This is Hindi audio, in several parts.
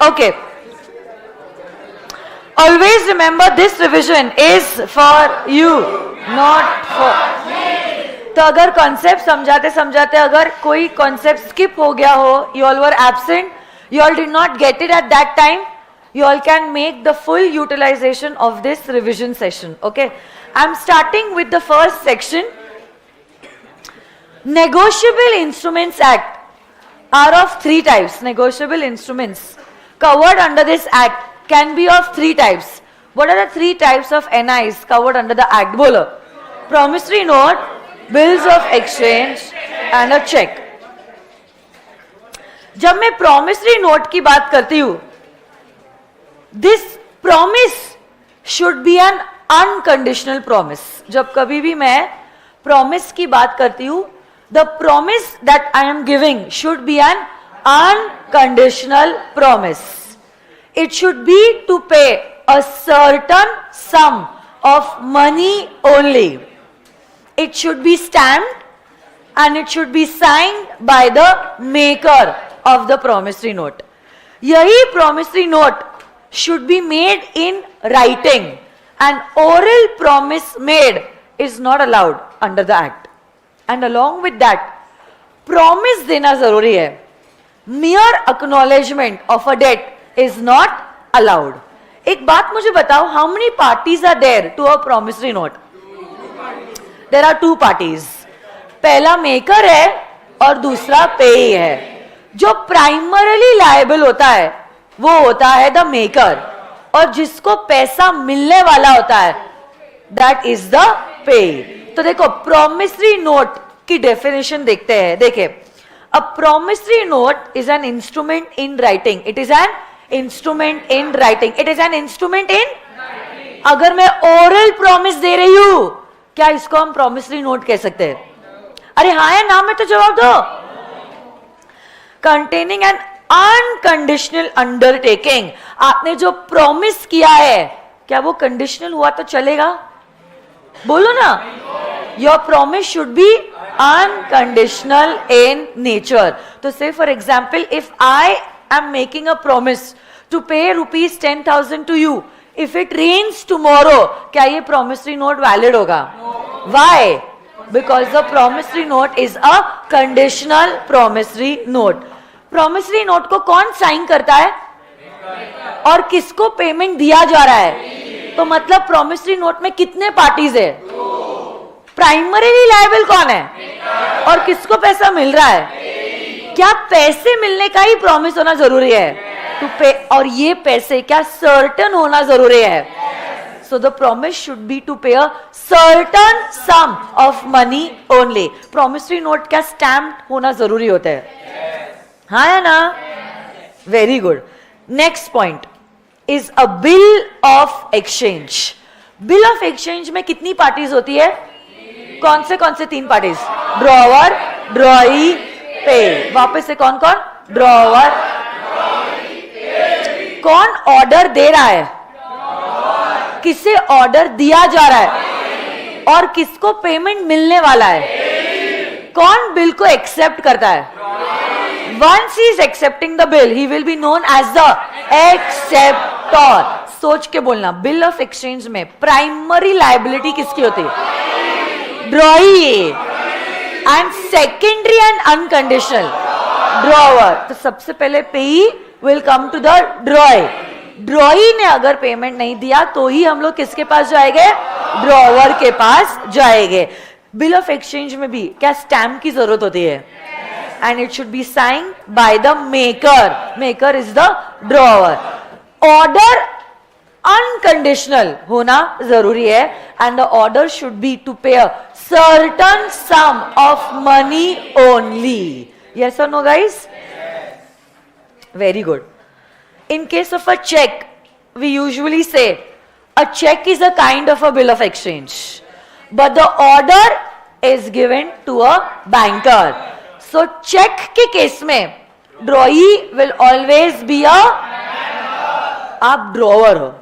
Okay. Always remember this revision is for you, not for. तो अगर कॉन्सेप्ट समझाते समझाते अगर कोई कॉन्सेप्ट स्किप हो गया हो, you all were absent, you all did not get it at that time, you all can make the full utilization of this revision session. Okay, I'm starting with the first section. Negotiable Instruments Act are of three types. Negotiable instruments covered under this act can be of three types. What are the three types of NIs covered under the act? Bolo. Promissory note, bills of exchange and a check. जब मैं promissory note की बात करती हूँ, this promise should be an unconditional promise. जब कभी भी मैं promise की बात करती हूँ, the promise that I am giving should be an unconditional promise. It should be to pay a certain sum of money only. It should be stamped and it should be signed by the maker of the promissory note. यही promissory note should be made in writing. An oral promise made is not allowed under the act. And along with that, promise देना जरूरी है. Mere acknowledgement of a debt is not allowed. एक बात मुझे बताओ, how many parties are there to a promissory note? There are two parties. पहला maker है और दूसरा payee है. जो primarily liable होता है वो होता है the maker, और जिसको पैसा मिलने वाला होता है that is the payee. तो देखो promissory note की डेफिनेशन देखते हैं. देखिए, a promissory note is an instrument in writing. It is an instrument in writing. It is an instrument in writing. अगर मैं oral promise दे रही हूं, क्या इसको हम promissory note कह सकते हैं? अरे हाँ या ना में तो जवाब दो. Containing an unconditional undertaking. आपने जो promise किया है, क्या वो conditional हुआ तो चलेगा? बोलो ना. Your promise should be unconditional in nature. So say for example, if I am making a promise to pay rupees 10,000 to you, if it rains tomorrow, क्या ये promissory note valid होगा? No. Why? Because the promissory note is a conditional promissory note. Promissory note को कौन sign करता है? और किसको payment दिया जा रहा है? तो मतलब promissory note में कितने parties है? प्राइमरीली लायबल कौन है और किसको पैसा मिल रहा है? क्या पैसे मिलने का ही प्रॉमिस होना जरूरी है टू पे, और ये पैसे क्या सर्टन होना जरूरी है? So the promise should be to pay a certain sum of money only. Promissory note क्या स्टैम्प होना जरूरी होता है? हाँ या ना? Very good. Next point is a bill of exchange. Bill of exchange में कितनी पार्टीज होती है? कौन से तीन पार्टीज? ड्रॉवर, ड्रॉई, पे. वापस से कौन कौन? ड्रॉवर. कौन ऑर्डर दे रहा है? किसे ऑर्डर दिया जा रहा है और किसको पेमेंट मिलने वाला है? कौन बिल को एक्सेप्ट करता है? Once he is accepting the bill, he will be known as the acceptor. सोच के बोलना. बिल ऑफ एक्सचेंज में प्राइमरी लायबिलिटी किसकी होती है? Drawee. And secondary and unconditional drawer. तो सबसे पहले payee will come to the drawee. Drawee ने अगर पेमेंट नहीं दिया तो ही हम लोग किसके पास जाएंगे? ड्रॉवर के पास जाएंगे. बिल ऑफ एक्सचेंज में भी क्या स्टैम्प की जरूरत होती है? And it should be sign by the maker. Maker is the drawer. Order unconditional होना जरूरी है and the order should be to pay a certain sum of money only. Yes और no guys? Very good. In case of a check, we usually say a check is a kind of a bill of exchange, but the order is given to a banker. So check के केस में ड्रॉई will always be a. आप ड्रॉवर हो,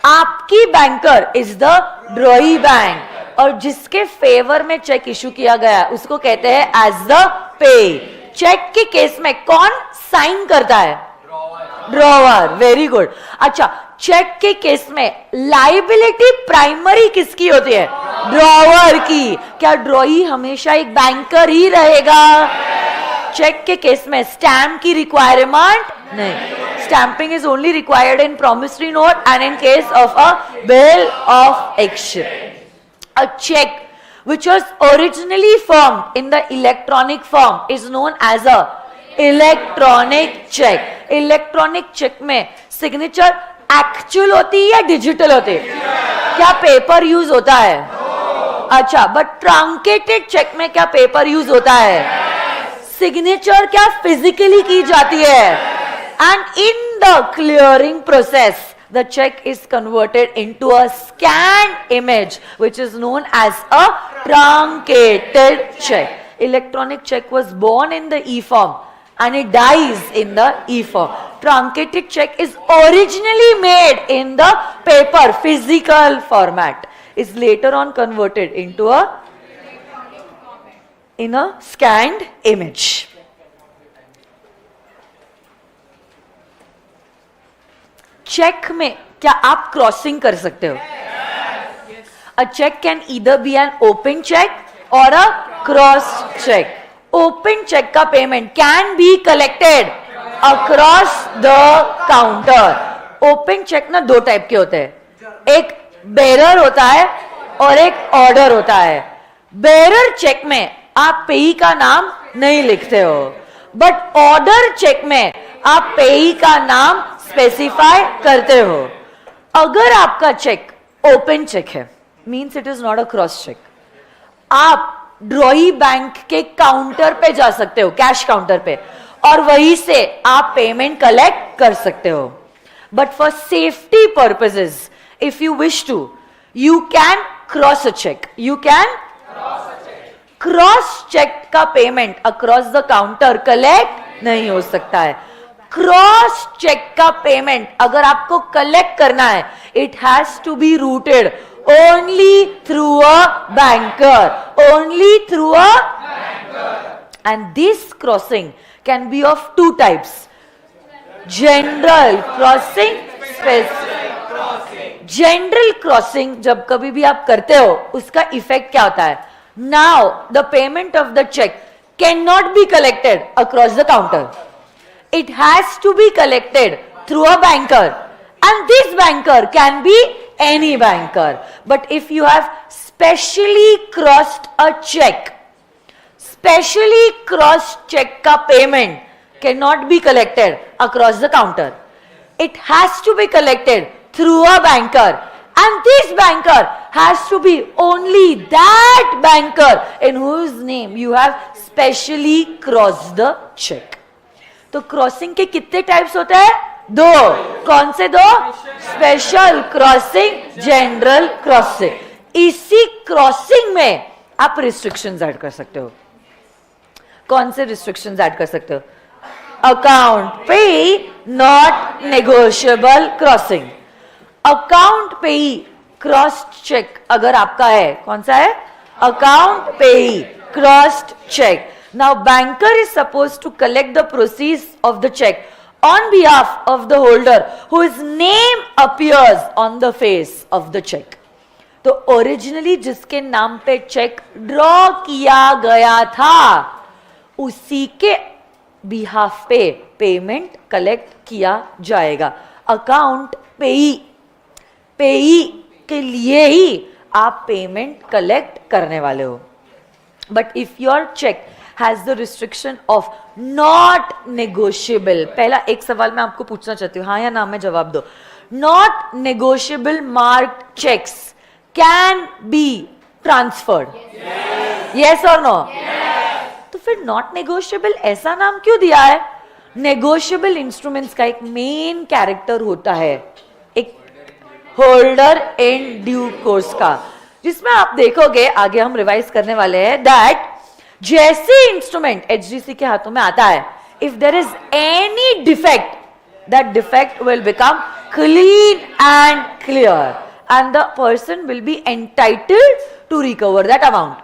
आपकी banker is the drawee bank, और जिसके फेवर में चेक इशू किया गया उसको कहते हैं एज द पे. चेक के केस में कौन साइन करता है? Drawer, very good. अच्छा, चेक के केस में लाइबिलिटी प्राइमरी किसकी होती है? ड्रॉवर की. क्या ड्रॉई हमेशा एक बैंकर ही रहेगा? चेक के केस में स्टैम्प की रिक्वायरमेंट नहीं. Stamping is only required in promissory note and in case of a bill of exchange. A check which was originally formed in the electronic form is known as a electronic check. Electronic check में signature actual होती है या डिजिटल होती है? क्या पेपर यूज होता है? अच्छा, बट ट्रंकेटेड चेक में क्या पेपर यूज होता है? सिग्नेचर क्या फिजिकली की जाती है? And in the clearing process the check is converted into a scanned image which is known as a truncated check. Electronic check was born in the e-form and it dies in the e-form. Truncated check is originally made in the paper physical format, is later on converted into a scanned image. Cheque में क्या आप क्रॉसिंग कर सकते हो? A cheque can either be an open cheque और a cross cheque. Open cheque का payment can be collected across the counter. Open cheque ना दो टाइप के होते हैं, एक बेरर होता है और एक ऑर्डर होता है. बेरर चेक में आप पेई का नाम नहीं लिखते हो, बट ऑर्डर चेक में आप पेई का नाम स्पेसिफाई करते हो. अगर आपका चेक ओपन चेक है, means it is not a cross cheque, आप ड्रॉई बैंक के काउंटर पे जा सकते हो, कैश काउंटर पे, और वहीं से आप पेमेंट कलेक्ट कर सकते हो. But for safety purposes, if you wish to, you can cross a cheque. You can cross cheque का payment across the counter collect नहीं हो सकता है. क्रॉस चेक का पेमेंट अगर आपको कलेक्ट करना है, it has to be routed only through a banker, only through a banker. And this crossing can be of two types, general crossing, specific crossing. General crossing जब कभी भी आप करते हो, उसका इफेक्ट क्या होता है? Now the payment of the cheque can not be collected across the counter. It has to be collected through a banker, and this banker can be any banker. But if you have specially crossed a check, specially crossed check ka payment cannot be collected across the counter. It has to be collected through a banker, and this banker has to be only that banker in whose name you have specially crossed the check. तो क्रॉसिंग के कितने टाइप्स होते हैं? दो. कौन से दो? Special crossing, general crossing. इसी क्रॉसिंग में आप रिस्ट्रिक्शंस ऐड कर सकते हो. कौन से रिस्ट्रिक्शंस ऐड कर सकते हो? अकाउंट पे नॉट नेगोशिएबल क्रॉसिंग. अकाउंट पे क्रॉस्ड चेक अगर आपका है, कौन सा है? अकाउंट पे crossed cheque. Now banker is supposed to collect the proceeds of the check on behalf of the holder whose name appears on the face of the check. तो ओरिजिनली जिसके नाम पे चेक ड्रॉ किया गया था, उसी के बिहाफ पे पेमेंट कलेक्ट किया जाएगा. अकाउंट पेई के लिए ही आप पेमेंट कलेक्ट करने वाले हो. But if your cheque has the restriction of not negotiable. पहला एक सवाल मैं आपको पूछना चाहती हूँ, हाँ या ना में जवाब दो. Not negotiable marked checks can be transferred. Yes or no? तो फिर not negotiable ऐसा नाम क्यों दिया है? Negotiable instruments का एक मेन कैरेक्टर होता है, एक होल्डर इन ड्यू कोर्स का, जिसमें आप देखोगे, आगे हम रिवाइज करने वाले हैं, दैट जैसे इंस्ट्रूमेंट एचडीसी के हाथों में आता है, if there is any defect, that defect will become clean and clear and the person will be entitled to recover that amount.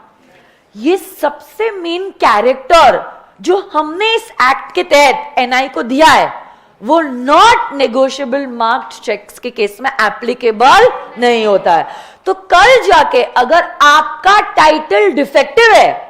ये सबसे मेन कैरेक्टर जो हमने इस एक्ट के तहत एनआई को दिया है, वो नॉट नेगोशिएबल मार्क्ड चेक्स के केस में एप्लीकेबल नहीं होता है। तो कल जाके अगर आपका टाइटल डिफेक्टिव है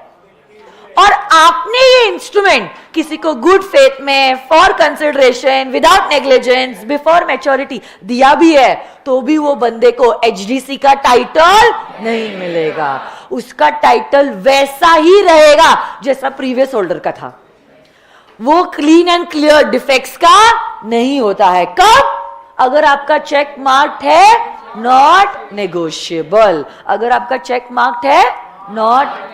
और आपने ये इंस्ट्रूमेंट किसी को गुड फेथ में, for consideration, without negligence, before maturity दिया भी है, तो भी वो बंदे को एचडीसी का टाइटल नहीं मिलेगा। उसका टाइटल वैसा ही रहेगा जैसा प्रीवियस होल्डर का था। वो क्लीन एंड क्लियर डिफेक्ट्स का नहीं होता है। कब? अगर आपका चेक मार्क्ड है नॉट नेगोशिएबल। अगर आपका चेक मार्क्ड है not,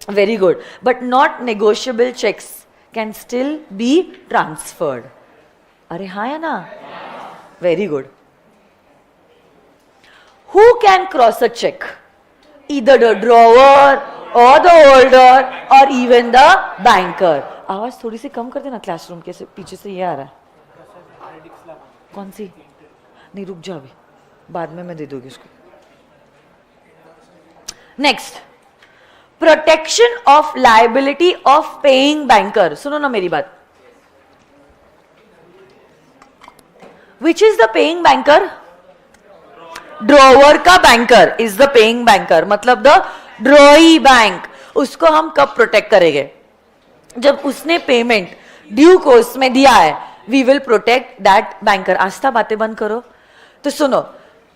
very good, but not negotiable checks can still be transferred. अरे हाँ या ना? Very good. Who can cross a check? Either the drawer or the holder or even the banker. आवाज थोड़ी सी कम कर देना, क्लासरूम के से पीछे से ये आ रहा है। कौन सी? नहीं, रुक जा, अभी बाद में मैं दे दूंगी उसको। Next, protection of liability of paying banker. सुनो ना मेरी बात। Which is the paying banker? Drawer का banker is the paying banker, मतलब द ड्रॉई बैंक। उसको हम कब प्रोटेक्ट करेंगे? जब उसने पेमेंट ड्यू कोर्स में दिया है, we will protect that banker. Aastha बातें बंद करो। तो सुनो,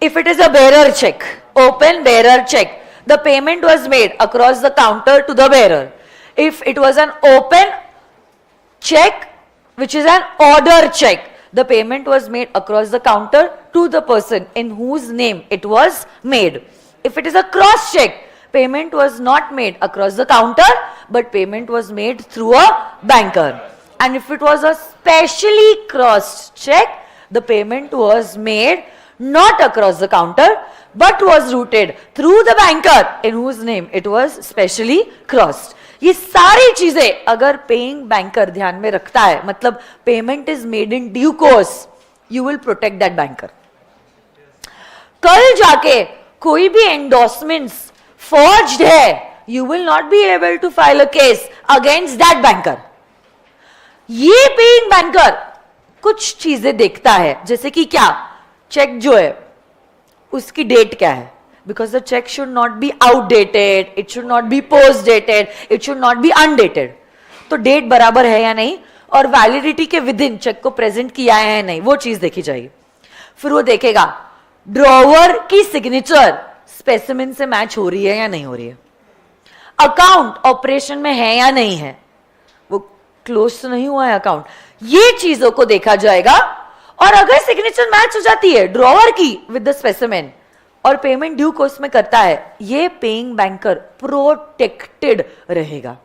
if it is a bearer cheque, open bearer cheque, the payment was made across the counter to the bearer. If it was an open check, which is an order check, the payment was made across the counter to the person in whose name it was made. If it is a cross check, payment was not made across the counter, but payment was made through a banker. And if it was a specially crossed check, the payment was made not across the counter, but was routed through the banker in whose name it was specially crossed. ये सारी चीजें अगर पेइंग बैंकर ध्यान में रखता है, मतलब payment is made in due course, you will protect that banker. कल जाके कोई भी एंडोर्समेंट्स फॉर्ज्ड है, you will not be able to file a case against that banker. ये पेइंग बैंकर कुछ चीजें देखता है, जैसे कि क्या? चेक जो है उसकी डेट क्या है, because the cheque should not be outdated, it should not be post dated, it should not be undated. तो डेट बराबर है या नहीं, और वैलिडिटी के विद इन चेक को प्रेजेंट किया है या नहीं, वो चीज देखी जाएगी। फिर वो देखेगा ड्रॉवर की सिग्नेचर स्पेसिमेन से मैच हो रही है या नहीं हो रही है, अकाउंट ऑपरेशन में है या नहीं है, वो क्लोज तो नहीं हुआ है अकाउंट, ये चीजों को देखा जाएगा। और अगर सिग्नेचर मैच हो जाती है ड्रॉवर की विद द स्पेसिमेन और पेमेंट ड्यू कोर्स में करता है, ये पेइंग बैंकर प्रोटेक्टेड रहेगा।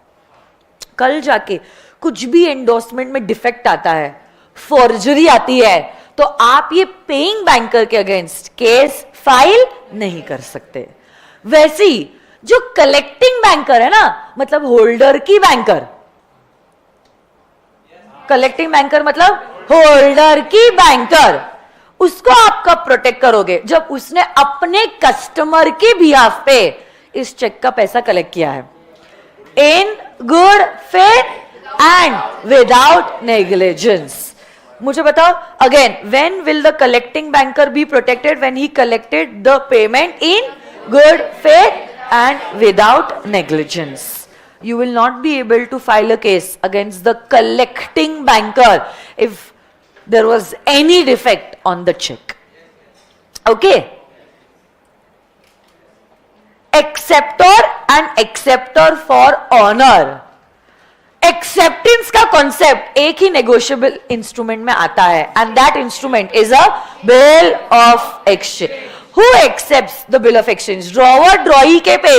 कल जाके कुछ भी एंडोर्समेंट में डिफेक्ट आता है, फॉर्जरी आती है, तो आप ये पेइंग बैंकर के अगेंस्ट केस फाइल नहीं कर सकते। वैसे ही जो कलेक्टिंग बैंकर है ना, मतलब होल्डर की बैंकर, कलेक्टिंग बैंकर मतलब होल्डर की बैंकर, उसको आप कब प्रोटेक्ट करोगे? जब उसने अपने कस्टमर के बिहाफ पे इस चेक का पैसा कलेक्ट किया है in good faith and without negligence. मुझे बताओ again, when will the collecting banker be protected? When he collected the payment in good faith and without negligence. You will not be able to file a case against the collecting banker if there was any defect on the check. Okay? Acceptor and acceptor for honor. Acceptance का concept एक ही negotiable instrument में आता है, and that instrument is a bill of exchange. Who accepts the bill of exchange? Drawer, drawee के पे?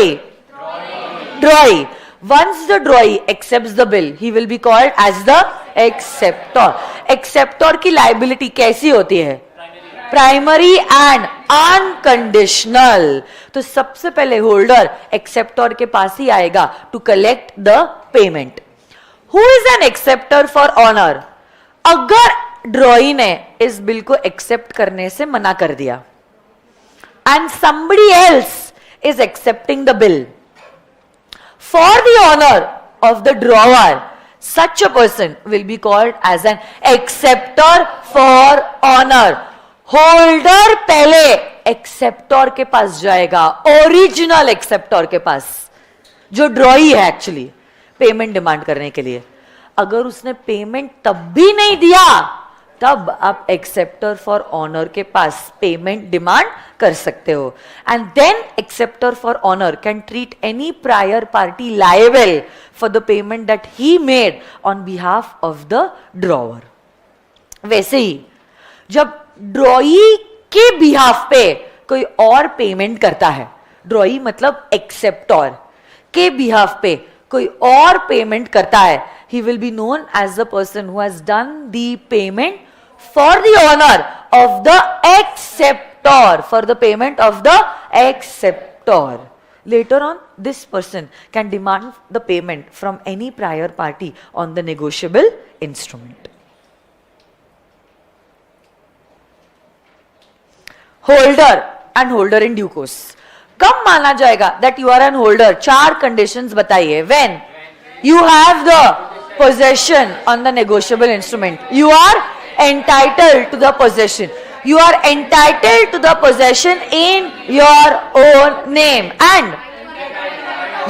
Drawee. Once the drawee accepts the bill, he will be called as the acceptor. Acceptor की liability कैसी होती है? Primary and unconditional. तो सबसे पहले होल्डर एक्सेप्टर के पास ही आएगा to collect the payment. Who is an acceptor for honor? अगर ड्रॉई ने इस बिल को एक्सेप्ट करने से मना कर दिया and somebody else is accepting the bill for the honor of the drawer, such a person will be called as an acceptor for honor. Holder पहले एक्सेप्टर के पास जाएगा, ओरिजिनल एक्सेप्टर के पास, जो ड्रॉई है एक्चुअली पेमेंट डिमांड करने के लिए. अगर उसने पेमेंट तब भी नहीं दिया, तब आप एक्सेप्टर फॉर ऑनर के पास पेमेंट डिमांड कर सकते हो. And then acceptor for honour can treat any prior party liable for the payment that he made on behalf of the drawer. वैसे ही जब ड्रॉई के बिहाफ पे कोई और पेमेंट करता है, ड्रॉई मतलब एक्सेप्टर के बिहाफ पे कोई और पेमेंट करता है, he will be known as the person who has done the payment for the honor of the acceptor, for the payment of the acceptor. Later on, this person can demand the payment from any prior party on the negotiable instrument. Holder and holder in due course. कब माना जाएगा that you are an holder? 4 conditions बताइए. When you have the possession on the negotiable instrument, you are entitled to the possession. You are entitled to the possession in your own name, and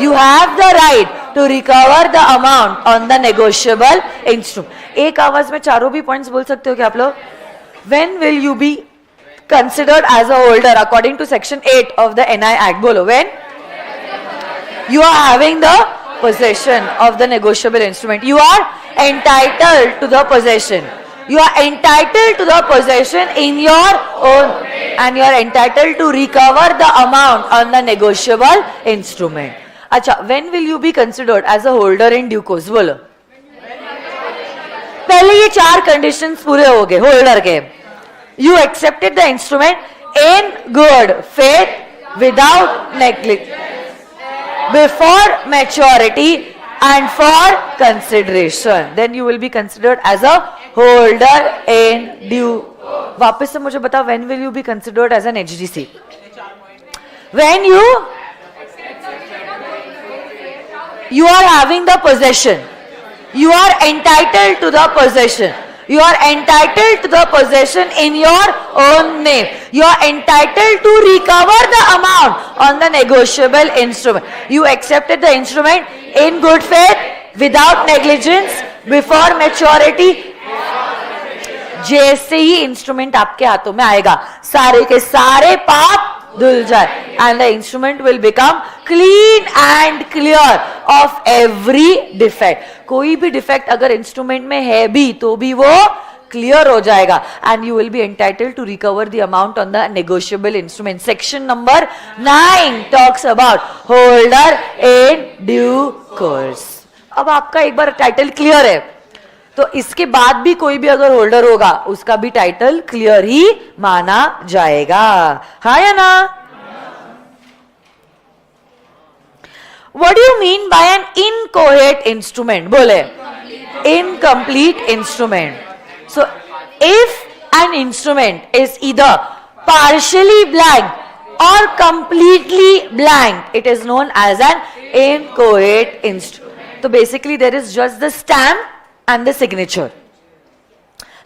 you have the right to recover the amount on the negotiable instrument. एक आवाज में चारों भी पॉइंट्स बोल सकते हो क्या आप लोग? When will you be considered as a holder according to section 8 of the NI Act? Bolo. When you are having the possession of the negotiable instrument, you are entitled to the possession. You are entitled to the possession in your own, and you are entitled to recover the amount on the negotiable instrument. अच्छा, when will you be considered as a holder in due course? बोलो. पहले ये 4 conditions पूरे हो गए होल्डर के. You accepted the instrument in good faith without negligence before maturity and for consideration. Then you will be considered as a holder in due. वापस से मुझे बताओ, when will you be considered as an HDC? When you are having the possession. You are entitled to the possession. You are entitled to the possession in your own name. You are entitled to recover the amount on the negotiable instrument. You accepted the instrument in good faith, without negligence, before maturity. जैसे ही इंस्ट्रूमेंट आपके हाथों में आएगा, सारे के सारे पाप धुल जाए, and the instrument will become clean and clear of every defect. कोई भी डिफेक्ट अगर इंस्ट्रूमेंट में है भी तो भी वो क्लियर हो जाएगा, and you will be entitled to recover the amount on the negotiable instrument. Section number 9 talks about holder in due course. अब आपका एक बार टाइटल क्लियर है, तो इसके बाद भी कोई भी अगर होल्डर होगा उसका भी टाइटल क्लियर ही माना जाएगा. हाँ या ना? What do you mean by an inchoate instrument? बोले. Incomplete instrument. So if an instrument is either partially blank or completely blank, it is known as an inchoate instrument. So basically there is just the stamp and the signature.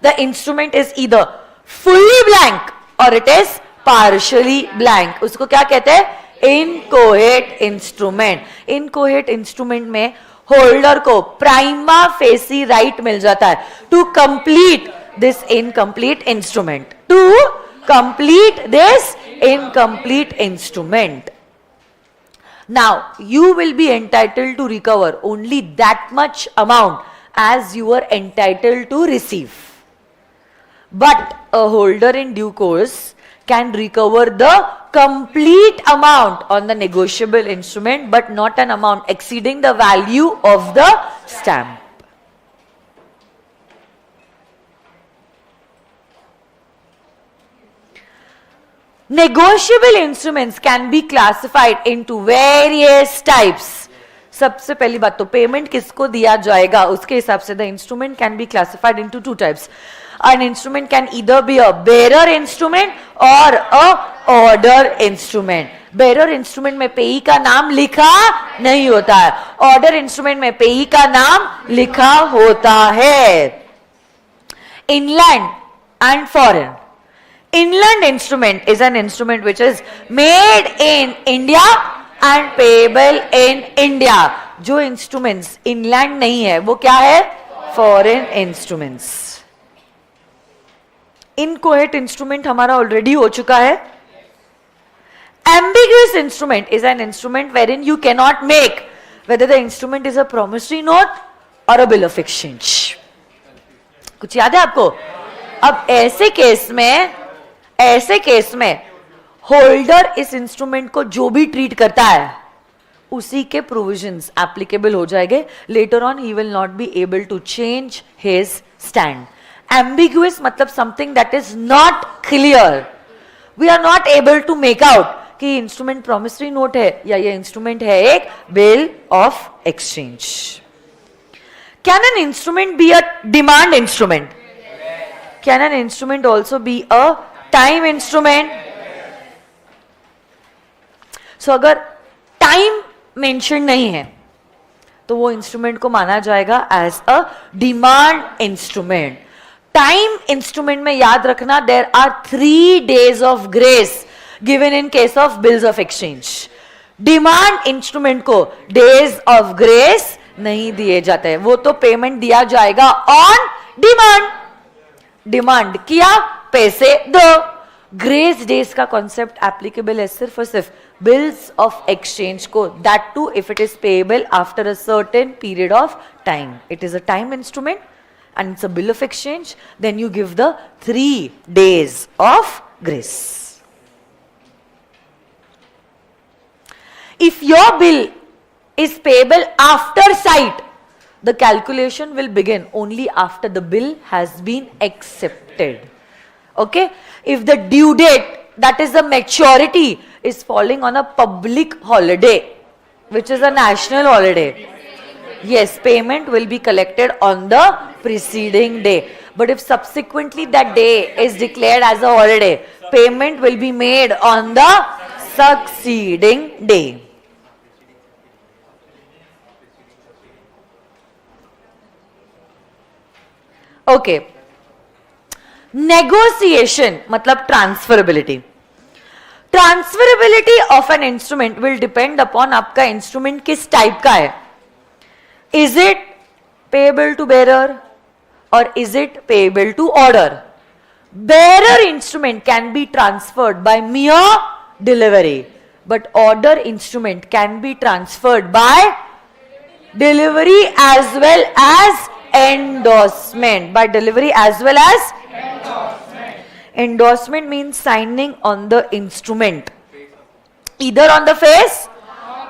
The instrument is either fully blank or it is partially blank. उसको क्या कहते हैं? Inchoate instrument. Inchoate instrument में होल्डर को प्राइमा फेसी राइट मिल जाता है to complete this incomplete instrument. To complete this incomplete instrument. Now you will be entitled to recover only that much amount as you are entitled to receive. But a holder in due course can recover the complete amount on the negotiable instrument, but not an amount exceeding the value of the stamp. Negotiable instruments can be classified into various types. सबसे पहली बात तो पेमेंट किसको दिया जाएगा उसके हिसाब से the instrument can be classified into 2 types. An instrument can either be a bearer instrument or a order instrument. Bearer instrument में पेई का नाम लिखा नहीं होता है, order instrument में पेई का नाम लिखा होता है. Inland and foreign. Inland instrument is an instrument which is made in India and payable in India. जो instruments inland नहीं है वो क्या है? Foreign instruments. Inchoate instrument हमारा ऑलरेडी हो चुका है. Ambiguous instrument is an instrument wherein you cannot make whether the instrument is a promissory note or a bill of exchange. कुछ याद है आपको? अब ऐसे केस में होल्डर इस इंस्ट्रूमेंट को जो भी ट्रीट करता है उसी के प्रोविजंस एप्लीकेबल हो जाएंगे. Later on he will not be able to change his stand. Ambiguous मतलब something that is not clear. We are not able to make out कि इंस्ट्रूमेंट प्रोमिसरी नोट है या ये इंस्ट्रूमेंट है एक bill of exchange. Can an instrument be a demand instrument? Can an instrument also be a time instrument? So अगर टाइम मेंशन नहीं है तो वो इंस्ट्रूमेंट को माना जाएगा as a demand instrument. Time instrument में याद रखना there are 3 days of grace given in case of bills of exchange. Demand instrument को डेज ऑफ ग्रेस नहीं दिए जाते हैं, वो तो पेमेंट दिया जाएगा ऑन डिमांड. डिमांड किया पैसे दो. ग्रेस डेज का कॉन्सेप्ट एप्लीकेबल है सिर्फ और सिर्फ बिल्स ऑफ एक्सचेंज को, that too if it is payable after a certain period of time. It is a time instrument and it's a bill of exchange, then you give the 3 days of grace. If your bill is payable after sight, the calculation will begin only after the bill has been accepted. Okay? If the due date, that is the maturity, is falling on a public holiday, which is a national holiday, yes, payment will be collected on the preceding day. But if subsequently that day is declared as a holiday, payment will be made on the succeeding day. Okay. Negotiation मतलब transferability. Transferability of an instrument will depend upon आपका instrument किस type का है. Is it payable to bearer or is it payable to order? Bearer instrument can be transferred by mere delivery, but order instrument can be transferred by delivery as well as endorsement. By delivery as well as endorsement. Endorsement means signing on the instrument, either on the face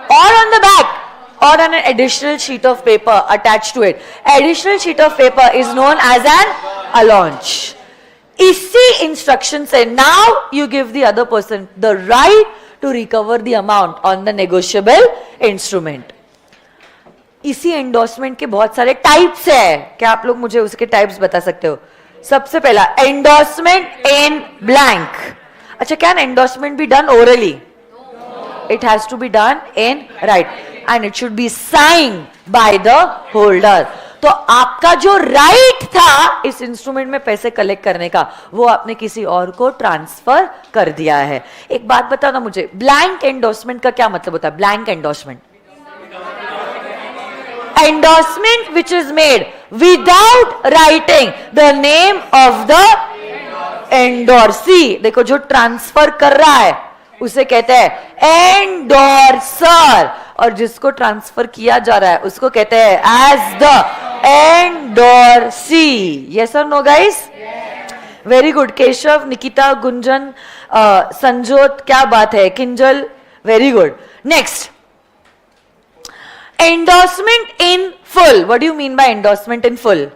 or on the back, or on an additional sheet of paper attached to it. Additional sheet of paper is known as an allonge. इसी instruction से now you give the other person the right to recover the amount on the negotiable instrument. इसी endorsement के बहुत सारे types है. क्या आप लोग मुझे उसके types बता सकते हो? सबसे पहला endorsement in blank. अच्छा, can endorsement be done orally? It has to be done in writing. And it should be signed by the holder. तो आपका जो राइट था इस इंस्ट्रूमेंट में पैसे कलेक्ट करने का, वो आपने किसी और को ट्रांसफर कर दिया है. एक बात बताओ ना मुझे, ब्लैंक एंडोर्समेंट का क्या मतलब होता है? Blank endorsement, endorsement which is made without writing the name of the endorsee. देखो, जो ट्रांसफर कर रहा है उसे कहते हैं एंडोर्सर, और जिसको ट्रांसफर किया जा रहा है उसको कहते हैं एज द एंडोर्सी. यस और no guys? Very good. Keshav, Nikita, Gunjan, Sanjot, क्या बात है. Kinjal, very good. Next, endorsement in full. What do you mean by endorsement in full?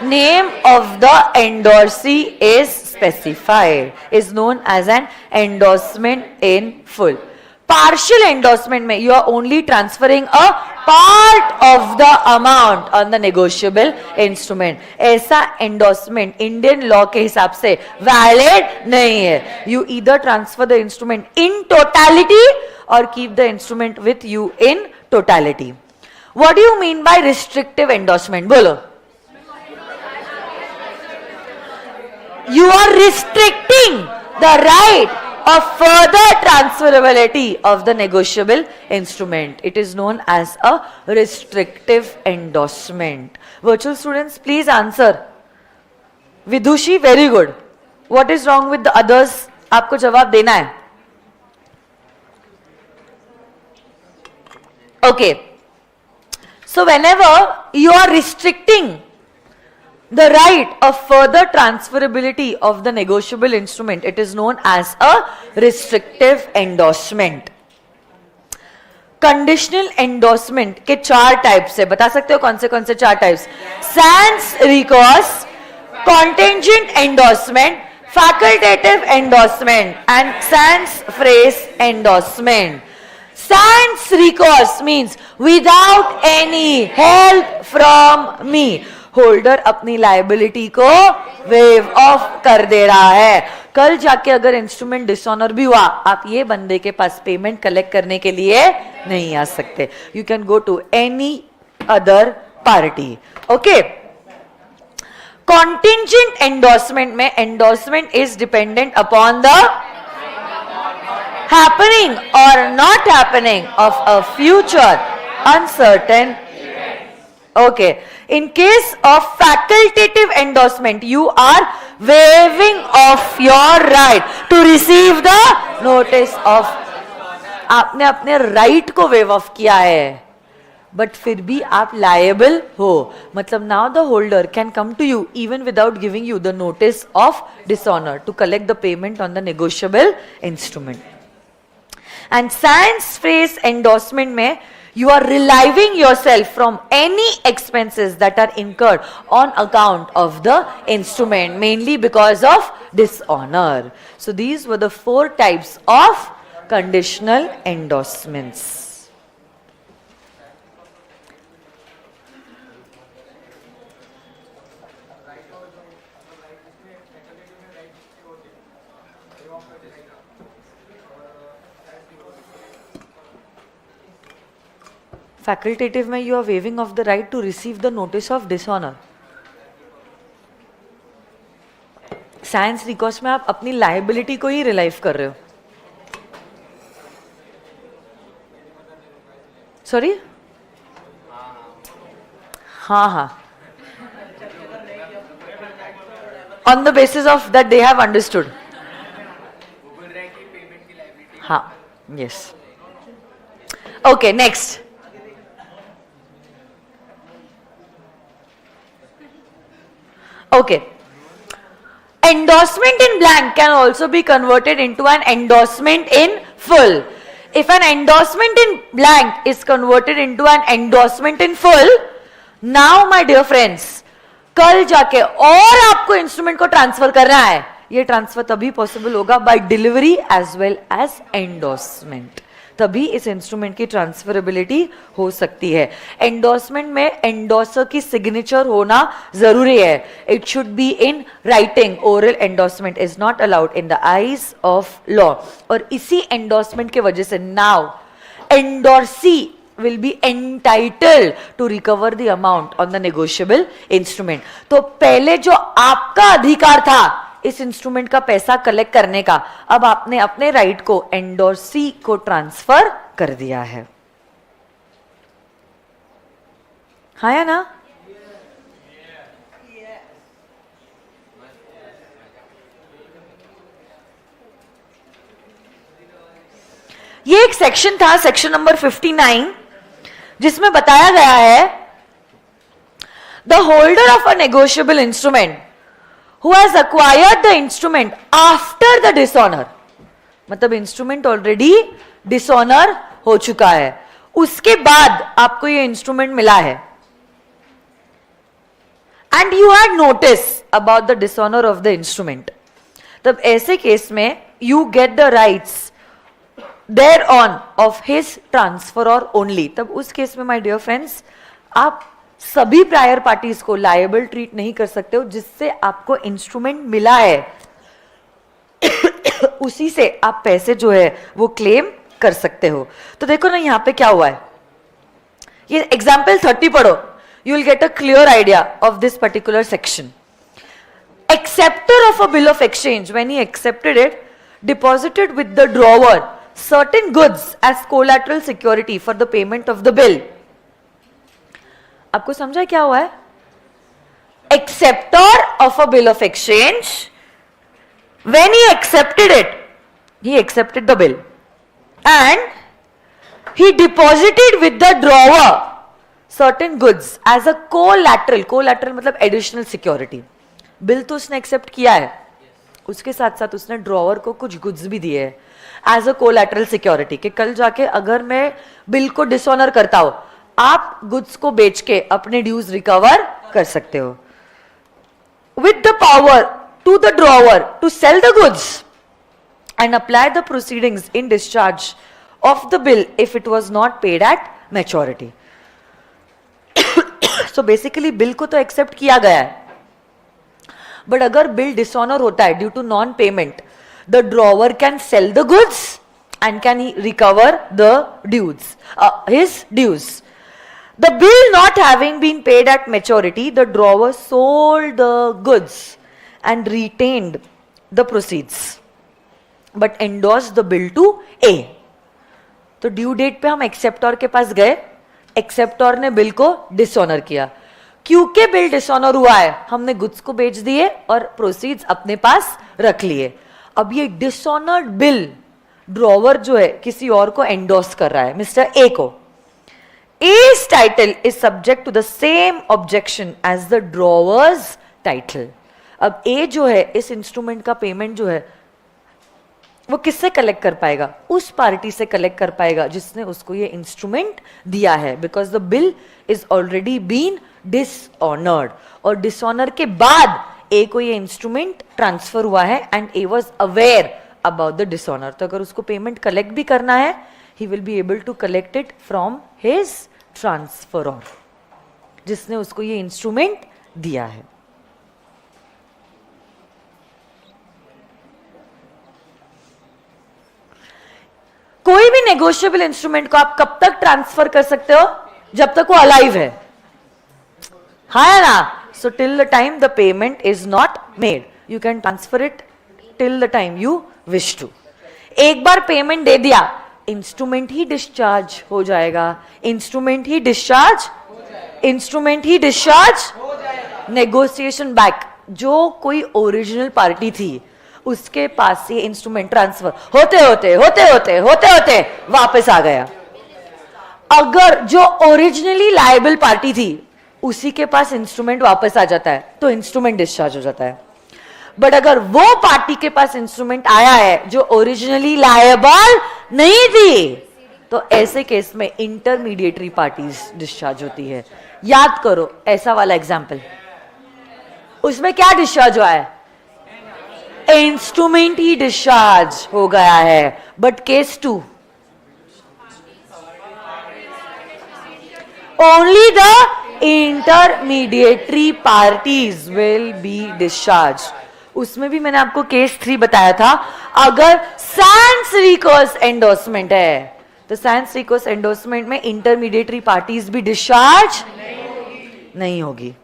Name of the endorsee is specified, is known as an endorsement in full. Partial endorsement में you are only transferring a part of the amount on the negotiable instrument. ऐसा एंडोर्समेंट इंडियन लॉ के हिसाब से वैलिड नहीं है. You either transfer the instrument in totality और keep the instrument with you in totality. What do you mean by restrictive endorsement? बोलो. You are restricting the right of further transferability of the negotiable instrument. It is known as a restrictive endorsement. Virtual students, please answer. Vidushi, very good. What is wrong with the others? आपको जवाब देना है. Okay. So whenever you are restricting the right of further transferability of the negotiable instrument, it is known as a restrictive endorsement. Conditional endorsement के 4 टाइप्स है. बता सकते हो कौन से 4 types? Sans recourse, contingent endorsement, facultative endorsement and sans frais endorsement. Sans recourse means without any help from me. Holder अपनी लायबिलिटी को वेव ऑफ कर दे रहा है. कल जाके अगर इंस्ट्रूमेंट डिसऑनर भी हुआ, आप ये बंदे के पास पेमेंट कलेक्ट करने के लिए नहीं आ सकते. You can go to any other party. Okay. Contingent endorsement में endorsement is dependent upon the happening और not happening of a future uncertain. Okay. In case of facultative endorsement, you are waiving off your right to receive the notice of. आपने अपने right को waive off किया है, but फिर भी आप liable हो. मतलब now the holder can come to you even without giving you the notice of dishonor to collect the payment on the negotiable instrument. And sans phrase endorsement में you are relieving yourself from any expenses that are incurred on account of the instrument, mainly because of dishonor. So these were the 4 types of conditional endorsements. Facultative में you are waiving off the right to receive the notice of dishonour. Sans recourse में आप अपनी लायबिलिटी को ही रिलाइव कर रहे हो. सॉरी. हाँ. On the basis of that they have understood. हाँ. Yes. Okay. Next. Okay. Endorsement in blank can also be converted into an endorsement in full. If an endorsement in blank is converted into an endorsement in full, now my dear friends, कल जाके और आपको इंस्ट्रूमेंट को ट्रांसफर करना है. ये ट्रांसफर तभी पॉसिबल होगा by delivery as well as endorsement. तभी इस इंस्ट्रूमेंट की ट्रांसफरेबिलिटी हो सकती है. एंडोर्समेंट में एंडोर्सर की सिग्नेचर होना जरूरी है. It should be in writing. Oral endorsement is not allowed in the eyes of law. और इसी एंडोर्समेंट के वजह से now endorsee will be entitled to recover the amount on the negotiable instrument. तो पहले जो आपका अधिकार था इस इंस्ट्रूमेंट का पैसा कलेक्ट करने का, अब आपने अपने राइट को एंडोर्सी को ट्रांसफर कर दिया है. हाँ या ना? ये एक सेक्शन था, सेक्शन नंबर 59, जिसमें बताया गया है the holder of a negotiable instrument who has acquired the instrument after the dishonor. मतलब इंस्ट्रूमेंट ऑलरेडी डिसऑनर हो चुका है, उसके बाद आपको ये इंस्ट्रूमेंट मिला है, and you had notice about the dishonour of the instrument. तब ऐसे केस में you get the rights there on of his transfer और ओनली, तब उस केस में माय डियर फ्रेंड्स आप सभी प्रायर पार्टीज को लायबल ट्रीट नहीं कर सकते हो जिससे आपको इंस्ट्रूमेंट मिला है उसी से आप पैसे जो है वो क्लेम कर सकते हो। तो देखो ना यहां पे क्या हुआ है, ये एग्जाम्पल 30 पढ़ो, you will get a clear idea of this particular section. Acceptor of a bill of exchange, when he accepted it, deposited with the drawer certain goods as collateral security for the payment of the bill. आपको समझा क्या हुआ है? Acceptor of a bill of exchange, when he accepted it, he accepted the bill and he deposited with the drawer certain goods as a collateral. Collateral मतलब additional security. बिल तो उसने एक्सेप्ट किया है, उसके साथ साथ उसने ड्रॉवर को कुछ गुड्स भी दिए हैं एज अ कोलैटरल सिक्योरिटी कि कल जाके अगर मैं बिल को डिसऑनर करता हूं आप गुड्स को बेच के अपने ड्यूज रिकवर कर सकते हो। With the power to the drawer to sell the goods and apply the proceedings in discharge of the bill if it was not paid at maturity. So basically bill को तो एक्सेप्ट किया गया है, बट अगर बिल डिसऑनर होता है due to non payment, the drawer can sell the goods and can recover the dues, his dues. The bill not having been paid at maturity, the drawer sold the goods and retained the proceeds but endorse the bill to A. तो ड्यू डेट पे हम एक्सेप्टर के पास गए, एक्सेप्टर ने बिल को डिसऑनर किया, क्योंकि बिल डिसऑनर हुआ है हमने गुड्स को बेच दिए और प्रोसीड्स अपने पास रख लिए। अब ये डिसऑनर्ड बिल ड्रॉवर जो है किसी और को एंडोर्स कर रहा है, मिस्टर ए को। ए's title is subject to the same objection as the drawer's title. अब ए जो है इस इंस्ट्रूमेंट का पेमेंट जो है वो किससे कलेक्ट कर पाएगा? उस पार्टी से कलेक्ट कर पाएगा जिसने उसको ये इंस्ट्रूमेंट दिया है, because the bill is already been dishonoured. और डिसऑनर के बाद ए को ये इंस्ट्रूमेंट ट्रांसफर हुआ है and A was aware about the dishonour. तो अगर उसको पेमेंट कलेक्ट भी करना है he will be able to collect it from his transferor जिसने उसको ये इंस्ट्रूमेंट दिया है। कोई भी नेगोशिएबल इंस्ट्रूमेंट को आप कब तक ट्रांसफर कर सकते हो? जब तक वो अलाइव है, है ना? So till the time the payment is not made you can transfer it till the time you wish to. एक बार पेमेंट दे दिया इंस्ट्रूमेंट ही डिस्चार्ज हो जाएगा, इंस्ट्रूमेंट ही डिस्चार्ज, इंस्ट्रूमेंट ही डिस्चार्ज। नेगोशिएशन बैक, जो कोई ओरिजिनल पार्टी थी उसके पास ये इंस्ट्रूमेंट ट्रांसफर होते होते होते होते होते होते वापस आ गया। अगर जो ओरिजिनली लायबल पार्टी थी उसी के पास इंस्ट्रूमेंट वापस आ जाता है तो इंस्ट्रूमेंट डिस्चार्ज हो जाता है। बट अगर वो पार्टी के पास इंस्ट्रूमेंट आया है जो ओरिजिनली लायबल नहीं थी तो ऐसे केस में इंटरमीडिएटरी पार्टीज डिस्चार्ज होती है। याद करो ऐसा वाला एग्जाम्पल, उसमें क्या डिस्चार्ज हुआ है? इंस्ट्रूमेंट ही डिस्चार्ज हो गया है। But case 2 only the intermediary parties will be discharge. उसमें भी मैंने आपको केस 3 बताया था। अगर सैंस रिकोर्स एंडोर्समेंट है तो सैंस रिकोर्स एंडोर्समेंट में इंटरमीडिएटरी पार्टीज भी डिस्चार्ज नहीं होगी।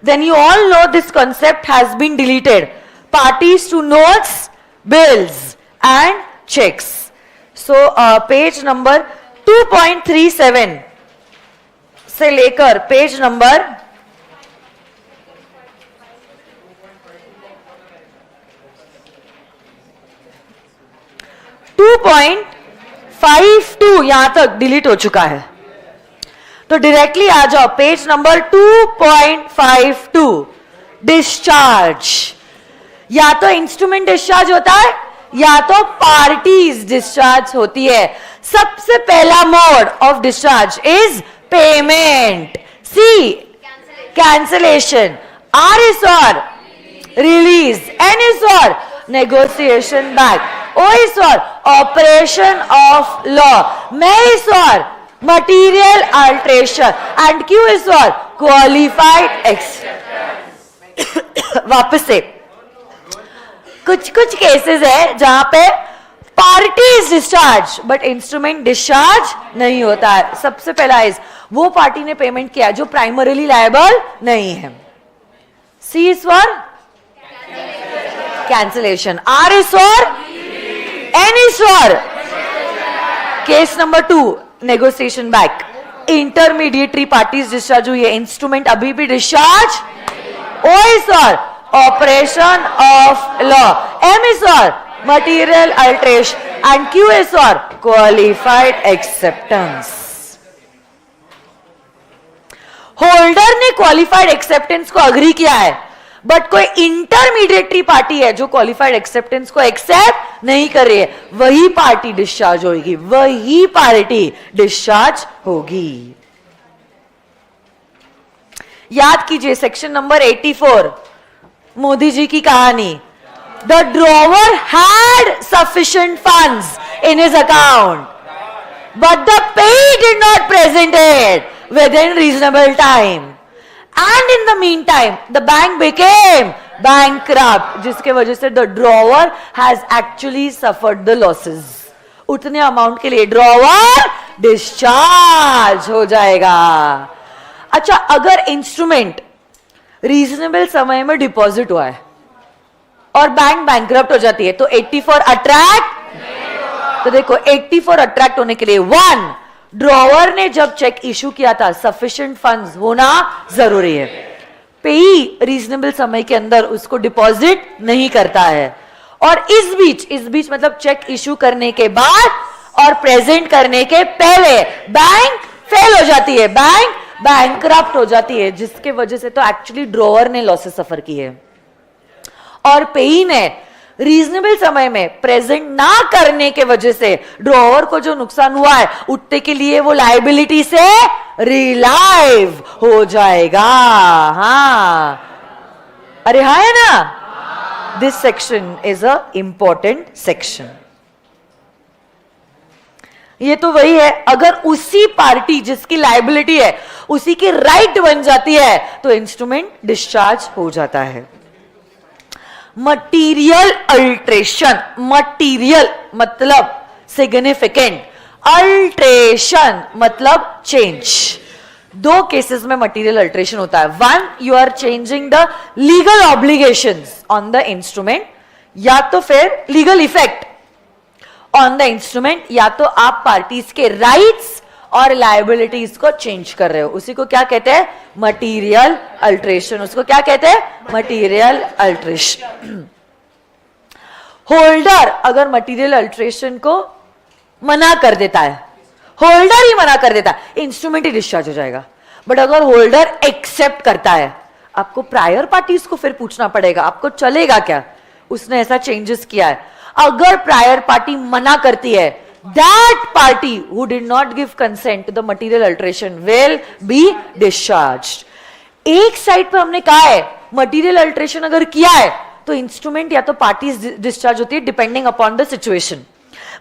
Then you all know this concept has been deleted. Parties to notes, bills and checks. So page number 2.37 से लेकर पेज नंबर 2.52 यहां तक डिलीट हो चुका है। तो डायरेक्टली आ जाओ पेज नंबर 2.52 डिस्चार्ज। या तो इंस्ट्रूमेंट डिस्चार्ज होता है या तो पार्टीज डिस्चार्ज होती है। सबसे पहला mode of discharge is payment, C cancellation, R is और रिलीज, एन इज और negotiation back. O is for operation of law. M is for material alteration. And Q is for qualified acceptance. वापस से कुछ कुछ केसेस है जहां पे party is discharge but instrument discharge नहीं होता है. सबसे पहला इज वो पार्टी ने पेमेंट किया जो प्राइमरीली लायबल नहीं है. C is for cancellation. R is for N is for case number 2 negotiation back. Intermediary parties discharge हुई है, इंस्ट्रूमेंट अभी भी discharge. O is for operation of law. M is for material alteration and Q is for qualified acceptance. Holder ने क्वालिफाइड एक्सेप्टेंस को अग्री किया है बट कोई इंटरमीडिएटरी पार्टी है जो क्वालिफाइड एक्सेप्टेंस को एक्सेप्ट नहीं कर रही है, वही पार्टी डिस्चार्ज होगी, वही पार्टी डिस्चार्ज होगी. याद कीजिए सेक्शन नंबर 84 मोदी जी की कहानी. The drawer had sufficient funds in his account, but the payee did not present it within reasonable time. And in the meantime, the bank became bankrupt, जिसके वजह से the drawer has actually suffered the losses. उतने अमाउंट के लिए drawer discharge हो जाएगा. अच्छा, अगर इंस्ट्रूमेंट रीजनेबल समय में डिपॉजिट हुआ है और बैंक बैंकरप्ट हो जाती है तो 84 अट्रैक्ट. तो देखो 84 अट्रैक्ट होने के लिए 1 ड्रॉवर ने जब चेक इशू किया था सफिशिएंट फंड्स होना जरूरी है. पेई रीजनेबल समय के अंदर उसको डिपॉजिट नहीं करता है और इस बीच मतलब चेक इशू करने के बाद और प्रेजेंट करने के पहले बैंक फेल हो जाती है, बैंक बैंकरप्ट हो जाती है, जिसके वजह से तो एक्चुअली ड्रॉवर ने लॉसेस सफर की है. और पेई ने रीजनेबल समय में प्रेजेंट ना करने के वजह से ड्रॉवर को जो नुकसान हुआ है उतने के लिए वो लायबिलिटी से रिलाइव हो जाएगा. हाँ, अरे हाँ है ना. This section is a important section. ये तो वही है, अगर उसी पार्टी जिसकी लायबिलिटी है उसी की राइट बन जाती है तो इंस्ट्रूमेंट डिस्चार्ज हो जाता है. Material alteration. मटीरियल मतलब सिग्निफिकेंट, अल्ट्रेशन मतलब चेंज. 2 केसेस में मटीरियल अल्ट्रेशन होता है. 1 you are changing the legal obligations on the instrument, या तो फिर legal effect on the instrument, या तो आप पार्टीज के राइट्स और लायबिलिटीज को चेंज कर रहे हो. उसी को क्या कहते हैं? Material alteration. उसको क्या कहते हैं? Material alteration. होल्डर अगर मटीरियल अल्ट्रेशन को मना कर देता है, होल्डर ही मना कर देता है, इंस्ट्रूमेंट ही डिस्चार्ज हो जाएगा. बट अगर होल्डर एक्सेप्ट करता है, आपको प्रायर पार्टीज को फिर पूछना पड़ेगा आपको चलेगा क्या, उसने ऐसा चेंजेस किया है. अगर प्रायर पार्टी मना करती है, that party who did not give consent to the material alteration will be discharged. एक साइड पे हमने कहा है मटीरियल अल्ट्रेशन अगर किया है तो इंस्ट्रूमेंट या तो पार्टीज डिस्चार्ज होती है depending upon the situation.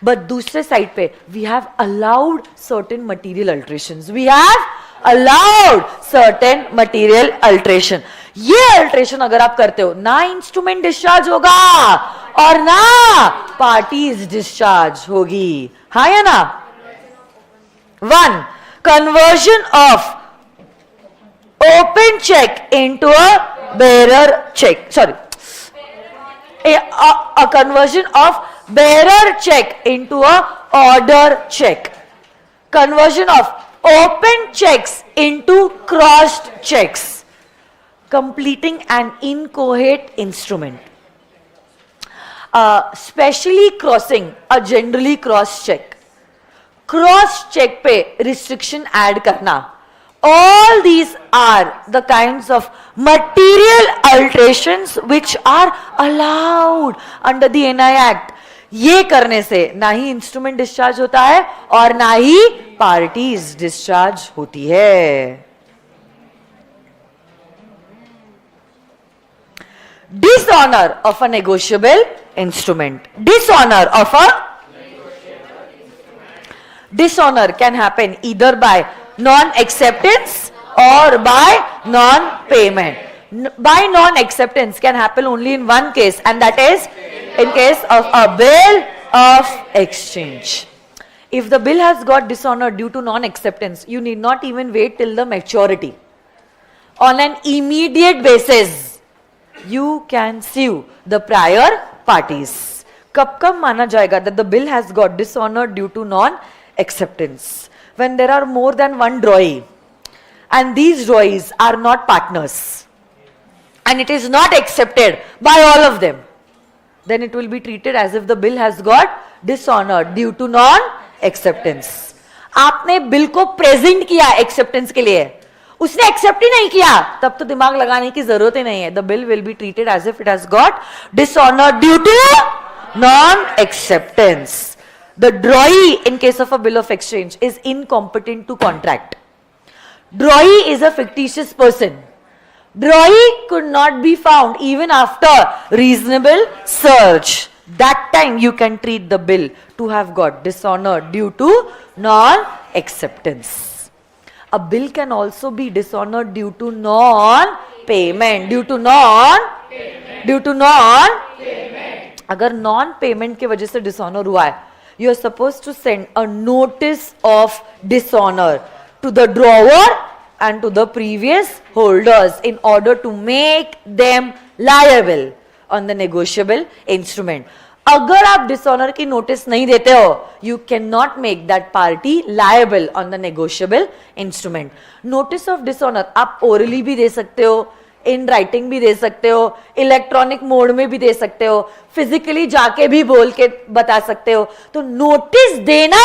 But दूसरे साइड पे we have allowed certain material alterations. We have allowed certain material alteration. ये अल्ट्रेशन अगर आप करते हो ना इंस्ट्रूमेंट डिस्चार्ज होगा और ना पार्टीज डिस्चार्ज होगी. हाँ या ना. 1 conversion of open cheque into a bearer cheque. Sorry, a conversion of bearer check into a order check. Conversion of open checks into crossed checks. Completing an inchoate instrument. Specially crossing a generally cross check. Cross check पे restriction add करना. All these are the kinds of material alterations which are allowed under the NI Act. ये करने से ना ही इंस्ट्रूमेंट डिस्चार्ज होता है और ना ही पार्टीज डिस्चार्ज होती है. Dishonor of a negotiable instrument. Dishonor can happen either by non-acceptance or by non-payment. By non-acceptance can happen only in one case, and that is in case of a bill of exchange. If the bill has got dishonored due to non-acceptance, you need not even wait till the maturity. On an immediate basis, you can sue the prior parties. कब माना जाएगा that the bill has got dishonored due to non-acceptance? When there are more than one drawee, and these drawees are not partners, and it is not accepted by all of them, then it will be treated as if the bill has got dishonored due to non-acceptance. आपने बिल को प्रेजेंट किया एक्सेप्टेंस के लिए, उसने एक्सेप्ट ही नहीं किया, तब तो दिमाग लगाने की जरूरत ही नहीं है. The bill will be treated as if it has got dishonored due to non-acceptance. The drawee in case of a bill of exchange is incompetent to contract. Drawee is a fictitious person. Drawee could not be found even after reasonable search. That time you can treat the bill to have got dishonored due to non-acceptance. A bill can also be dishonored due to non-payment. अगर non-payment के वजह से dishonor हुआ है, you are supposed to send a notice of dishonor to the drawer and to the previous holders in order to make them liable on the negotiable instrument. अगर आप dishonor की notice नहीं देते हो, you cannot make that party liable on the negotiable instrument. Notice of dishonor आप orally भी दे सकते हो, in writing भी दे सकते हो, इलेक्ट्रॉनिक मोड में भी दे सकते हो, फिजिकली जाके भी बोल के बता सकते हो. तो नोटिस देना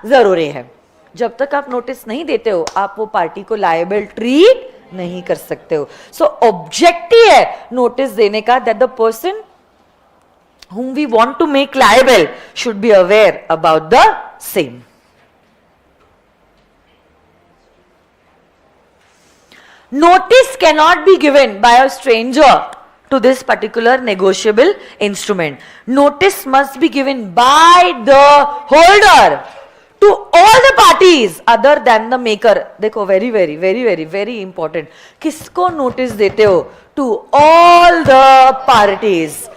जरूरी है. जब तक आप नोटिस नहीं देते हो, आप वो पार्टी को लायबल ट्रीट नहीं कर सकते हो. सो ऑब्जेक्टिव है नोटिस देने का that the person whom we want to make liable should be aware about the same. Notice cannot be given by a stranger to this particular negotiable instrument. Notice must be given by the holder to all the parties other than the maker. देखो very important. किसको notice देते हो? To all the parties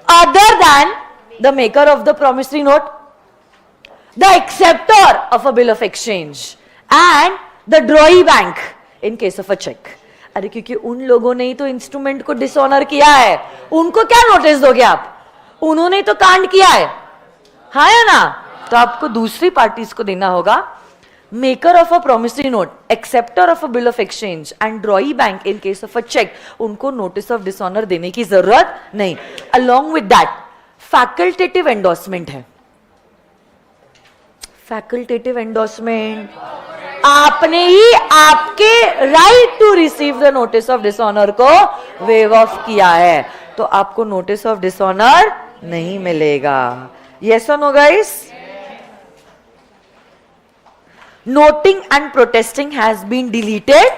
other than the maker of the promissory note, the acceptor of a bill of exchange, and the drawee bank in case of a check. अरे क्योंकि उन लोगों ने ही तो इंस्ट्रूमेंट को डिसऑनर किया है, उनको क्या नोटिस दोगे आप? उन्होंने ही तो कांड किया है, हाँ या ना? तो आपको दूसरी पार्टीज को देना होगा. Maker of a promissory note, acceptor of a bill of exchange and drawee bank in case of a cheque, उनको नोटिस ऑफ डिसऑनर देने की जरूरत नहीं. Along with that facultative endorsement है. फैकल्टेटिव एंडोर्समेंट आपने ही आपके right to receive the notice of dishonour को वेव ऑफ किया है, तो आपको नोटिस ऑफ डिसऑनर नहीं मिलेगा. यस और no guys? Noting and protesting has been deleted,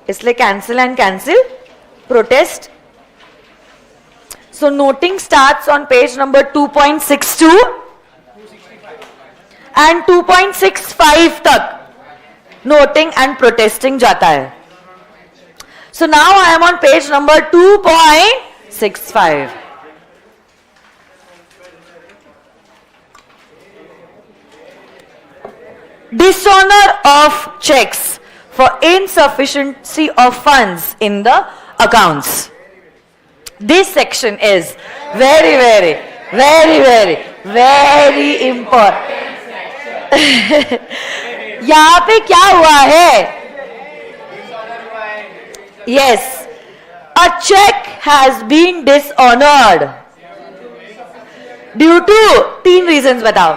इसलिए cancel and cancel, protest. So noting starts on page number 2.62 and 2.65 तक noting and protesting जाता है. So now I am on page number 2.65. Dishonor of checks for insufficiency of funds in the accounts. This section is very important. यहाँ पे क्या हुआ है? Yes, a check has been dishonored due to 3 reasons. बताओ.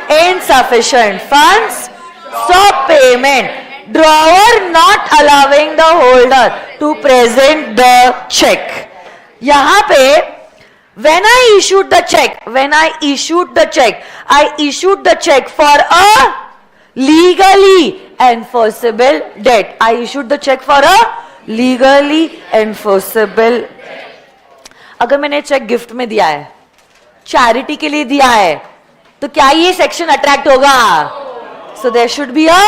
Insufficient funds, stop payment, drawer not allowing the holder to present the check. यहाँ पे when I issued the check, I issued the check for a legally enforceable debt. I issued the check for a legally enforceable. अगर मैंने चेक गिफ्ट में दिया है, चैरिटी के लिए दिया है, तो क्या ये सेक्शन अट्रैक्ट होगा? So there should be a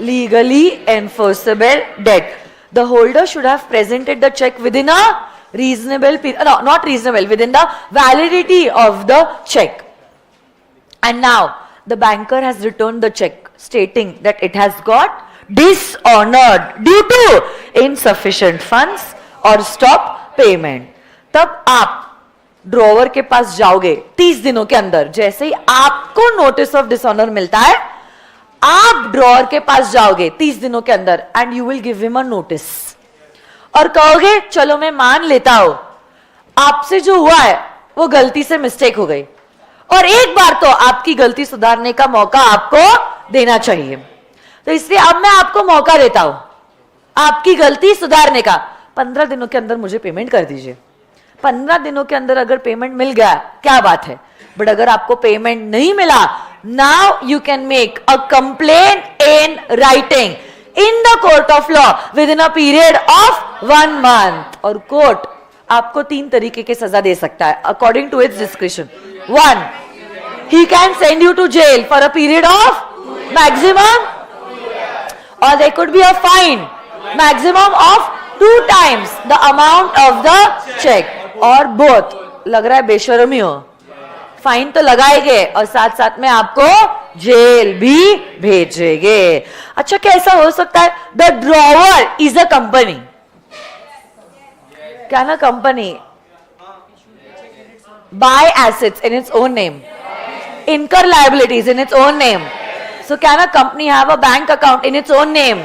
legally enforceable date. The holder should have presented the cheque within a reasonable period, no, not reasonable, within the validity of the check. And now the banker has returned the check stating that it has got dishonored due to insufficient funds or stop payment. तब आप ड्रॉवर के पास जाओगे 30 दिनों के अंदर. जैसे ही आपको नोटिस ऑफ डिसऑनर मिलता है, आप ड्रॉवर के पास जाओगे 30 दिनों के अंदर and you will give him a notice और कहोगे चलो मैं मान लेता हूं आपसे जो हुआ है वो गलती से मिस्टेक हो गई, और एक बार तो आपकी गलती सुधारने का मौका आपको देना चाहिए. तो इसलिए अब मैं आपको मौका देता हूं आपकी गलती सुधारने का. 15 दिनों के अंदर मुझे पेमेंट कर दीजिए. 15 दिनों के अंदर अगर पेमेंट मिल गया क्या बात है, बट अगर आपको पेमेंट नहीं मिला, now you can make a complaint in writing in the court of law within a period of 1 month. और कोर्ट आपको 3 तरीके के सजा दे सकता है according to its discretion. 1, he can send you to jail for a period of maximum, or there could be a fine maximum of 2 times the amount of the check, और both. लग रहा है बेशर्मी हो, फाइन तो लगाएंगे और साथ साथ में आपको जेल भी भेजेंगे. अच्छा, कैसा हो सकता है? The drawer is a company. क्या ना company buy assets in its own name, incur liabilities in its own name. So क्या ना company have a bank account in its own name,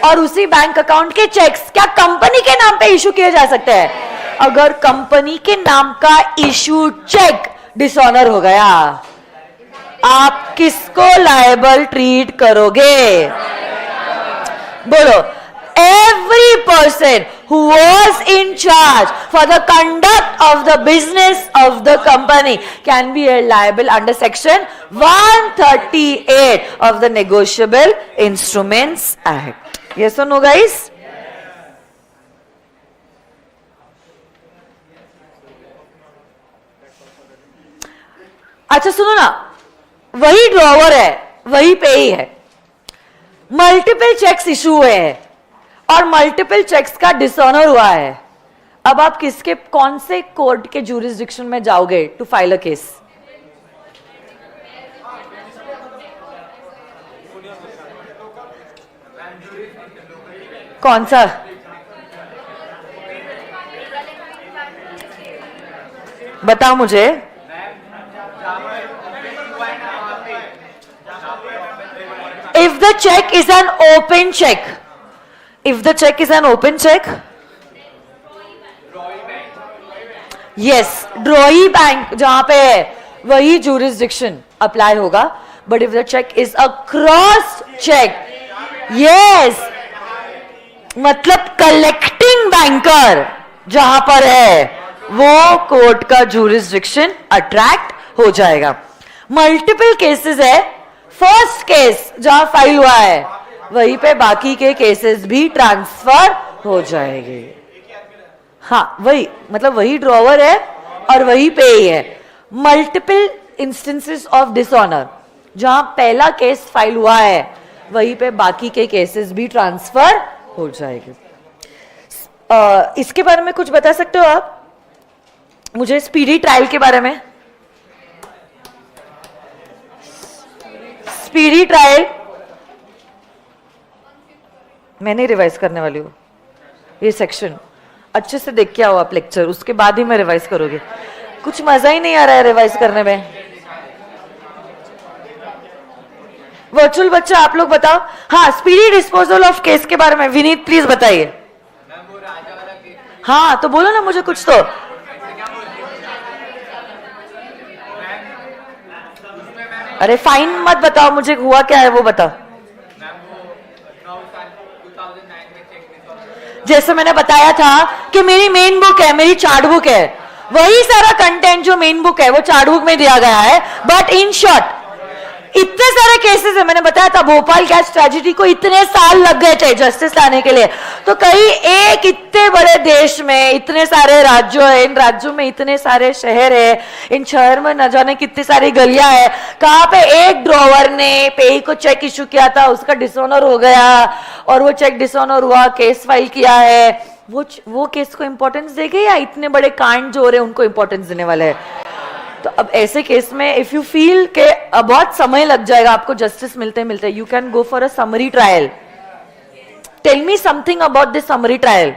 और उसी बैंक अकाउंट के चेक्स क्या कंपनी के नाम पे इशू किए जा सकते हैं? अगर कंपनी के नाम का इशू चेक डिसऑनर हो गया, आप किसको लायबल ट्रीट करोगे? बोलो. Every person who was in charge for the conduct of the business of the company can be held liable under section 138 of the negotiable instruments act. Yes और नो गाइस? अच्छा सुनो ना, वही ड्रॉवर है, वही पेई है, मल्टीपल चेक्स इशू हुए हैं और मल्टीपल चेक्स का डिसऑनर हुआ है. अब आप किसके, कौन से कोर्ट के ज्यूरिसडिक्शन में जाओगे टू फाइल अ केस? कौन सा? बताओ मुझे. If the check is an open check, if the check is an open check, yes, ड्रॉई bank जहां पे है वही jurisdiction apply होगा. But if the check is a cross check, yes, मतलब कलेक्टिंग बैंकर जहां पर है वो कोर्ट का jurisdiction अट्रैक्ट हो जाएगा. मल्टीपल केसेस है, फर्स्ट केस जहां फाइल हुआ है वहीं पे बाकी के केसेस भी ट्रांसफर हो जाएंगे. हाँ, वही मतलब वही ड्रॉवर है और वही पे ही है. मल्टीपल इंस्टेंसेस ऑफ डिसऑनर, जहां पहला केस फाइल हुआ है वहीं पे बाकी के केसेस भी ट्रांसफर हो जाएंगे. इसके बारे में कुछ बता सकते हो आप मुझे, स्पीडी ट्रायल के बारे में? स्पीडी ट्रायल मैं नहीं रिवाइज करने वाली हूँ. ये सेक्शन अच्छे से देख के आओ आप लेक्चर, उसके बाद ही मैं रिवाइज करोगे. कुछ मजा ही नहीं आ रहा है रिवाइज करने में. वर्चुअल बच्चा आप लोग बताओ. हाँ, स्पीडी डिस्पोजल ऑफ केस के बारे में विनीत प्लीज बताइए. हाँ तो बोलो ना मुझे कुछ तो. अरे फाइन मत बताओ, मुझे हुआ क्या है वो बताओ. जैसे मैंने बताया था कि मेरी मेन बुक है, मेरी चार्ट बुक है, वही सारा कंटेंट जो मेन बुक है वो चार्ट बुक में दिया गया है. बट इन शॉर्ट इतने सारे केसेस है, मैंने बताया था भोपाल गैस ट्रेजेडी को इतने साल लग गए थे जस्टिस लाने के लिए। तो कहीं एक इतने बड़े देश में इतने सारे राज्यों है, इन राज्यों में इतने सारे शहर है, इन शहर में न जाने कितनी सारी गलियां है, कहाँ पे एक ड्रॉवर ने पेई को चेक इशू किया था, उसका डिसऑनर हो गया और वो चेक डिसऑनर हुआ, केस फाइल किया है, वो केस को इंपॉर्टेंस देंगे या इतने बड़े कांड जो हो रहे हैं उनको इंपॉर्टेंस देने वाले हैं? तो अब ऐसे केस में इफ यू फील के बहुत समय लग जाएगा आपको जस्टिस मिलते मिलते, you can go for a summary trial. Tell me something about this summary trial.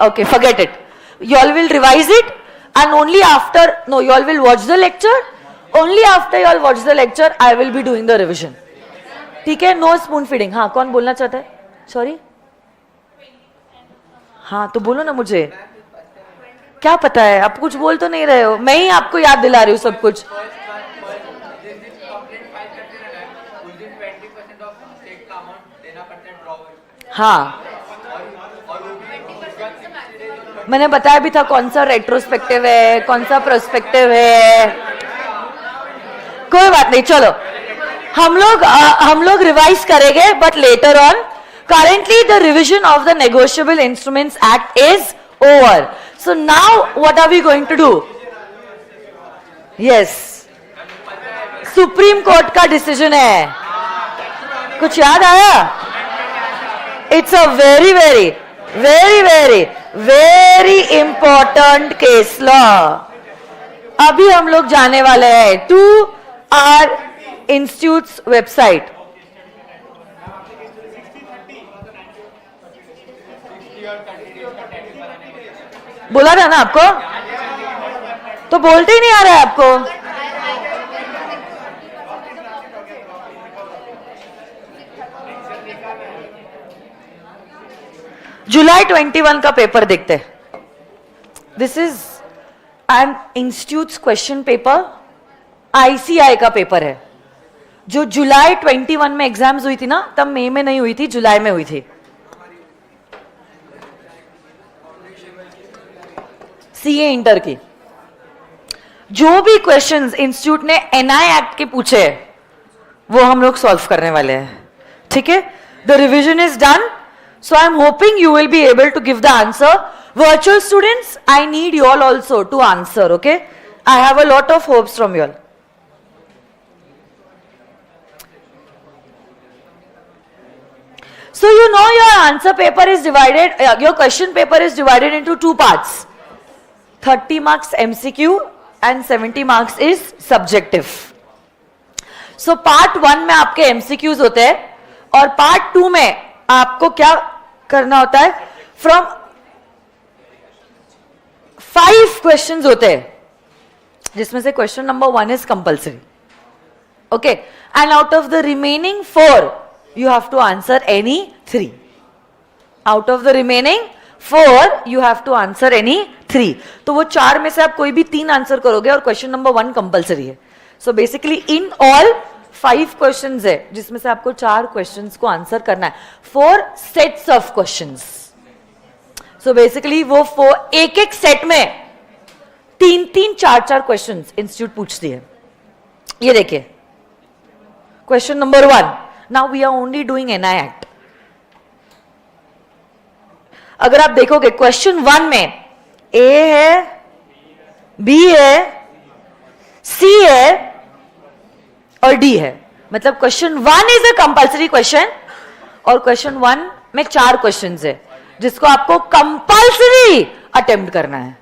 Okay, forget it, you all will revise it and only after, no, you all will watch the lecture, only after you all watch the lecture I will be doing the revision. ठीक है? No spoon feeding. हाँ, कौन बोलना चाहता है? सॉरी, हाँ तो बोलो ना, मुझे क्या पता है, आप कुछ बोल तो नहीं रहे हो, मैं ही आपको याद दिला रही हूँ सब कुछ। हाँ, मैंने बताया भी था कौन सा रेट्रोस्पेक्टिव है, कौन सा प्रोस्पेक्टिव है। कोई बात नहीं, चलो हम लोग रिवाइज करेंगे but later on. Currently the revision of the negotiable instruments act is over. So now what are we going to do? Yes, supreme court का डिसीजन है, कुछ याद आया? It's a very very very very very important case law. अभी हम लोग जाने वाले हैं टू आवर इंस्टीट्यूट्स वेबसाइट। बोला था ना आपको, तो बोलते ही नहीं आ रहा है आपको। जुलाई 21 का पेपर देखते हैं। This is an institutes question paper, ICI का पेपर है, जो जुलाई 21 में एग्जाम्स हुई थी ना, तब मई में नहीं हुई थी, जुलाई में हुई थी। सीए इंटर की जो भी क्वेश्चंस इंस्टीट्यूट ने एनआई एक्ट के पूछे वो हम लोग सॉल्व करने वाले हैं। ठीक है, the revision is done, so I am hoping you will be able to give the answer. Virtual students, I need you all also to answer. Okay, I have a lot of hopes from you all. So you know your answer paper is divided, your question paper is divided into two parts. 30 marks MCQ and 70 marks is subjective. So part 1 में आपके MCQs होते हैं और part 2 में आपको क्या करना होता है, from 5 questions होते हैं जिसमें से question number 1 is compulsory. Okay, and out of the remaining 4 you have to answer any 3. Out of the remaining 4 you have to answer any 3. तो वो 4 में से आप कोई भी 3 आंसर करोगे और क्वेश्चन नंबर 1 कंपलसरी है। So basically in all 5 questions है जिसमें से आपको 4 क्वेश्चंस को आंसर करना है, 4 sets of questions. So basically वो एक एक सेट में 3-3, 4-4 क्वेश्चंस इंस्टीट्यूट पूछती है। ये देखिए question number 1, now we are only doing NI act. अगर आप देखोगे क्वेश्चन 1 में ए है, बी है, सी है और डी है, मतलब question 1 is a compulsory question और क्वेश्चन 1 में 4 क्वेश्चंस है जिसको आपको कंपल्सरी अटेम्प्ट करना है।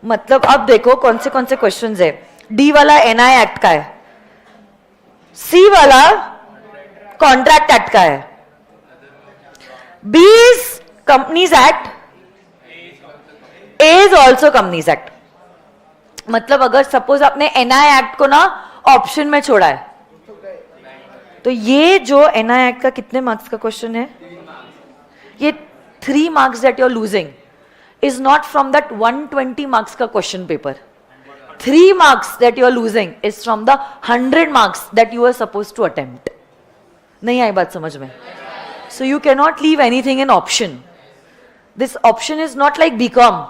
मतलब अब देखो कौन से क्वेश्चंस है। डी वाला एनआई एक्ट का है, सी वाला कॉन्ट्रैक्ट एक्ट का है, B is companies act, A is also companies act. मतलब अगर सपोज आपने एनआई एक्ट को ना ऑप्शन में छोड़ा है तो ये जो एनआई एक्ट का कितने मार्क्स का क्वेश्चन है, ये 3 marks that you are losing is not from that 120 marks का question paper. 3 marks that you are losing is from the 100 marks that you are suppose to attempt. नहीं आई बात समझ में? So you can not leave anything in option. This option is not like BCom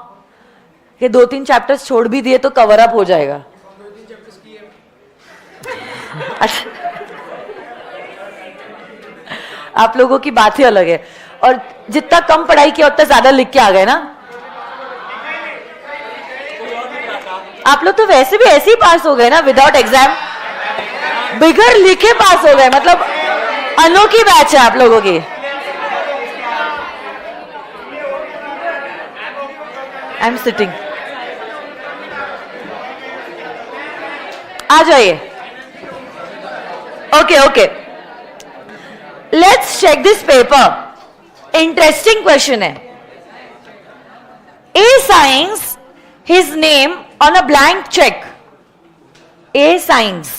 कि 2-3 चैप्टर्स छोड़ भी दिए तो कवर अप हो जाएगा। अच्छा, आप लोगों की बात ही अलग है, और जितना कम पढ़ाई किया उतना ज्यादा लिख के आ गए ना आप लोग। तो वैसे भी ऐसे ही पास हो गए ना, विदाउट एग्जाम, बिगर लिखे पास हो गए, मतलब अनोखी बैच है आप लोगों की। आई एम सिटिंग, आ जाइए। Okay okay, let's check this paper. Interesting question है। A signs his name on a blank check. A signs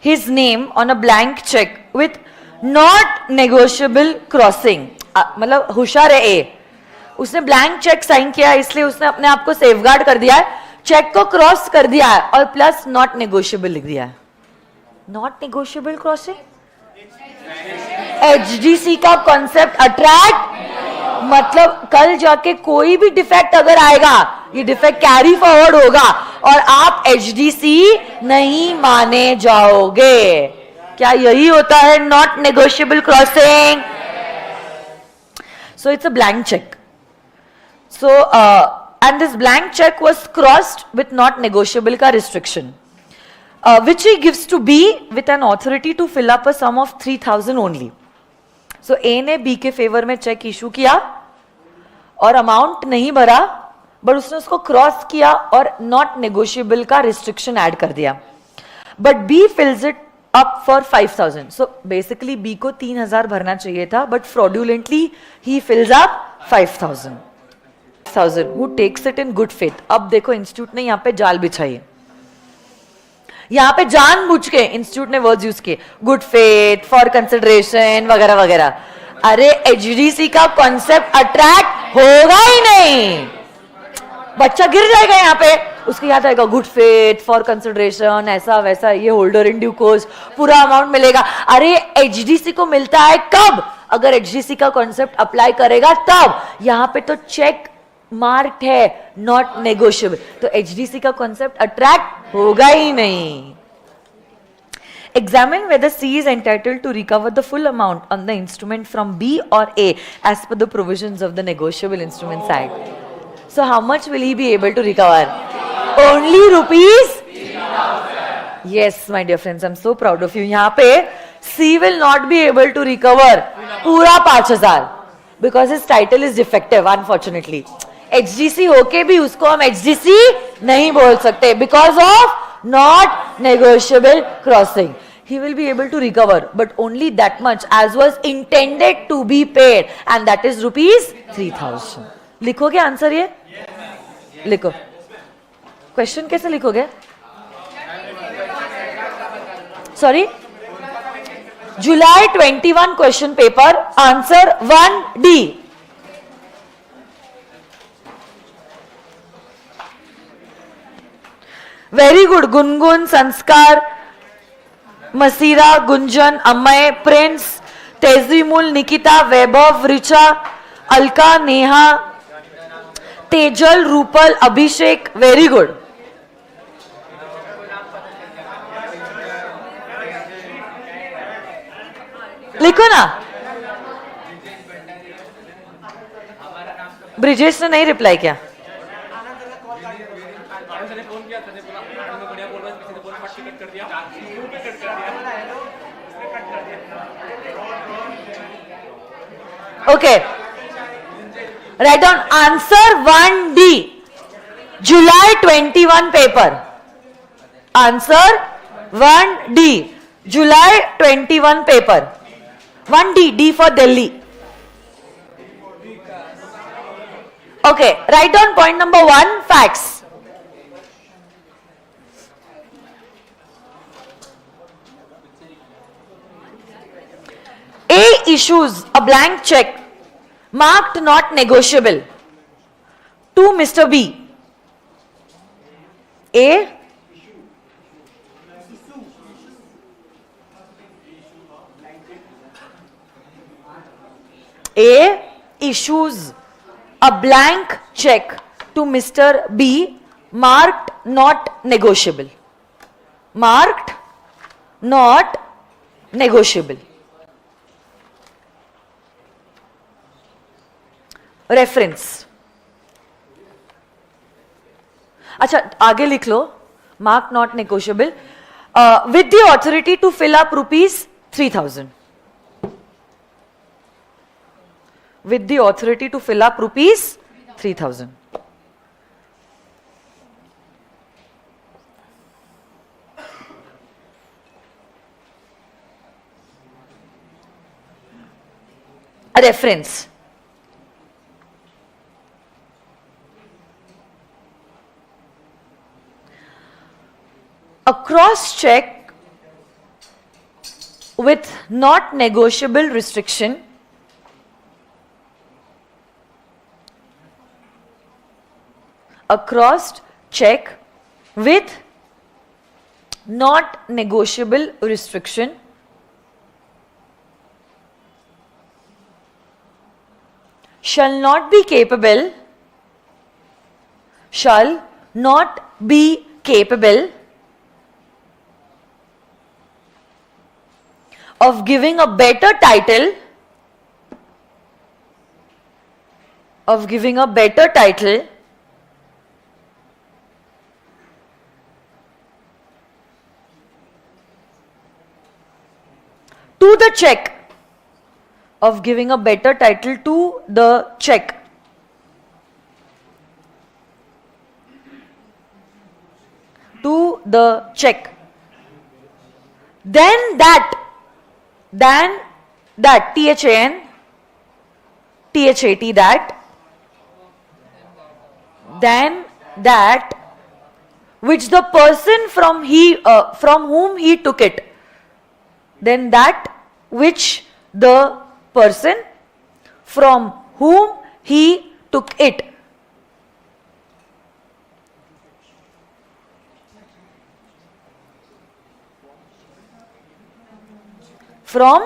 his name on a blank check with not negotiable crossing. मतलब होशियार है A, उसने ब्लैंक चेक साइन किया है, इसलिए उसने अपने आप को सेफगार्ड कर दिया है, चेक को क्रॉस कर दिया है और प्लस नॉट नेगोशिएबल लिख दिया है। नॉट नेगोशिएबल क्रॉसिंग, एचडीसी का कॉन्सेप्ट अट्रैक्ट, मतलब कल जाके कोई भी डिफेक्ट अगर आएगा, ये डिफेक्ट कैरी फॉरवर्ड होगा और आप एचडीसी नहीं माने जाओगे। क्या यही होता है not negotiable crossing? So it's a blank cheque. So, and this blank check was crossed with not negotiable का restriction, which he gives to B with an authority to fill up a sum of 3,000 only. So, A ने B के फेवर में चेक इशू किया और अमाउंट नहीं भरा, बट उसने उसको क्रॉस किया और नॉट नेगोशिएबल का रिस्ट्रिक्शन ऐड कर दिया. But B fills it up for 5,000. So, basically B को 3,000 भरना चाहिए था, but fraudulently he fills up 5,000. Who takes it in good faith. अब देखो इंस्टीट्यूट ने यहाँ पे जाल बिछाई है, यहाँ पे जानबूझ के इंस्टीट्यूट ने वर्ड्स यूज किए, गुड फेथ, फॉर कंसिडरेशन वगैरह वगैरह. अरे एचडीसी का कॉन्सेप्ट अट्रैक्ट होगा ही नहीं, बच्चा गिर जाएगा यहाँ पे, उसको याद आएगा गुड फेथ, फॉर कंसिडरेशन, ऐसा वैसा, ये होल्डर इन ड्यू कोर्स, पूरा अमाउंट मिलेगा. अरे एचडीसी को मिलता है कब? अगर एचडीसी का कॉन्सेप्ट अप्लाई करेगा तब. यहाँ पे तो चेक मार्क्ड है नॉट नेगोशिएबल, तो एचडीसी का कॉन्सेप्ट अट्रैक्ट होगा ही नहीं. Examine whether C is entitled to recover the full amount on the instrument from B or A as per the provisions of the Negotiable Instruments Act. So how much will he be able to recover? Only rupees? Yes, my dear friends, I'm so proud of you. यहाँ पे C will not be able to recover पूरा 5,000 because his title is defective, unfortunately. HDC होके भी उसको हम HDC नहीं बोल सकते because of not negotiable crossing. He will be able to recover, but only that much as was intended to be paid, and that is rupees 3,000. लिखोगे आंसर ये? लिखो. क्वेश्चन कैसे लिखोगे? सॉरी, जुलाई 21 question paper, answer 1D. Very good. Gungun, Sanskar, Masira, Gunjan, Amay, Prince, Tejrimul, Nikita, Vaibhav, Richa, Alka, Neha, Tejal, Rupal, Abhishek. Very good. लिखो ना. ब्रिजेश ने नहीं रिप्लाई किया. Okay, write down answer 1D, July 21 paper. Answer 1D, July 21 paper. 1D, D for Delhi. Okay, write down point number 1, facts. A issues a blank check marked not negotiable to Mr. B. A issues a blank check to Mr. B marked not negotiable. Marked not negotiable. Reference. अच्छा आगे लिख लो. Mark not negotiable with the authority to fill up ₹3,000. With the authority to fill up ₹3,000. Reference. A cross check with not negotiable restriction a cross check with not negotiable restriction shall not be capable of giving a better title to the check, of giving a better title to the check than that THAN THAT than that which the person from whom he took it, then that which the person from whom he took it. From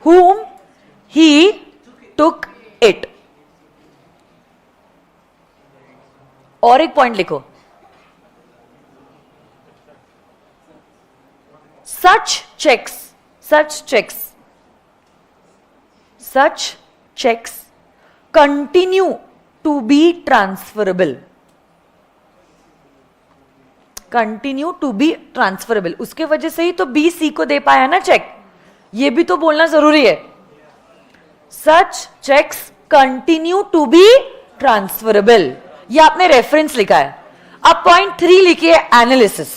whom he took it. और एक पॉइंट लिखो. Such checks continue to be transferable. उसके वजह से ही तो बी सी को दे पाया ना चेक. ये भी तो बोलना जरूरी है. Such checks continue to be transferable. ये आपने रेफरेंस लिखा है. अब पॉइंट 3 लिखिए एनालिसिस.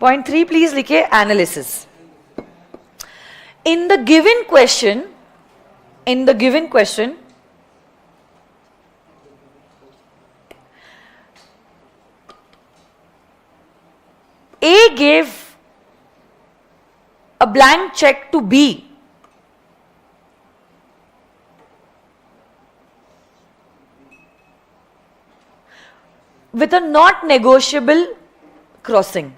पॉइंट 3 प्लीज लिखिए analysis. In the given question, A gave a blank check to B with a not negotiable crossing.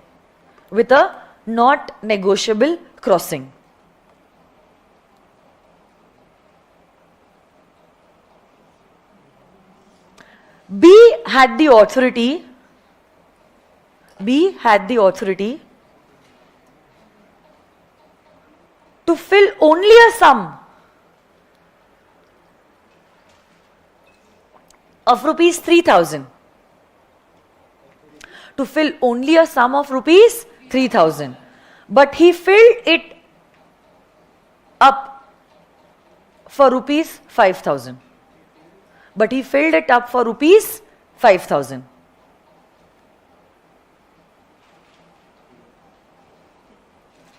B had the authority to fill only a sum of ₹3,000. To fill only a sum of ₹3,000. But he filled it up for ₹5,000.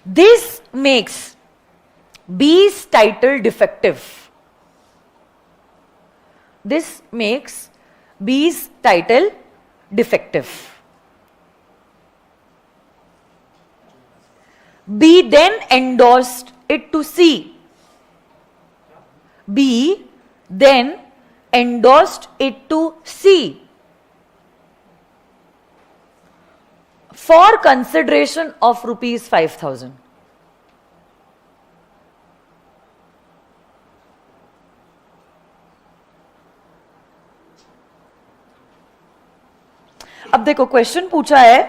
This makes B's title defective. B then endorsed it to C. For consideration of ₹5,000. अब देखो क्वेश्चन पूछा है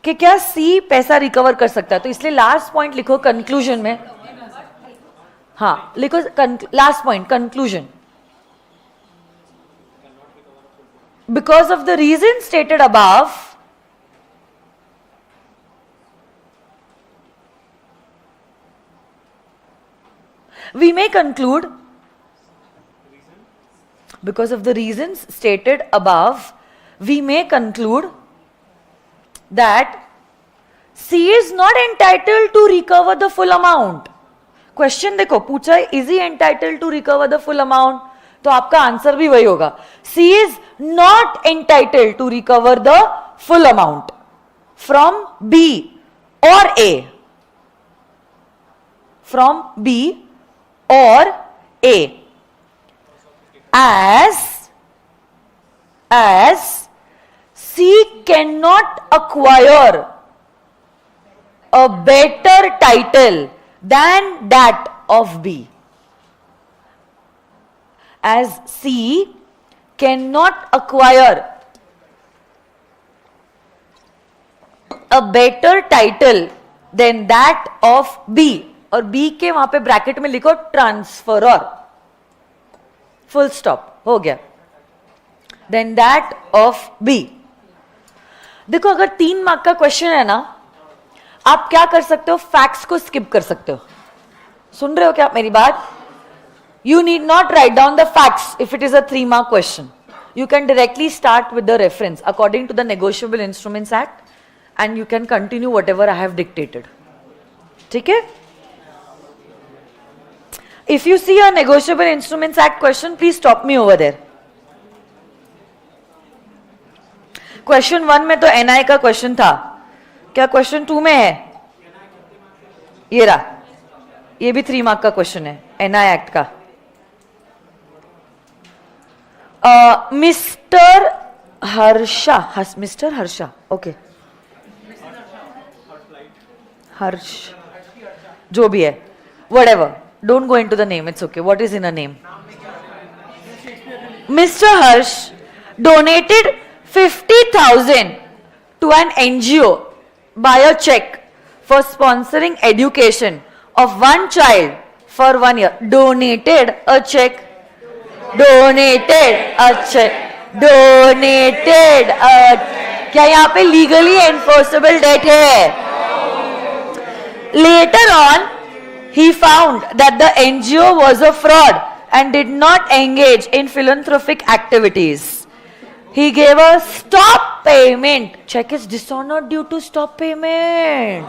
कि क्या सी पैसा रिकवर कर सकता है, तो इसलिए लास्ट पॉइंट लिखो कंक्लूजन में. हाँ लिखो last point conclusion. Because of the reason stated above, we may conclude, because of the reasons stated above, we may conclude that C is not entitled to recover the full amount. Question देखो पूछा है, is he entitled to recover the full amount, तो आपका आंसर भी वही होगा. C is not entitled to recover the full amount from B और A, from B or A, as C cannot acquire a better title than that of B. As C cannot acquire a better title than that of B, और बी के वहां पे ब्रैकेट में लिखो ट्रांसफरर, फुल स्टॉप, हो गया. Then that of B. देखो अगर 3 मार्क का क्वेश्चन है ना, आप क्या कर सकते हो, फैक्ट्स को स्किप कर सकते हो. सुन रहे हो क्या आप मेरी बात? You need not write down the facts if it is a 3 mark question. You can directly start with the reference according to the negotiable instruments act and you can continue whatever I have dictated. ठीक है? If you see a Negotiable Instruments Act question, please stop me over there. Question 1 में तो एनआई का क्वेश्चन था, क्या क्वेश्चन 2 में है? ये रहा, ये भी 3 मार्क का क्वेश्चन है एनआई एक्ट का. मिस्टर हर्षा, ओके, हर्ष जो भी है, whatever. Don't go into the name, it's okay. What is in a name? Mr. Harsh donated 50,000 to an NGO by a check for sponsoring education of one child for 1 year. Donated a check. क्या यहाँ पे लीगली एनफोर्सेबल डेट है? Later on, he found that the NGO was a fraud and did not engage in philanthropic activities. He gave a stop payment. Check is dishonored due to stop payment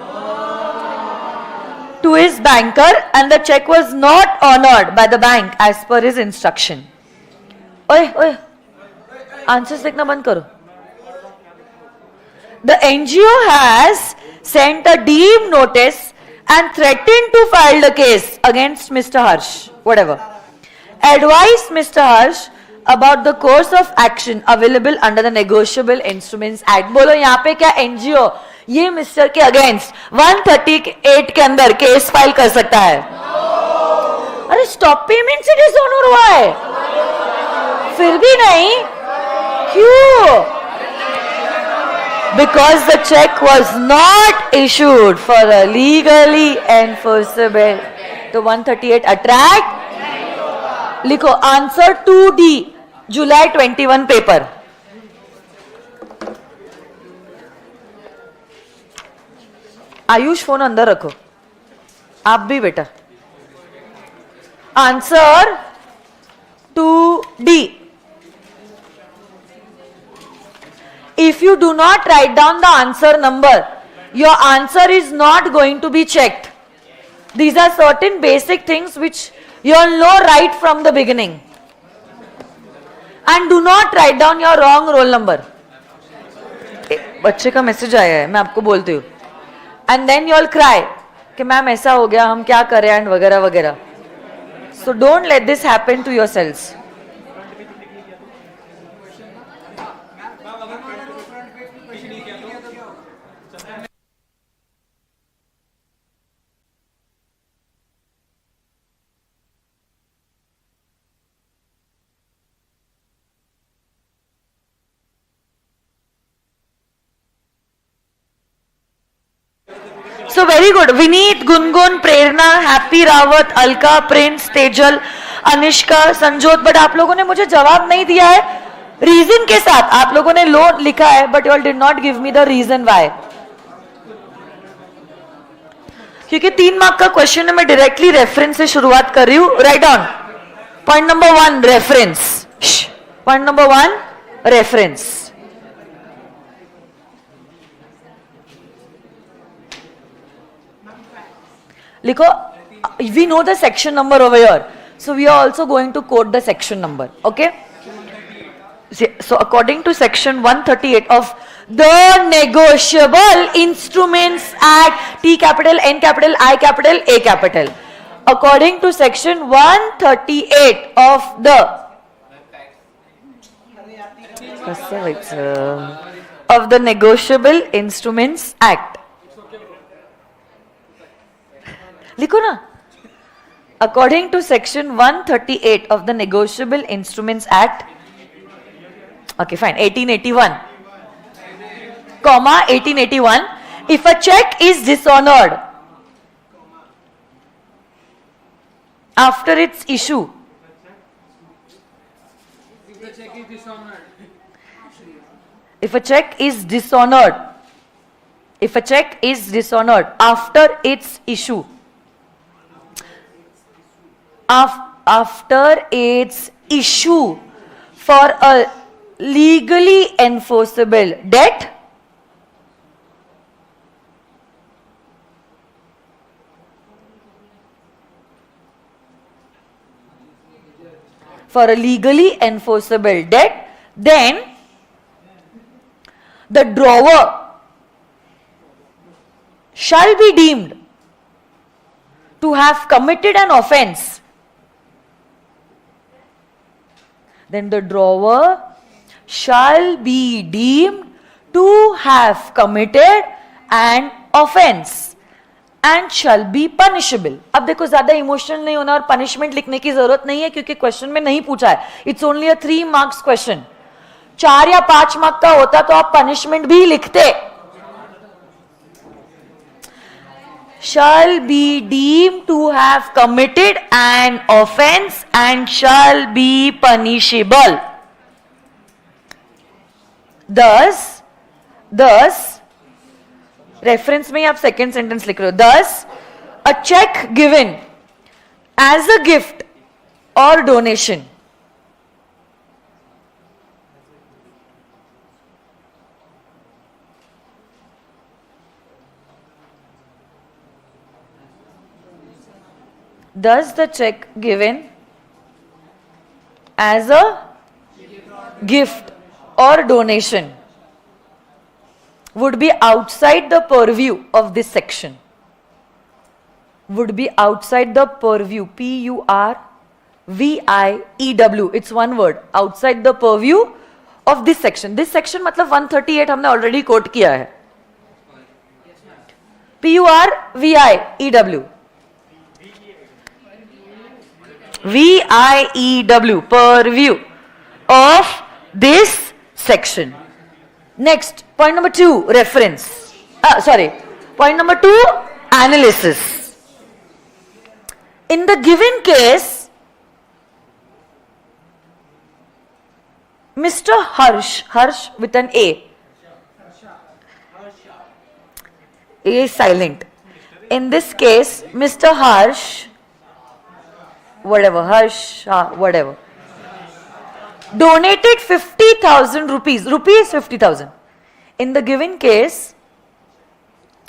to his banker, and the check was not honored by the bank as per his instruction. ओए आंसर्स लिखना बंद करो. The NGO has sent a deemed notice and threatened to file the case against Mr. Harsh, whatever. Advise Mr. Harsh about the course of action available under the Negotiable Instruments Act. बोलो यहाँ पे क्या NGO ये मिस्टर के अगेंस्ट 138 के अंदर केस फाइल कर सकता है? अरे स्टॉप पेमेंट से डिसऑनर हुआ है, फिर भी नहीं, क्यों? Because the check was not issued for a legally enforceable. तो 138 अट्रैक्ट लिखो. आंसर 2D जुलाई 21 पेपर. आयुष फोन अंदर रखो, आप भी बेटा. Answer 2D. If you do not write down the answer number, your answer is not going to be checked. These are certain basic things which you all know right from the beginning. And do not write down your wrong roll number. बच्चे का मैसेज आया है, मैं आपको बोलती हूँ. And then you all cry कि मैम ऐसा हो गया, हम क्या करें एंड वगैरह वगैरह. So don't let this happen to yourselves. So very good. Vineet, Gungun, Prerna, Happy Rawat, Alka, Prince, Tejal, Anishka, Sanjot. But आप लोगों ने मुझे जवाब नहीं दिया है रीजन के साथ. आप लोगों ने लो लिखा है but you all did not give me the reason why. क्योंकि 3 मार्क का क्वेश्चन है, मैं डायरेक्टली रेफरेंस से शुरुआत कर रही हूं. Right on. Point number 1 reference. Point number 1 reference. लिखो. We know the section number over here, so we are also going to quote the section number. Okay. So according to section 138 of the Negotiable Instruments Act, T capital, N capital, I capital, A capital. According to section 138 of the Negotiable Instruments Act. लिखो ना. According to section 138 of the Negotiable Instruments Act, okay fine, 1881, comma 1881, if a check is dishonored after its issue, if a check is dishonored after its issue, after its issue for a legally enforceable debt, then the drawer shall be deemed to have committed an offence. Then the drawer shall be deemed to have committed an offence and shall be punishable. अब देखो ज्यादा इमोशनल नहीं होना और पनिशमेंट लिखने की जरूरत नहीं है क्योंकि क्वेश्चन में नहीं पूछा है. It's only a 3 marks question. 4 या 5 मार्क का होता तो आप पनिशमेंट भी लिखते. Shall be deemed to have committed an offence and shall be punishable. Thus, reference में आप second sentence लिख रहे हो. Thus, a check given as a gift or donation thus the check given as a gift or donation would be outside the purview of this section. Would be outside the purview. P-U-R-V-I-E-W. It's one word. Outside the purview of this section. This section मतलब 138 हमने already quote किया है. P-U-R-V-I-E-W. V-I-E-W, purview of this section. Next, point number 2, reference. Point number 2, analysis. In the given case, Mr. Harsh with an A. A is silent. In this case, Mr. Harsh, whatever, donated 50,000 rupees. Rupees 50,000. In the given case,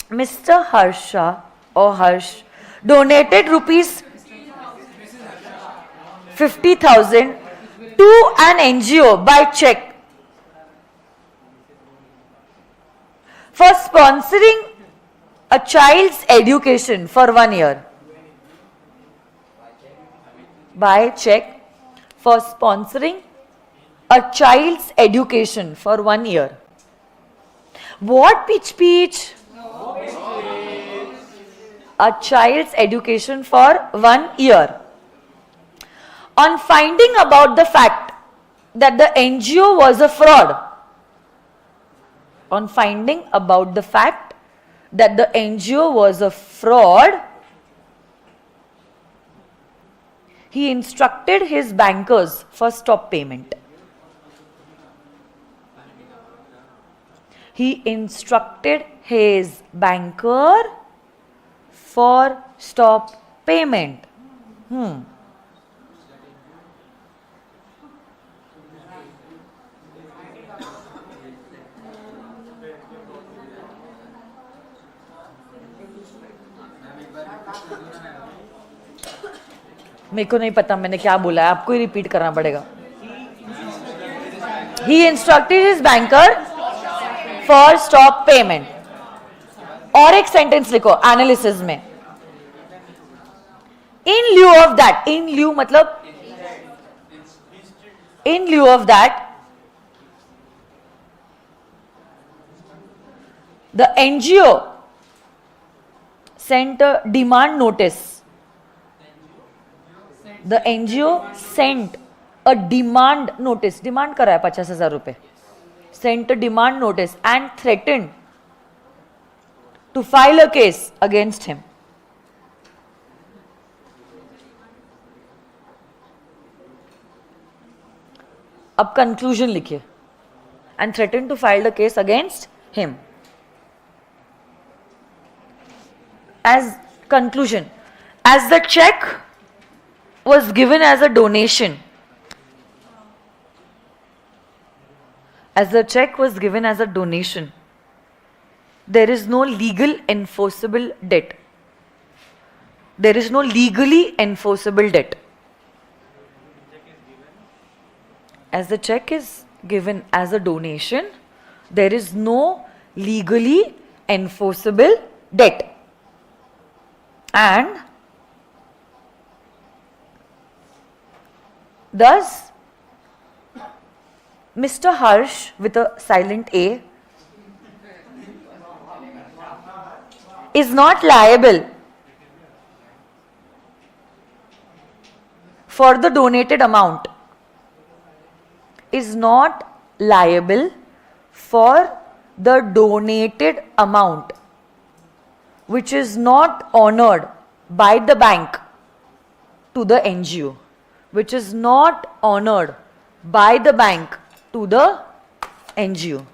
Mr. Harsha or Harsh donated rupees 50,000 to an NGO by check for sponsoring a child's education for 1 year. By check for sponsoring a child's education for 1 year. What peach? A child's education for 1 year. On finding about the fact that the NGO was a fraud. On finding about the fact that the NGO was a fraud, he instructed his bankers for stop payment. He instructed his banker for stop payment. मेरे को नहीं पता मैंने क्या बोला है, आपको ही रिपीट करना पड़ेगा. He instructed his banker for stop payment. और एक सेंटेंस लिखो एनालिसिस में. In lieu of that, in lieu मतलब in lieu of that, the NGO sent a demand notice. The NGO sent a demand notice. Demand करा है 50,000 रुपए. Sent a demand notice and threatened to file a case against him. अब conclusion लिखिए. And threatened to file a case against him. As conclusion, as the check was given as a donation, there is no legal enforceable debt. There is no legally enforceable debt. As the check is given as a donation, there is no legally enforceable debt. And thus, Mr. Harsh with a silent A is not liable for the donated amount. Is not liable for the donated amount which is not honored by the bank to the NGO. Which is not honored by the bank to the NGO.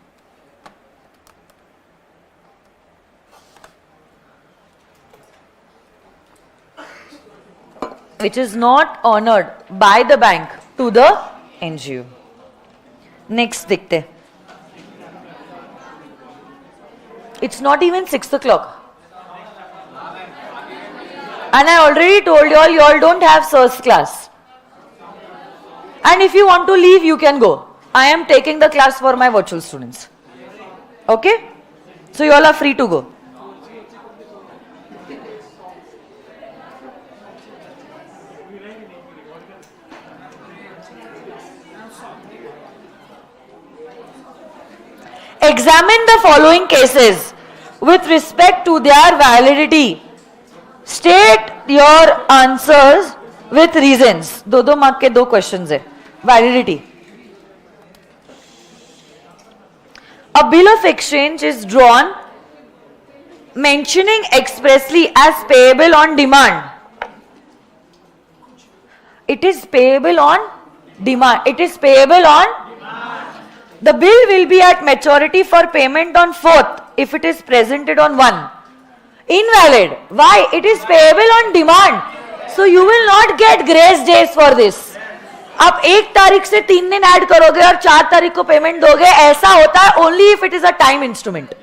Which is not honored by the bank to the NGO. Next देखते. It's not even 6 o'clock. And I already told you all don't have SIRS class. And if you want to leave, you can go. I am taking the class for my virtual students. Okay? So you all are free to go. Examine the following cases with respect to their validity. State your answers with reasons. दो मार्क के 2 questions है. Validity. A bill of exchange is drawn mentioning expressly as payable on demand. It is payable on demand. It is payable on demand. The bill will be at maturity for payment on 4th if it is presented on 1. Invalid. Why? It is payable on demand. So you will not get grace days for this. आप 1 तारीख से 3 दिन ऐड करोगे और 4 तारीख को पेमेंट दोगे, ऐसा होता है only if it is a time instrument,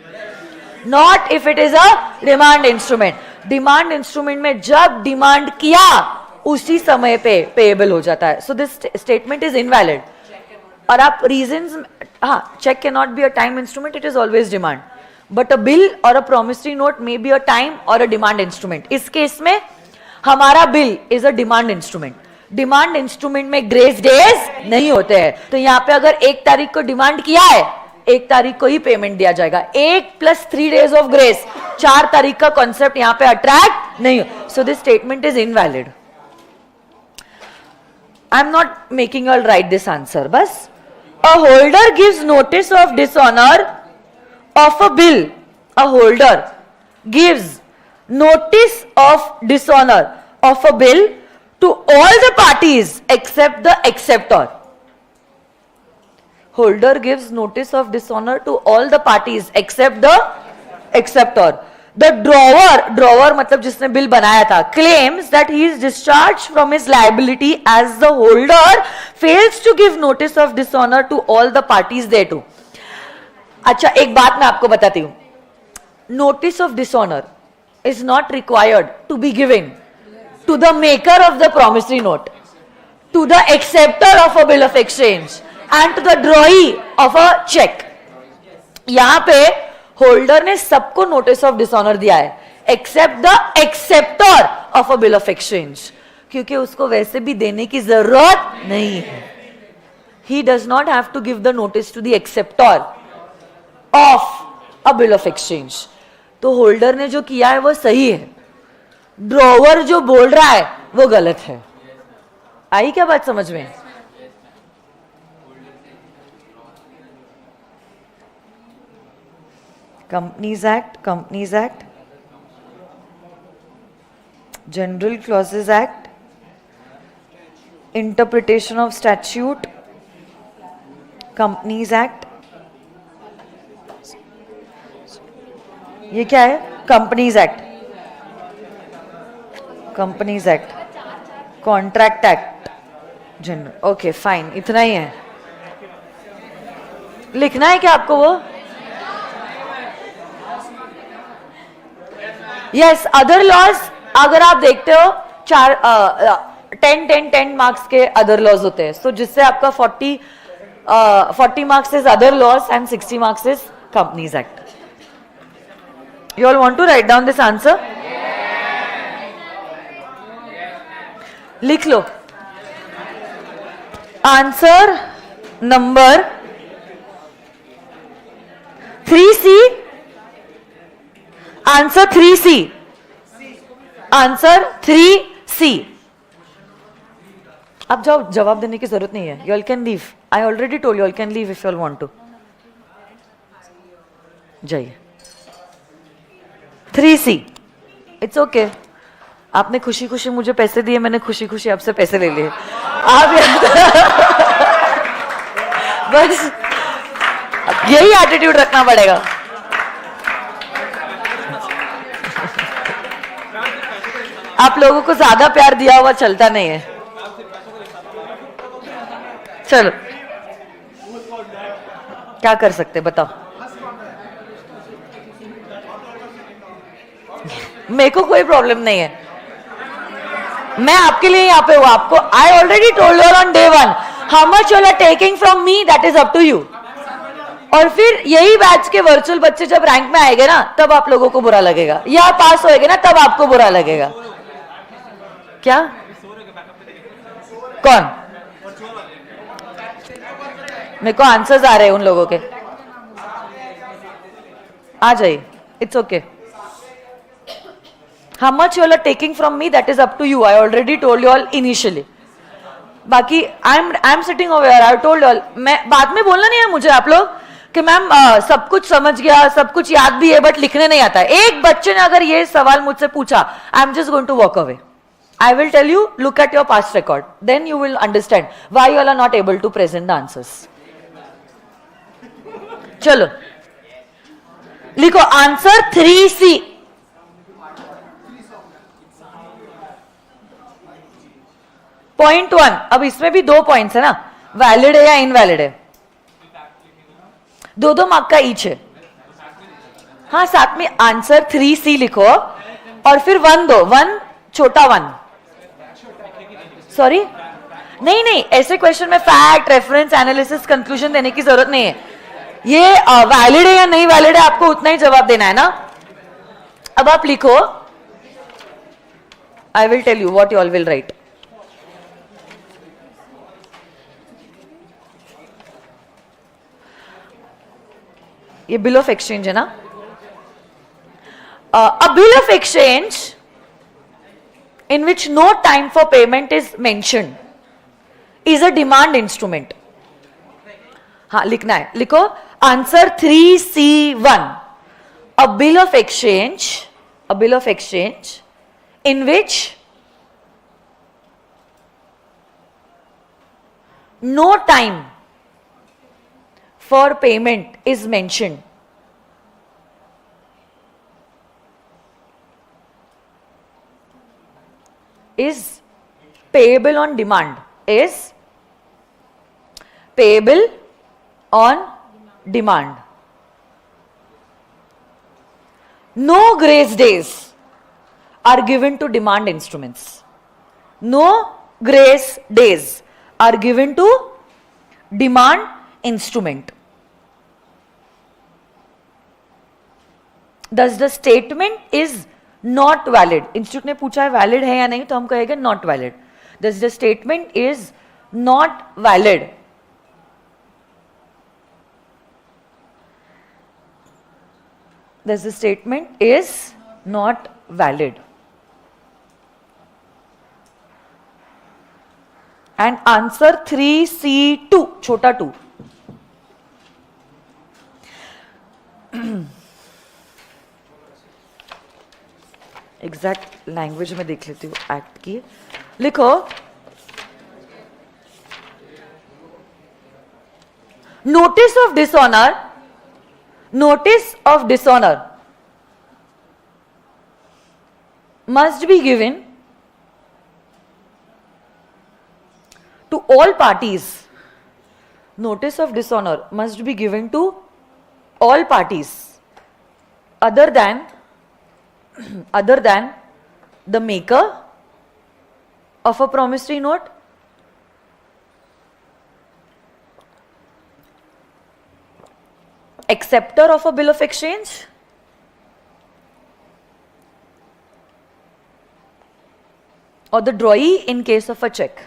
not if it is a demand instrument. Demand instrument में जब डिमांड किया उसी समय पे पेएबल हो जाता है. So this statement is invalid. और आप reasons, हाँ, check cannot be a time instrument, it is always demand. But a bill or a promissory note may be a time or a demand instrument. इस केस में हमारा bill is a demand instrument. Demand instrument में ग्रेस डेज नहीं होते हैं. तो यहाँ पे अगर 1 तारीख को डिमांड किया है, 1 तारीख को ही पेमेंट दिया जाएगा. 1 + 3 days ऑफ ग्रेस, 4 तारीख का कॉन्सेप्ट यहाँ पे अट्रैक्ट नहीं हो. So this statement is invalid. I am not making all right this answer. बस a holder gives notice of dishonour of a bill. A holder gives notice of dishonor of a bill to all the parties except the acceptor. Holder gives notice of dishonor to all the parties except the acceptor. The drawer मतलब जिसने बिल बनाया था, claims that he is discharged from his liability as the holder fails to give notice of dishonor to all the parties thereto. अच्छा, एक बात मैं आपको बताती हूं. Notice of dishonor is not required to be given to the maker of the promissory note, to the acceptor of a bill of exchange, and to the drawee of a check. यहां पे होल्डर ने सबको नोटिस ऑफ डिसऑनर दिया है except the acceptor of a bill of exchange, क्योंकि उसको वैसे भी देने की जरूरत नहीं है. He does not have to give the notice to the acceptor of a bill of exchange. तो होल्डर ने जो किया है वो सही है, ड्रॉवर जो बोल रहा है वो गलत है. आई क्या बात समझ में? Companies Act, General Clauses Act, Interpretation of Statute, Companies Act. ये क्या है? Companies Act, Contract Act, General. Okay, fine, इतना ही है. लिखना है क्या आपको वो? यस, अदर लॉज अगर आप देखते हो 10 मार्क्स के अदर लॉज होते हैं, सो जिससे आपका 40 marks is other laws and 60 marks is companies act. You all want to write down this answer? लिख लो. Answer number 3C. Answer 3C. Answer 3C. अब जाओ, जवाब देने की जरूरत नहीं है. You all can leave. I already told you all can leave if you all want to. जाइए. 3C. It's okay. आपने खुशी खुशी मुझे पैसे दिए, मैंने खुशी खुशी आपसे पैसे ले लिए. आप बस यही एटीट्यूड रखना पड़ेगा. आप लोगों को ज्यादा प्यार दिया हुआ चलता नहीं है. चलो, क्या कर सकते बताओ. मेरे को कोई प्रॉब्लम नहीं है, मैं आपके लिए यहाँ पे हूँ. आपको I already told you on day 1 how much you are taking from me, that is up to you. और फिर यही बैच के वर्चुअल बच्चे जब रैंक में आएंगे ना, तब आप लोगों को बुरा लगेगा, या पास होएंगे ना तब आपको बुरा लगेगा. क्या? कौन? मेरे को आंसर्स आ रहे हैं उन लोगों के. आ जाइए, it's okay. How much you are taking from me, that is up to you. I already told you all initially. बाकी I am sitting over, I told you all. मैं बाद में बोलना नहीं है मुझे आप लोग कि मैम सब कुछ समझ गया, सब कुछ याद भी है, बट लिखने नहीं आता है. एक बच्चे ने अगर ये सवाल मुझसे पूछा, I am just going to walk away. I will tell you, look at your past record. Then you will understand why you all are not able to present the answers. चलो, लिखो आंसर 3C. पॉइंट 1. अब इसमें भी 2 पॉइंट्स है ना, वैलिड है या इनवैलिड है. 2 मार्क का ईच है. हाँ, साथ में आंसर 3C लिखो और फिर 1 दो. 1 छोटा 1. सॉरी, नहीं, ऐसे क्वेश्चन में फैक्ट, रेफरेंस, एनालिसिस, कंक्लूजन देने की जरूरत नहीं है. ये वैलिड है या नहीं वैलिड है, आपको उतना ही जवाब देना है ना. अब आप लिखो, I will tell you what you all will write. ये बिल ऑफ एक्सचेंज है ना. A bill of exchange in which no time for payment is mentioned is a demand instrument. हाँ, लिखना है. लिखो answer 3C1. A bill of exchange a bill of exchange in which no time for payment is mentioned, is payable on demand, is payable on demand. No grace days are given to demand instruments. No grace days are given to demand instrument. Thus the statement is not valid. Institute ने पूछा है वैलिड है या नहीं, तो हम कहेंगे not valid. Thus the statement is not valid. Thus the statement is not valid. And answer 3C2, छोटा 2. एग्जैक्ट लैंग्वेज में देख लेती हूँ एक्ट की. लिखो, notice of dishonour, notice of dishonor must be given to all parties. Notice of dishonor must be given to all parties other than the maker of a promissory note, acceptor of a bill of exchange, or the drawee in case of a check.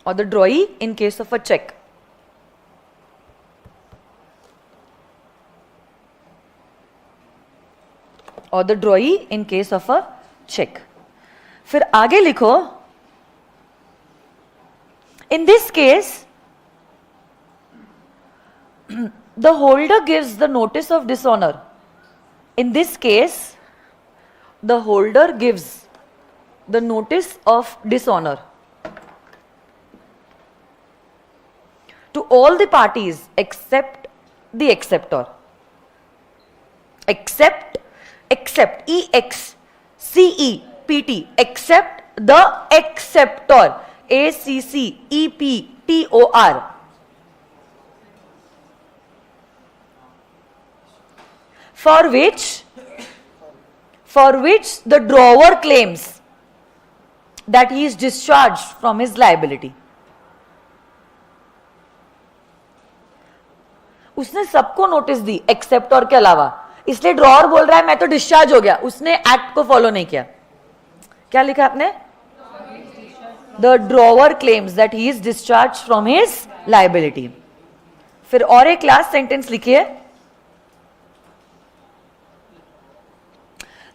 Or the drawee in case of a check. Or the drawee in case of a check. फिर आगे लिखो, in this case, the holder gives the notice of dishonor. In this case, the holder gives the notice of dishonor to all the parties except the acceptor. Except, E-X-C-E-P-T, except the acceptor. ACCEPTOR. For which the drawer claims that he is discharged from his liability. उसने सबको नोटिस दी एक्सेप्टर के अलावा, इसलिए ड्रॉवर बोल रहा है मैं तो डिस्चार्ज हो गया. उसने एक्ट को फॉलो नहीं किया. क्या लिखा आपने? The drawer claims that he is discharged from his liability. फिर और एक लास्ट सेंटेंस लिखिए.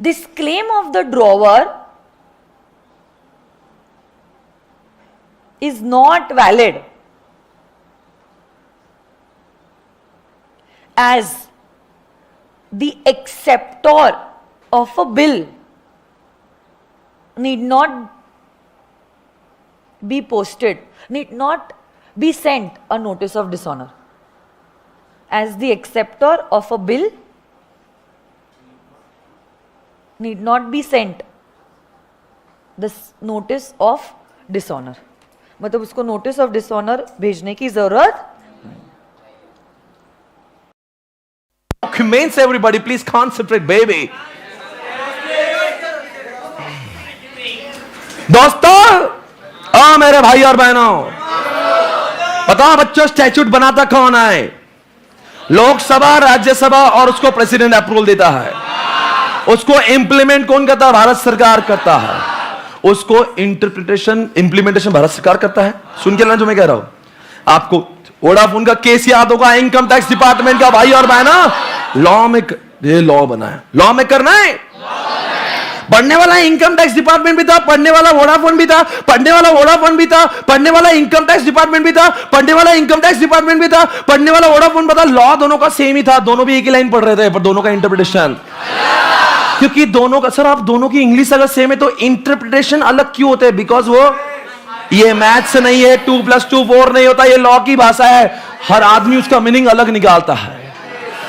This claim of the drawer is not valid as the acceptor of a bill need not be posted, need not be sent a notice of dishonor. As the acceptor of a bill need not be sent this notice of dishonor. मतलब उसको notice of dishonor भेजने की जरूरत. Documents, everybody, please concentrate, baby. दोस्तों, मेरे भाई और बहनों, बताओ बच्चों, स्टैट्यूट बनाता कौन है? लोकसभा, राज्यसभा और उसको प्रेसिडेंट अप्रूवल देता है. उसको इंप्लीमेंट कौन करता है? भारत सरकार करता है. उसको इंप्लीमेंटेशन भारत सरकार करता है. सुन के लेना जो मैं कह रहा हूं. आपको वोडाफोन का केस याद होगा, इनकम टैक्स डिपार्टमेंट का. भाई और बहनों, लॉ में ये लॉ बना है, लॉ में करना है. पढ़ने वाला इनकम टैक्स डिपार्टमेंट भी था, पढ़ने वाला वोडाफोन भी था, पढ़ने वाला वोडाफोन भी था, पढ़ने वाला इनकम टैक्स डिपार्टमेंट भी था, पढ़ने वाला इनकम टैक्स डिपार्टमेंट भी था, पढ़ने वाला वोडाफोन भी था। लॉ दोनों का सेम ही था, दोनों भी एक ही लाइन पढ़ रहे थे, पर दोनों का इंटरप्रिटेशन, क्योंकि दोनों का, सर आप दोनों की इंग्लिश अगर सेम है तो इंटरप्रिटेशन अलग क्यों होते हैं? बिकॉज वो, ये मैथ्स नहीं है, 2 + 2 4 नहीं होता, ये लॉ की भाषा है, हर आदमी उसका मीनिंग अलग निकालता है।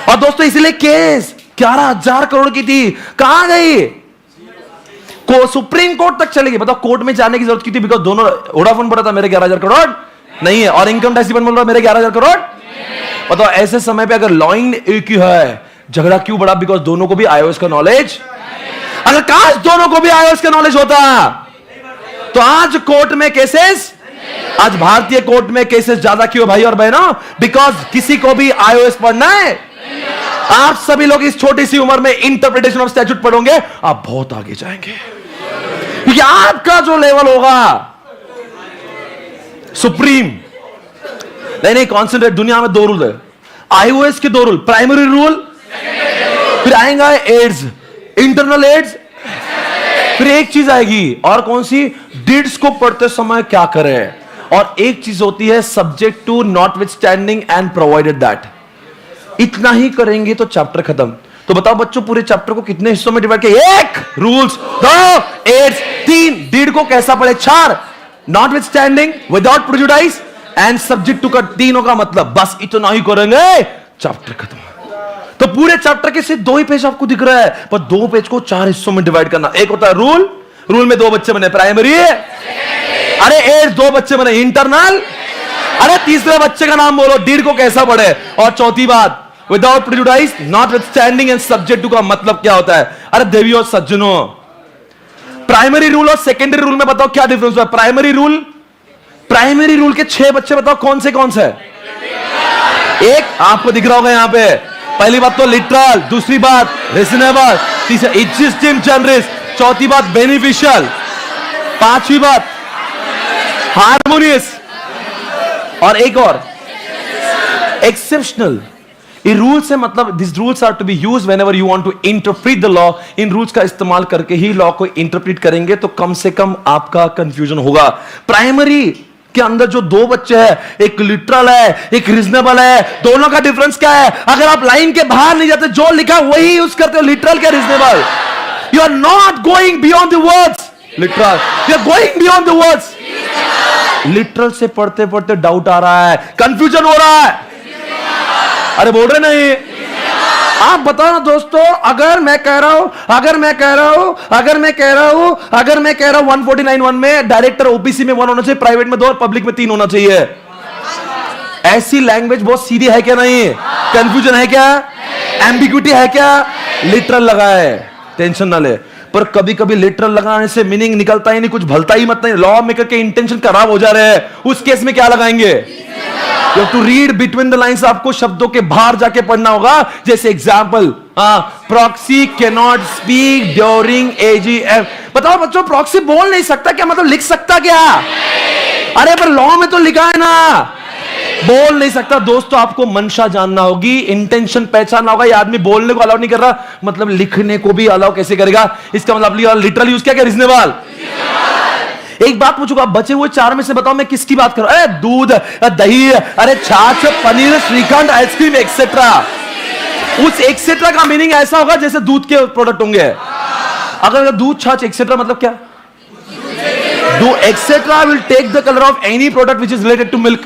और दोस्तों इसलिए केस 11,000 करोड़ की थी, कहां गई? को सुप्रीम कोर्ट तक चलेगी। बताओ कोर्ट में जाने की जरूरत की थी? बिकॉज दोनों, वोडाफोन बोला था मेरे 11,000 करोड़ नहीं है, और इनकम टैक्स डिपार्टमेंट बोल रहा मेरे 11,000 करोड़। बताओ ऐसे समय पे अगर लॉइंग एक ही है, झगड़ा क्यों बढ़ा? बिकॉज दोनों को भी आईओएस का नॉलेज, अगर काश दोनों को भी आईओएस का नॉलेज होता तो आज कोर्ट में केसेस, आज भारतीय कोर्ट में केसेस ज्यादा क्यों भाई और बहनों? बिकॉज किसी को भी आईओएस पढ़ना है। आप सभी लोग इस छोटी सी उम्र में इंटरप्रिटेशन ऑफ स्टैट्यूट पढ़ोगे, आप बहुत आगे जाएंगे, क्योंकि आपका जो लेवल होगा सुप्रीम, नहीं कॉन्सेंट्रेट। दुनिया में 2 रूल है आईओएस के, 2 रूल, प्राइमरी रूल, फिर आएगा एड्स, इंटरनल एड्स, फिर एक चीज आएगी, और कौन सी? डिड्स को पढ़ते समय क्या करें, और एक चीज होती है subject to, notwithstanding and provided that. इतना ही करेंगे तो चैप्टर खत्म। तो बताओ बच्चों पूरे चैप्टर को कितने हिस्सों में डिवाइड किया? 1 रूल्स, 2 एड्स, 3 डिड को कैसा पढ़े, 4 notwithstanding, without prejudice and subject to का, तीनों का मतलब, बस इतना ही करेंगे चैप्टर खत्म। तो पूरे चैप्टर के सिर्फ 2 ही पेज आपको दिख रहा है, पर 2 पेज को 4 हिस्सों में डिवाइड करना। एक होता है रूल, रूल में 2 बच्चे बने, प्राइमरी, अरे एड्स 2 बच्चे बने, इंटरनल, अरे तीसरे बच्चे का नाम बोलो, डिड को कैसा पढ़े, और चौथी बात without prejudice, notwithstanding and subject to का मतलब क्या होता है? अरे देवियों सज्जनों, प्राइमरी रूल और सेकेंडरी रूल में बताओ क्या डिफरेंस है? प्राइमरी रूल के 6 बच्चे बताओ कौन से हैं? एक आपको दिख रहा होगा यहां पे, पहली बात तो लिटरल, दूसरी बात रीजनेबल, तीसरी एग्जिस्टिंग जनरस, चौथी बात बेनिफिशियल, पांचवी बात हार्मोनियस, और एक और एक्सेप्शनल। ये रूल्स है, मतलब this rules are to be used whenever you want to interpret the law. इन रूल्स का इस्तेमाल करके ही लॉ को इंटरप्रेट करेंगे तो कम से कम आपका कंफ्यूजन होगा। प्राइमरी के अंदर जो 2 बच्चे हैं, एक लिटरल है, एक रीजनेबल है, दोनों का डिफरेंस क्या है? अगर आप लाइन के बाहर नहीं जाते, जो लिखा वही यूज करते हो, लिटरल क्या reasonable. You are not going beyond the words, literal, you are going beyond the words. Literal से पढ़ते पढ़ते डाउट आ रहा है, कंफ्यूजन हो रहा है, अरे बोल रहे नहीं? आप बताओ ना दोस्तों, अगर मैं कह रहा हूं 149(1) में डायरेक्टर ओबीसी में 1 होना चाहिए, प्राइवेट में 2 और पब्लिक में 3 होना चाहिए। ऐसी लैंग्वेज बहुत सीधी है क्या? नहीं। कंफ्यूजन है क्या? एम्बिग्यूटी है क्या? लिटरल लगा है, टेंशन ना ले। पर कभी कभी लिटरल लगाने से मीनिंग निकलता ही नहीं, कुछ भलता ही मत नहीं, लॉ मेकर के इंटेंशन खराब हो जा रहे हैं, उस केस में क्या लगाएंगे? You have to read between the lines, आपको शब्दों के बाहर जाके पढ़ना होगा। जैसे example, proxy cannot speak during AGM. बताओ बच्चों, प्रॉक्सी बोल नहीं सकता क्या? मतलब लिख सकता क्या? अरे पर लॉ में तो लिखा है ना, बोल नहीं सकता। दोस्तों आपको मंशा जानना होगी, इंटेंशन पहचानना होगा। ये आदमी बोलने को अलाउ नहीं कर रहा, मतलब लिखने को भी अलाउ कैसे करेगा? इसका मतलब लिटरल यूज क्या? रीजनेबल। एक बात पूछूंगा, बचे हुए 4 में से बताओ मैं किसकी बात कर रहा हूं? अरे दूध, दही, अरे छाछ, पनीर, श्रीखंड, आइसक्रीम एक्सेट्रा। उस एक्सेट्रा का मीनिंग ऐसा होगा जैसे दूध के प्रोडक्ट होंगे। अगर दूध, छाछ, एक्सेट्रा मतलब क्या? Do etcetera will take the colour of any product which is related to milk.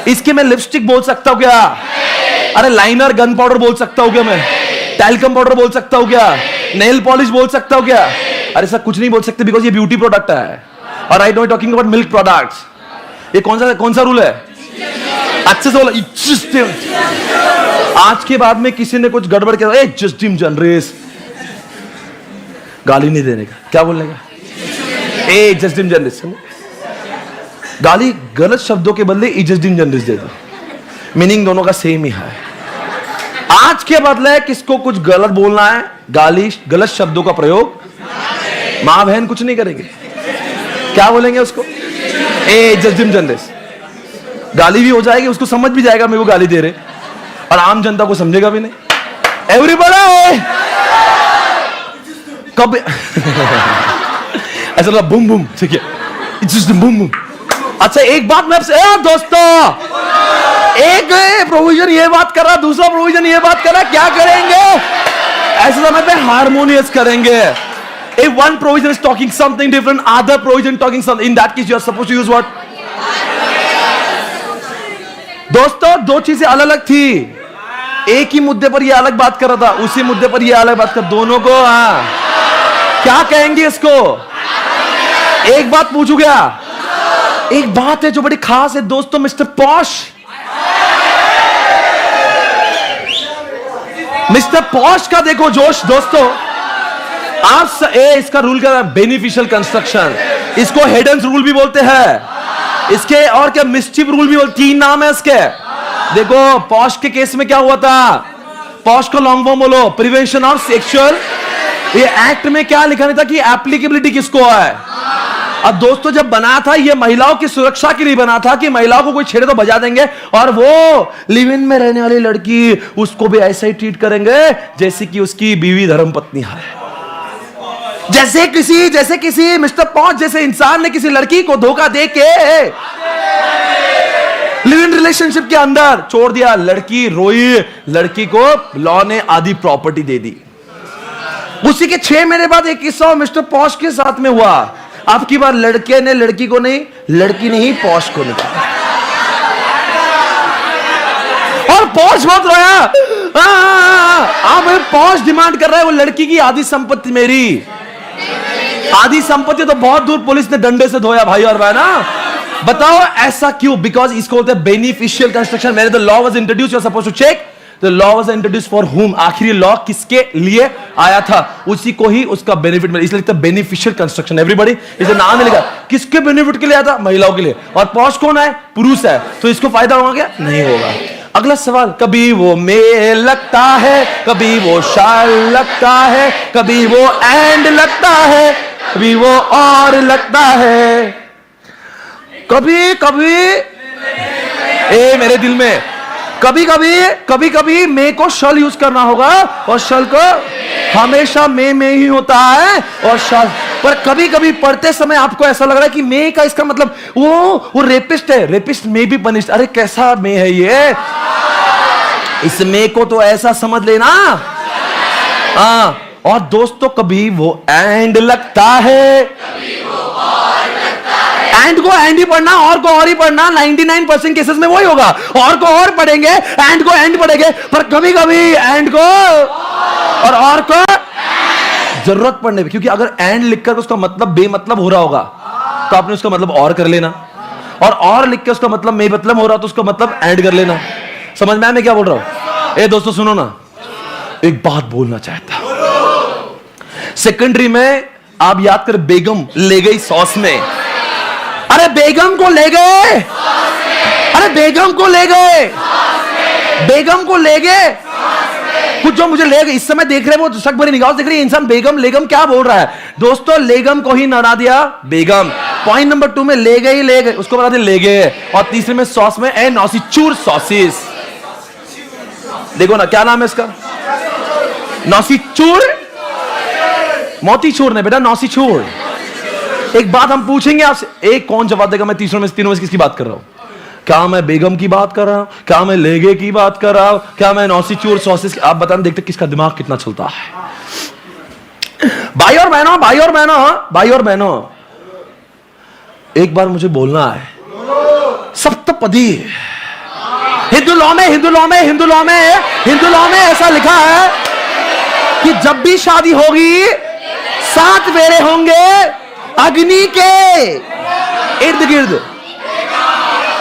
इसके मैं लिपस्टिक बोल सकता हूं क्या? अरे लाइनर, गन पाउडर बोल सकता हूं क्या? मैं टैल्कम पाउडर बोल सकता हूं क्या? नेल पॉलिश बोल सकता हूं क्या? अरे सर कुछ नहीं बोल सकते, बिकॉज ये ब्यूटी प्रोडक्ट है। और I know talking about milk products. ये कौन सा रूल है? अच्छे से बोला। आज के बाद में किसी ने कुछ गड़बड़ किया, जस्टिम जनरेस, गाली नहीं देने का, क्या बोलने का? जस्टिम जनरेस। गाली गलत शब्दों के बदले इजस्टिम जनरेस दे दो, मीनिंग दोनों का सेम ही है। आज के बदले किसको कुछ गलत बोलना है, गाली, गलत शब्दों का प्रयोग, मां बहन कुछ नहीं करेंगे, क्या बोलेंगे उसको? जस्टिम जनरेस। गाली भी हो जाएगी, उसको समझ भी जाएगा मेरे को गाली दे रहे, और आम जनता को समझेगा भी नहीं। एवरीबॉडी कब ऐसा लगा बूम बूम, ठीक है, बूम बूम। अच्छा एक बात मैं आपसे, दोस्तों, एक प्रोविजन ये बात कर रहा, दूसरा प्रोविजन ये बात कर रहा, क्या करेंगे? ऐसे समय पे हारमोनियस करेंगे। If one provision is talking something different, other provision talking something, in that case you are supposed to use what? दोस्तों दो चीजें अलग अलग थी, एक ही मुद्दे पर ये अलग बात कर रहा था, उसी मुद्दे पर ये अलग बात कर, दोनों को क्या कहेंगे इसको? एक बात पूछू क्या? एक बात है जो बड़ी खास है दोस्तों, मिस्टर पॉश, मिस्टर पॉश का देखो जोश दोस्तों। आप इसका रूल क्या है? बेनिफिशियल कंस्ट्रक्शन, इसको हेडन्स रूल भी बोलते हैं, इसके और क्या मिस्चिफ रूल भी बोलते, 3 नाम है इसके। देखो पॉश के केस में क्या हुआ था, पॉश को लॉन्ग फॉर्म बोलो, प्रिवेंशन ऑफ सेक्सुअल, ये एक्ट में क्या लिखा नहीं था कि एप्लीकेबिलिटी किसको है। अब दोस्तों जब बना था ये महिलाओं की सुरक्षा के लिए बना था कि महिलाओं को कोई छेड़े तो बजा देंगे, और वो लिव इन में रहने वाली लड़की उसको भी ऐसा ही ट्रीट करेंगे जैसे कि उसकी बीवी धर्मपत्नी है। जैसे किसी मिस्टर पॉश जैसे इंसान ने किसी लड़की को धोखा दे के लिव इन रिलेशनशिप के अंदर छोड़ दिया, लड़की रोई, लड़की को लॉ ने आधी प्रॉपर्टी दे दी। उसी के 6 महीने बाद एक किस्सा मिस्टर पॉश के साथ में हुआ। अब की बार लड़के ने लड़की को नहीं, लड़की ने ही पॉश को निकाला, और पॉश बहुत रोया। अब पॉश डिमांड कर रहा है वो लड़की की आधी संपत्ति मेरी, आधी संपत्ति तो बहुत दूर पुलिस ने डंडे से धोया भाई और बहना। बताओ ऐसा क्यों? बिकॉज इसको बोलते हैं बेनिफिशियल कंस्ट्रक्शन। मैंने the law was introduced, you are supposed to check the law was introduced for whom, आखिरी लॉ किसके लिए आया था, उसी को ही उसका बेनिफिट मिला, इसलिए लिखता है बेनिफिशियल कंस्ट्रक्शन। एवरीबॉडी, इसे नाम में लिखा किसके बेनिफिट के लिए आया था, महिलाओं के लिए, और पॉश कौन है, पुरुष है, तो इसको फायदा होगा क्या? नहीं होगा। अगला सवाल, कभी वो मेल लगता है, कभी वो शाल लगता है, कभी वो एंड लगता है, कभी वो और लगता है, कभी कभी मेरे दिल में कभी मे को शल यूज करना होगा, और शल को हमेशा में ही होता है, और शल पर कभी कभी पढ़ते समय आपको ऐसा लग रहा है कि मे का इसका मतलब वो रेपिस्ट है, रेपिस्ट मे बी पनिश्ड। अरे कैसा मे है ये, इस मे को तो ऐसा समझ लेना। और दोस्तों कभी वो एंड लगता है, एंड को एंड ही पढ़ना, और को और ही पढ़ना, 99% केसेस में वही होगा, और को और पढ़ेंगे, एंड को एंड पढ़ेंगे, पर कभी कभी एंड को और को जरूरत पड़ने, क्योंकि अगर एंड लिखकर उसका मतलब बेमतलब हो रहा होगा तो आपने उसका मतलब और कर लेना, और लिख के उसका मतलब बेमतलब हो रहा तो उसका मतलब एंड कर लेना। समझ में आया मैं क्या बोल रहा हूं? दोस्तों सुनो ना, एक बात बोलना चाहता हूं। सेकेंडरी में आप याद कर, बेगम ले गई सॉस में, अरे बेगम को ले गए, अरे बेगम को ले गए, बेगम को ले गए, कुछ जो मुझे ले गए, इस समय देख रहे वो शक भरी निगाहों देख रही है इंसान, बेगम लेगम क्या बोल रहा है। दोस्तों लेगम को ही नड़ा दिया बेगम। पॉइंट नंबर 2 में ले गई उसको बता दिया ले गए, और तीसरे में सॉस में ए नौसीचूर सॉसेस। देखो ना क्या नाम है इसका, नौसीचूर, मोतीचूर नहीं बेटा, नौसीचूर। एक बात हम पूछेंगे आपसे, एक कौन जवाब देगा? मैं तीनों में से किसकी बात कर रहा हूं? क्या मैं बेगम की बात कर रहा हूं, क्या मैं लेगे की बात कर रहा हूं, क्या मैं नौसीचूर सॉसेस? आप बताना, देखते किसका दिमाग कितना चलता है। भाई और बहनों, एक बार मुझे बोलना है, सप्तपदी हिंदू लॉ में ऐसा लिखा है कि जब भी शादी होगी 7 फेरे होंगे अग्नि के इर्द गिर्द।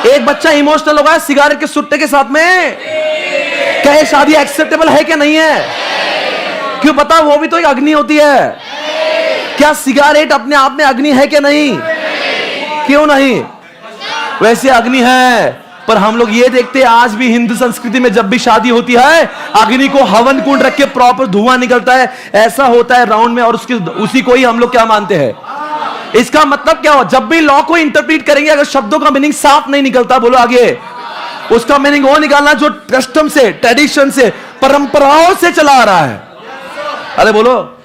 एक बच्चा इमोशनल होगा सिगारेट के सुट्टे के साथ में, क्या ये शादी एक्सेप्टेबल है क्या नहीं है? क्यों पता, वो भी तो एक अग्नि होती है। क्या सिगारेट अपने आप में अग्नि है क्या नहीं? क्यों नहीं? वैसे अग्नि है, पर हम लोग ये देखते हैं आज भी हिंदू संस्कृति में जब भी शादी होती है अग्नि को हवन कुंड रख के प्रॉपर धुआं निकलता है, ऐसा होता है राउंड में, और उसी को ही हम लोग क्या मानते हैं। इसका मतलब क्या हो, जब भी लॉ को इंटरप्रीट करेंगे अगर शब्दों का मीनिंग साफ नहीं निकलता, बोलो आगे, उसका मीनिंग वो निकालना जो कस्टम से, ट्रेडिशन से, परंपराओं से चला आ रहा है। अरे बोलो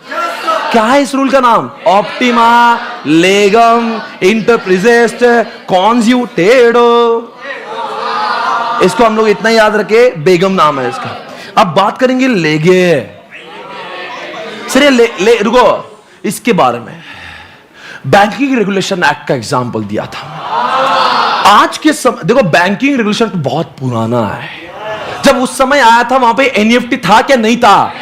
क्या है इस रूल का नाम? ऑप्टिमा लेगम इंटरप्रिजेस्ट कॉन्ज्यूटेडो। इसको हम लोग इतना याद रखे, बेगम नाम है इसका। अब बात करेंगे लेगे। सर रुको, इसके बारे में बैंकिंग रेगुलेशन एक्ट का एग्जांपल दिया था। आज के समय देखो, बैंकिंग रेगुलेशन बहुत पुराना है। जब उस समय आया था वहां पे एनईएफटी था क्या? नहीं था।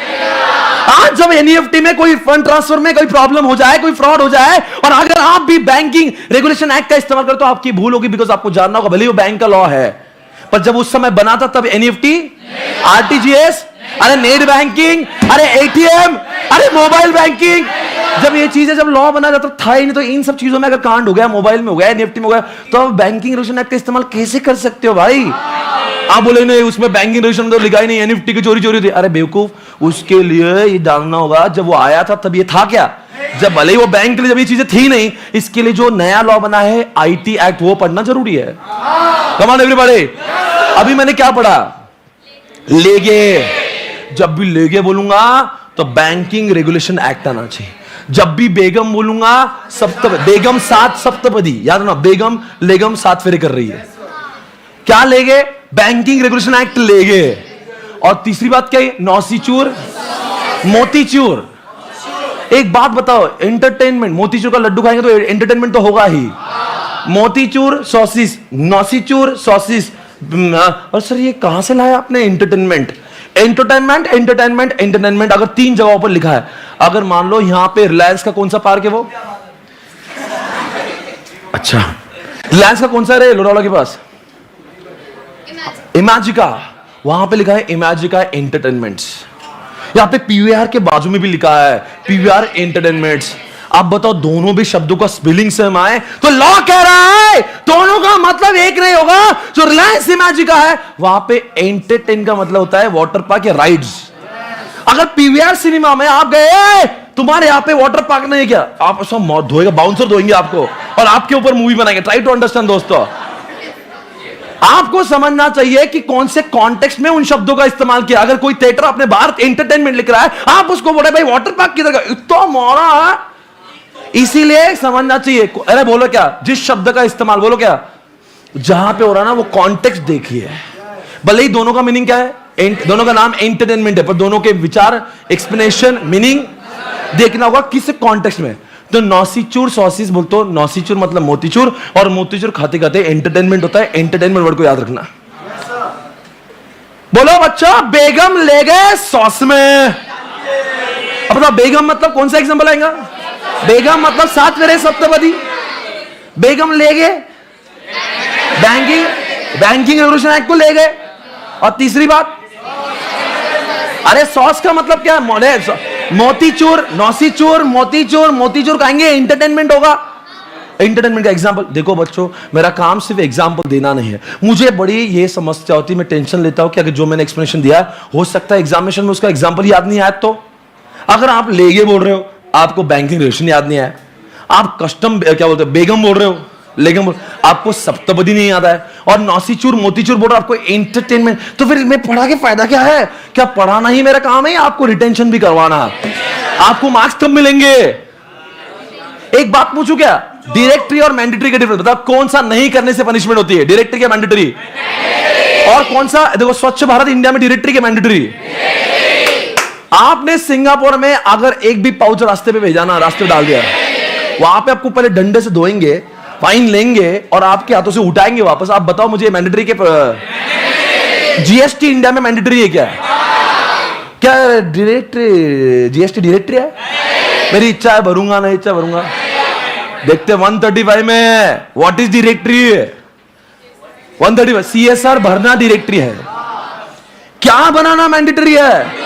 आज जब एनईएफटी में कोई फंड ट्रांसफर में कोई प्रॉब्लम हो जाए, कोई फ्रॉड हो जाए, और अगर आप भी बैंकिंग रेगुलेशन एक्ट का इस्तेमाल करते हो, आपकी भूल होगी, बिकॉज आपको जानना होगा, भले वो बैंक का लॉ है, पर जब उस समय बना था तब एनईएफटी, आरटीजीएस, अरे नेट बैंकिंग, अरे एटीएम, अरे मोबाइल बैंकिंग, जब ये चीजें जब लॉ बना जाता था ही नहीं, तो इन सब चीजों में अगर कांड हो गया, मोबाइल में हो गया, एनईएफटी में हो गया, तो आप बैंकिंग रेगुलेशन एक्ट का इस्तेमाल कैसे कर सकते हो भाई? आप बोले नहीं, उसमें बैंकिंग रेगुलेशन तो लिखा ही नहीं, एनईएफटी की चोरी चोरी थी। अरे बेवकूफ, उसके लिए ये डालना होगा, जब वो आया था तब ये था क्या? जब भले ही वो बैंक के लिए जब ये चीजें थी नहीं, इसके लिए जो नया लॉ बना है आईटी एक्ट, वो पढ़ना जरूरी है। Come on everybody. अभी मैंने क्या पढ़ा? लेगे। जब भी लेगे बोलूंगा तो बैंकिंग रेगुलेशन एक्ट आना चाहिए। जब भी बेगम बोलूंगा, बेगम सात सप्तपदी, याद ना, बेगम लेगम सात फेरे कर रही है। क्या लेगे? बैंकिंग रेगुलेशन एक्ट लेगे। और तीसरी बात क्या है? नौसीचूर मोतीचूर। एक बात बताओ, एंटरटेनमेंट, मोतीचूर का लड्डू खाएंगे तो एंटरटेनमेंट तो होगा ही। मोतीचूर सॉसिस, नौसीचूर सॉसिस। और सर ये कहां से लाया आपने एंटरटेनमेंट? एंटरटेनमेंट एंटरटेनमेंट एंटरटेनमेंट अगर 3 जगहों पर लिखा है, अगर मान लो यहां पे रिलायंस का कौन सा पार्क है वो? अच्छा, रिलायंस का कौन सा है लोनावाला के पास? इमेजिका। वहां पे लिखा है इमेजिका एंटरटेनमेंट्स। यहां पे पीवीआर के बाजू में भी लिखा है पीवीआर एंटरटेनमेंट्स। आप बताओ, दोनों भी शब्दों का स्पेलिंग सेम आए तो लॉ कह रहा है दोनों का मतलब एक नहीं होगा। जो रिलायंस इमेजिका है वहां पे एंटरटेन का मतलब होता है वाटर पार्क या राइड्स। अगर पीवीआर सिनेमा में आप गए, तुम्हारे यहां पे वाटर पार्क नहीं, क्या आप सब मौत धोएगा, बाउंसर धोएंगे आपको और आपके ऊपर मूवी बनाएंगे। ट्राई टू अंडरस्टैंड दोस्तों, आपको समझना चाहिए कि कौन से कॉन्टेक्स्ट में उन शब्दों का इस्तेमाल किया। अगर कोई थिएटर अपने बाहर एंटरटेनमेंट लिख रहा है, आप उसको बोले भाई वाटर पार्क किधर का, इतना मोरा है। इसीलिए समझना चाहिए। अरे बोलो क्या, जिस शब्द का इस्तेमाल, बोलो क्या, जहां पे हो रहा है ना वो कॉन्टेक्स्ट देखिए। भले ही दोनों का मीनिंग क्या है, दोनों का नाम एंटरटेनमेंट है, पर दोनों के विचार, एक्सप्लेनेशन, मीनिंग देखना होगा किस कॉन्टेक्स्ट में। तो नौसीचूर सॉसिस बोलते हो, नौसीचूर मतलब मोतीचूर, और मोतीचूर खाते खाते एंटरटेनमेंट होता है। एंटरटेनमेंट वर्ड को याद रखना। बोलो बच्चा, बेगम ले गए सॉस में। अब बताओ बेगम मतलब कौन सा एग्जांपल आएगा? बेगम मतलब 7 फेरे सप्तपदी। बेगम ले गए बैंकिंग रेगुलेशन एक्ट को ले गए। और तीसरी बात, अरे सॉस का मतलब क्या है? मोतीचूर, नौसीचूर, मोतीचूर, मोतीचूर खाएंगे, एंटरटेनमेंट होगा। एंटरटेनमेंट का एग्जांपल देखो बच्चों, मेरा काम सिर्फ एग्जांपल देना नहीं है। मुझे बड़ी ये समस्या होती है, मैं टेंशन लेता हूं कि अगर जो मैंने एक्सप्लेनेशन दिया है, हो सकता है एग्जामिनेशन में उसका एग्जांपल याद नहीं आया। तो अगर आप लेगे बोल रहे हो, आपको बैंकिंग रेगुलेशन याद नहीं आया, आप कस्टम क्या बोलते हो बेगम बोल रहे हो, लेगम बोल, आपको सप्तपदी नहीं याद है, और नौसीचूर मोतीचूर बोल रहे हो, आपको एंटरटेनमेंट, तो फिर मैं पढ़ा के फायदा क्या है? क्या पढ़ाना ही मेरा काम है, आपको रिटेंशन भी करवाना? आपको मार्क्स कब मिलेंगे? एक बात पूछूं क्या, डायरेक्टरी और मैंडेटरी का डिफरेंस बताओ। कौन सा नहीं करने से पनिशमेंट होती है, डायरेक्टरी या मैंडेटरी? और कौन सा, देखो स्वच्छ भारत इंडिया में डायरेक्टरी के मैंडेटरी? आपने सिंगापुर में अगर एक भी पाउच रास्ते पे भेजा ना, रास्ते पे डाल दिया, वहां पे आपको पहले डंडे से धोएंगे, फाइन लेंगे और आपके हाथों से उठाएंगे वापस। आप बताओ मुझे मैंडेटरी के जीएसटी इंडिया में मैंडेटरी है क्या? क्या डायरेक्टरी जीएसटी डायरेक्टरी है? मेरी इच्छा है भरूंगा, नहीं इच्छा भरूंगा। देखते 135 में व्हाट इज डायरेक्टरी? 135 सीएसआर भरना डायरेक्टरी है, क्या बनाना मैंडेटरी है?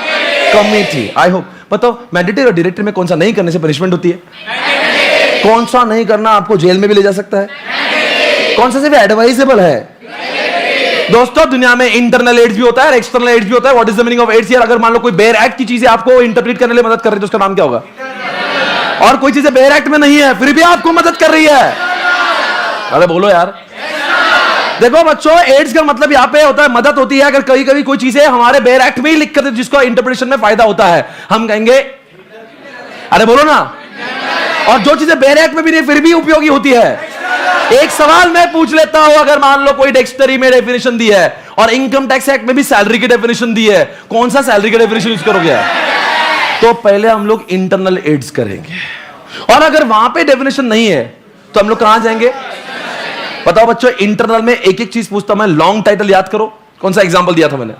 कमिटी। आई होप बताओ मैंडेटरी और डायरेक्टरी में कौन सा नहीं करने से पनिशमेंट होती है? कौन सा नहीं करना आपको जेल में भी ले जा सकता है? कौन सा सिर्फ एडवाइजेबल है? दोस्तों दुनिया में इंटरनल एड्स भी होता है, एक्सटर्नल एड्स भी होता है। What is the meaning of aids? यार अगर मान लो कोई बेयर एक्ट की चीजें आपको इंटरप्रेट करने में मदद कर रही है तो उसका नाम क्या होगा? और कोई चीजें बेयर एक्ट में नहीं है फिर भी आपको मदद कर रही है, अरे बोलो यार। देखो बच्चों, एड्स का मतलब यहां पे होता है मदद होती है। अगर कभी कभी कोई चीजें हमारे बेयर एक्ट में ही लिख कर जिसको इंटरप्रिटेशन में फायदा होता है, हम कहेंगे अरे बोलो ना। और जो चीजें बेयर एक्ट में भी नहीं फिर भी उपयोगी होती है। एक सवाल मैं पूछ लेता हूं, अगर मान लो कोई डिक्शनरी में डेफिनेशन दी है और इनकम टैक्स एक्ट में भी सैलरी की डेफिनेशन दी है, कौन सा सैलरी की डेफिनेशन यूज करोगे? तो पहले हम लोग इंटरनल एड्स करेंगे, और अगर वहां पे डेफिनेशन नहीं है तो हम लोग कहां जाएंगे? बताओ बच्चों, इंटरनल में एक एक चीज पूछता हूं मैं। लॉन्ग टाइटल याद करो, कौन सा एग्जांपल दिया था मैंने?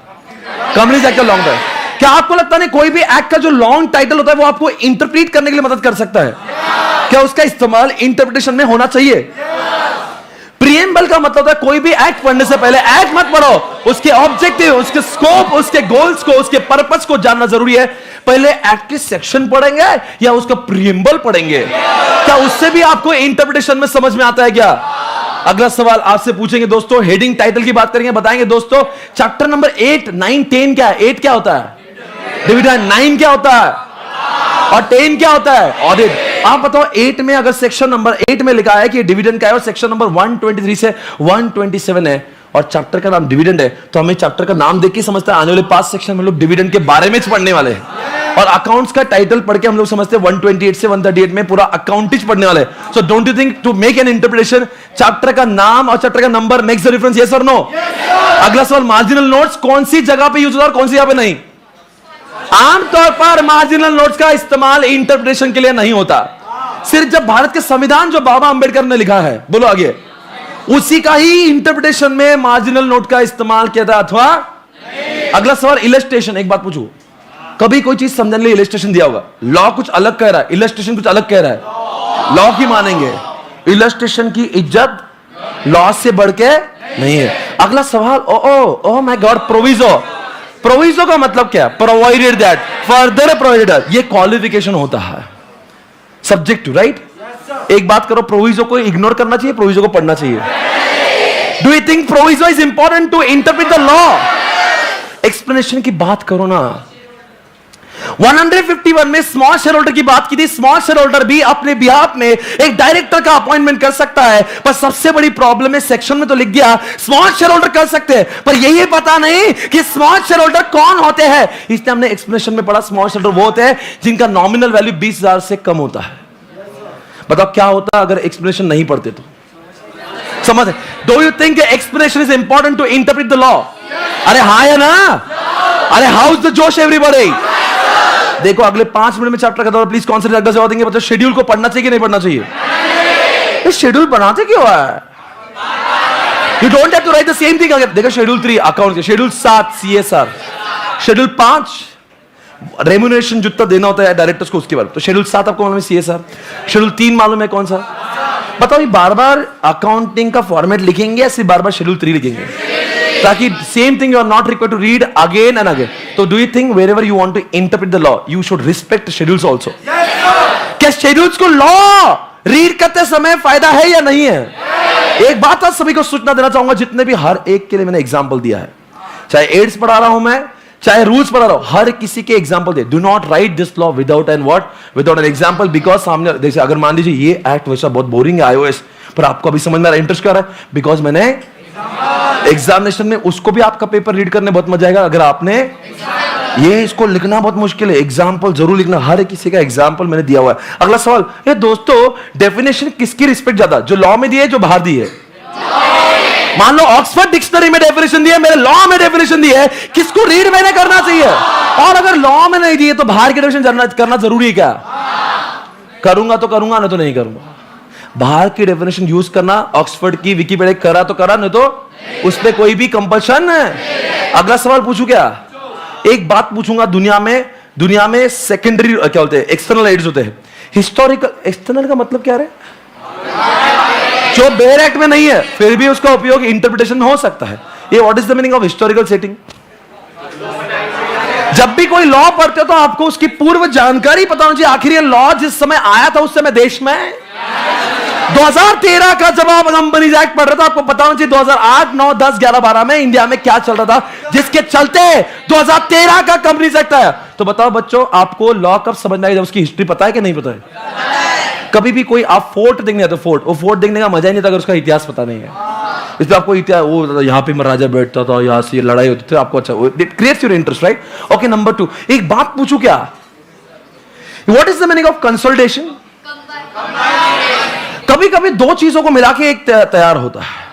कंपनीज एक्ट का लॉन्ग टाइटल। क्या आपको लगता नहीं कोई भी एक्ट का जो लॉन्ग टाइटल होता है वो आपको इंटरप्रीट करने के लिए मदद कर सकता है? क्या उसका इस्तेमाल इंटरप्रिटेशन में होना चाहिए? प्रीएम्बल का मतलब होता है कोई भी एक्ट पढ़ने से पहले एक्ट मत पढ़ो, उसके ऑब्जेक्टिव, उसके स्कोप, उसके गोल्स को, उसके पर्पस को जानना जरूरी है। पहले एक्ट के सेक्शन पढ़ेंगे या उसका प्रीएम्बल पढ़ेंगे? क्या उससे भी आपको इंटरप्रिटेशन में समझ में आता है क्या? अगला सवाल आपसे पूछेंगे दोस्तों, हेडिंग टाइटल की बात करेंगे, बताएंगे दोस्तों चैप्टर नंबर 8, 9, 10 क्या है? 8 क्या होता है? डिविडेंड। 9 क्या होता है? और 10 क्या होता है? ऑडिट। आप बताओ 8 में अगर सेक्शन नंबर 8 में लिखा है कि डिविडेंड क्या है और सेक्शन नंबर 123 से 127 है और चैप्टर का नाम डिविडेंड है, तो हमें चैप्टर का नाम देख के समझते हैं आने वाले 5 सेक्शन में लोग डिविडेंड के बारे में पढ़ने वाले हैं। और अकाउंट्स का टाइटल पढ़ के हम लोग समझते हैं 128 से 138 में पूरा अकाउंटिंग पढ़ने वाले। So don't you think to make an interpretation chapter का नाम और चैप्टर का number makes the difference? Yes और नो? अगला सवाल, मार्जिनल नोट्स कौन सी जगह पे यूज होता है और कौन सी जगह पे नहीं? आमतौर पर मार्जिनल नोट्स का इस्तेमाल इंटरप्रिटेशन के लिए नहीं होता। सिर्फ जब भारत के संविधान जो बाबा अंबेडकर ने लिखा है, बोलो आगे, उसी का ही इंटरप्रिटेशन में मार्जिनल नोट का इस्तेमाल किया था अथवा? अगला सवाल, इलस्ट्रेशन। एक बात पूछू, कभी कोई चीज समझने के लिए इलस्ट्रेशन दिया होगा? लॉ कुछ अलग कह रहा है, इलस्ट्रेशन कुछ अलग कह रहा है, लॉ की मानेंगे। इलस्ट्रेशन की इज्जत लॉ से बढ़ के नहीं है। अगला सवाल, oh my God, proviso. Proviso का मतलब क्या? प्रोवाइडेड दैट, फर्दर प्रोवाइडेड, ये क्वालिफिकेशन होता है सब्जेक्ट टू, राइट? एक बात करो, प्रोविजो को इग्नोर करना चाहिए, प्रोविजो को पढ़ना चाहिए? Do you think proviso is important to interpret the law? Explanation की बात करो ना। 151 में स्मॉल शेयर होल्डर की बात की थी। स्मॉल शेयर होल्डर भी अपने बिहाफ में एक डायरेक्टर का अपॉइंटमेंट कर सकता है, पर सबसे बड़ी प्रॉब्लम है सेक्शन में तो लिख दिया स्मॉल शेयर होल्डर कर सकते हैं, पर यही पता नहीं कि स्मॉल शेयर होल्डर कौन होते हैं। इसलिए हमने एक्सप्लेनेशन में पढ़ा स्मॉल शेयर होल्डर वो होते हैं जिनका नॉमिनल वैल्यू 20,000 से कम होता है। बताओ क्या होता अगर एक्सप्लेनेशन नहीं पढ़ते तो? समझ? Do you think explanation is important to interpret the law? अरे हाँ या ना? अरे how is the josh everybody? देखो अगले 5 मिनट में चैप्टर खत्म, प्लीज कौन सा अगला जवाब देंगे? बच्चों शेड्यूल को पढ़ना चाहिए कि नहीं पढ़ना चाहिए? ये शेड्यूल बनाते क्यों है? You don't have to write the same thing. देखो शेड्यूल 3 अकाउंट के, शेड्यूल 7 सीएसआर, शेड्यूल 5 रेम्यूनरेशन जितना देना होता है डायरेक्टर्स को उसके बारे में, तो शेड्यूल 7 आपको मालूम है सीएसआर। शेड्यूल 3 मालूम है कौन सा? बताओ ये बार बार अकाउंटिंग का फॉर्मेट लिखेंगे या सिर्फ बार बार शेड्यूल 3 लिखेंगे, ताकि same thing you are not required to read again and again? तो do you think wherever you want to interpret the law you should respect schedules also? क्या शेड्यूल्स को लॉ रीड करते समय फायदा है या नहीं है? एक बात आज सभी को सूचना देना चाहूंगा, जितने भी, हर एक के लिए मैंने एग्जांपल दिया है, चाहे एड्स पढ़ा रहा हूं मैं, चाहे रूल्स पढ़ा रहा हूं, हर किसी के example they. Do not right this law without an what, without an example, because सामने जैसे अगर मान लीजिए ये एक्ट वैसा बहुत बोरिंग है आईओएस, पर आपको अभी समझ में आ रहा है, इंटरेस्ट कर रहा है, बिकॉज मैंने एग्जामिनेशन में उसको भी आपका पेपर रीड करने बहुत मजा आएगा अगर आपने ये, इसको लिखना बहुत मुश्किल है, एग्जाम्पल जरूर लिखना, हर किसी का एग्जाम्पल मैंने दिया हुआ है। अगला सवाल, ये दोस्तों डेफिनेशन किसकी रिस्पेक्ट ज्यादा, जो लॉ में दी है जो बाहर दी है? मान लो ऑक्सफोर्ड डिक्शनरी में डेफिनेशन दी है, मेरे लॉ में डेफिनेशन दी है, किसको रीड मैंने करना चाहिए? और अगर लॉ में नहीं दी है तो बाहर की डेफिनेशन करना जरूरी है क्या? करूंगा तो करूंगा, नहीं तो नहीं करूंगा। बाहर की डेफिनेशन यूज करना, ऑक्सफोर्ड की विकिपीडिया करा तो करा, नहीं तो उस पर कोई भी कंपल्शन है। अगला सवाल पूछू क्या? एक बात पूछूंगा, दुनिया में सेकेंडरी क्या बोलते हैं, एक्सटर्नल एड्स होते हैं, हिस्टोरिकल। एक्सटर्नल का मतलब क्या है? जो बेयर एक्ट में नहीं है फिर भी उसका उपयोग इंटरप्रिटेशन में हो सकता है। ये what is the meaning of historical setting? जब भी कोई लॉ पढ़ते हो तो आपको उसकी पूर्व जानकारी पता होनी चाहिए। आखिर ये लॉ जिस समय आया था उस समय देश में 2013 का जब आप कंपनीज एक्ट पढ़ रहे थे, आपको पता होना चाहिए 2008, 9, 10, 11, 12 में इंडिया में क्या चल रहा था, जिसके चलते 2013 का कंपनीज एक्ट आया। तो बताओ बच्चों, आपको लॉ कब समझ में आई? जब उसकी हिस्ट्री पता है कि नहीं पता है? कभी भी कोई आप फोर्ट देखने जाते, फोर्ट देखने का मजा ही नहीं था अगर उसका इतिहास पता नहीं है। इसलिए आपको इतिहास, वो यहाँ पे महाराजा बैठता था, यहाँ से लड़ाई होती थी, आपको अच्छा creates your interest, right? Okay, number 2, एक बात पूछू क्या? What is the meaning of consolidation? कभी कभी दो चीजों को मिला के एक तैयार होता है।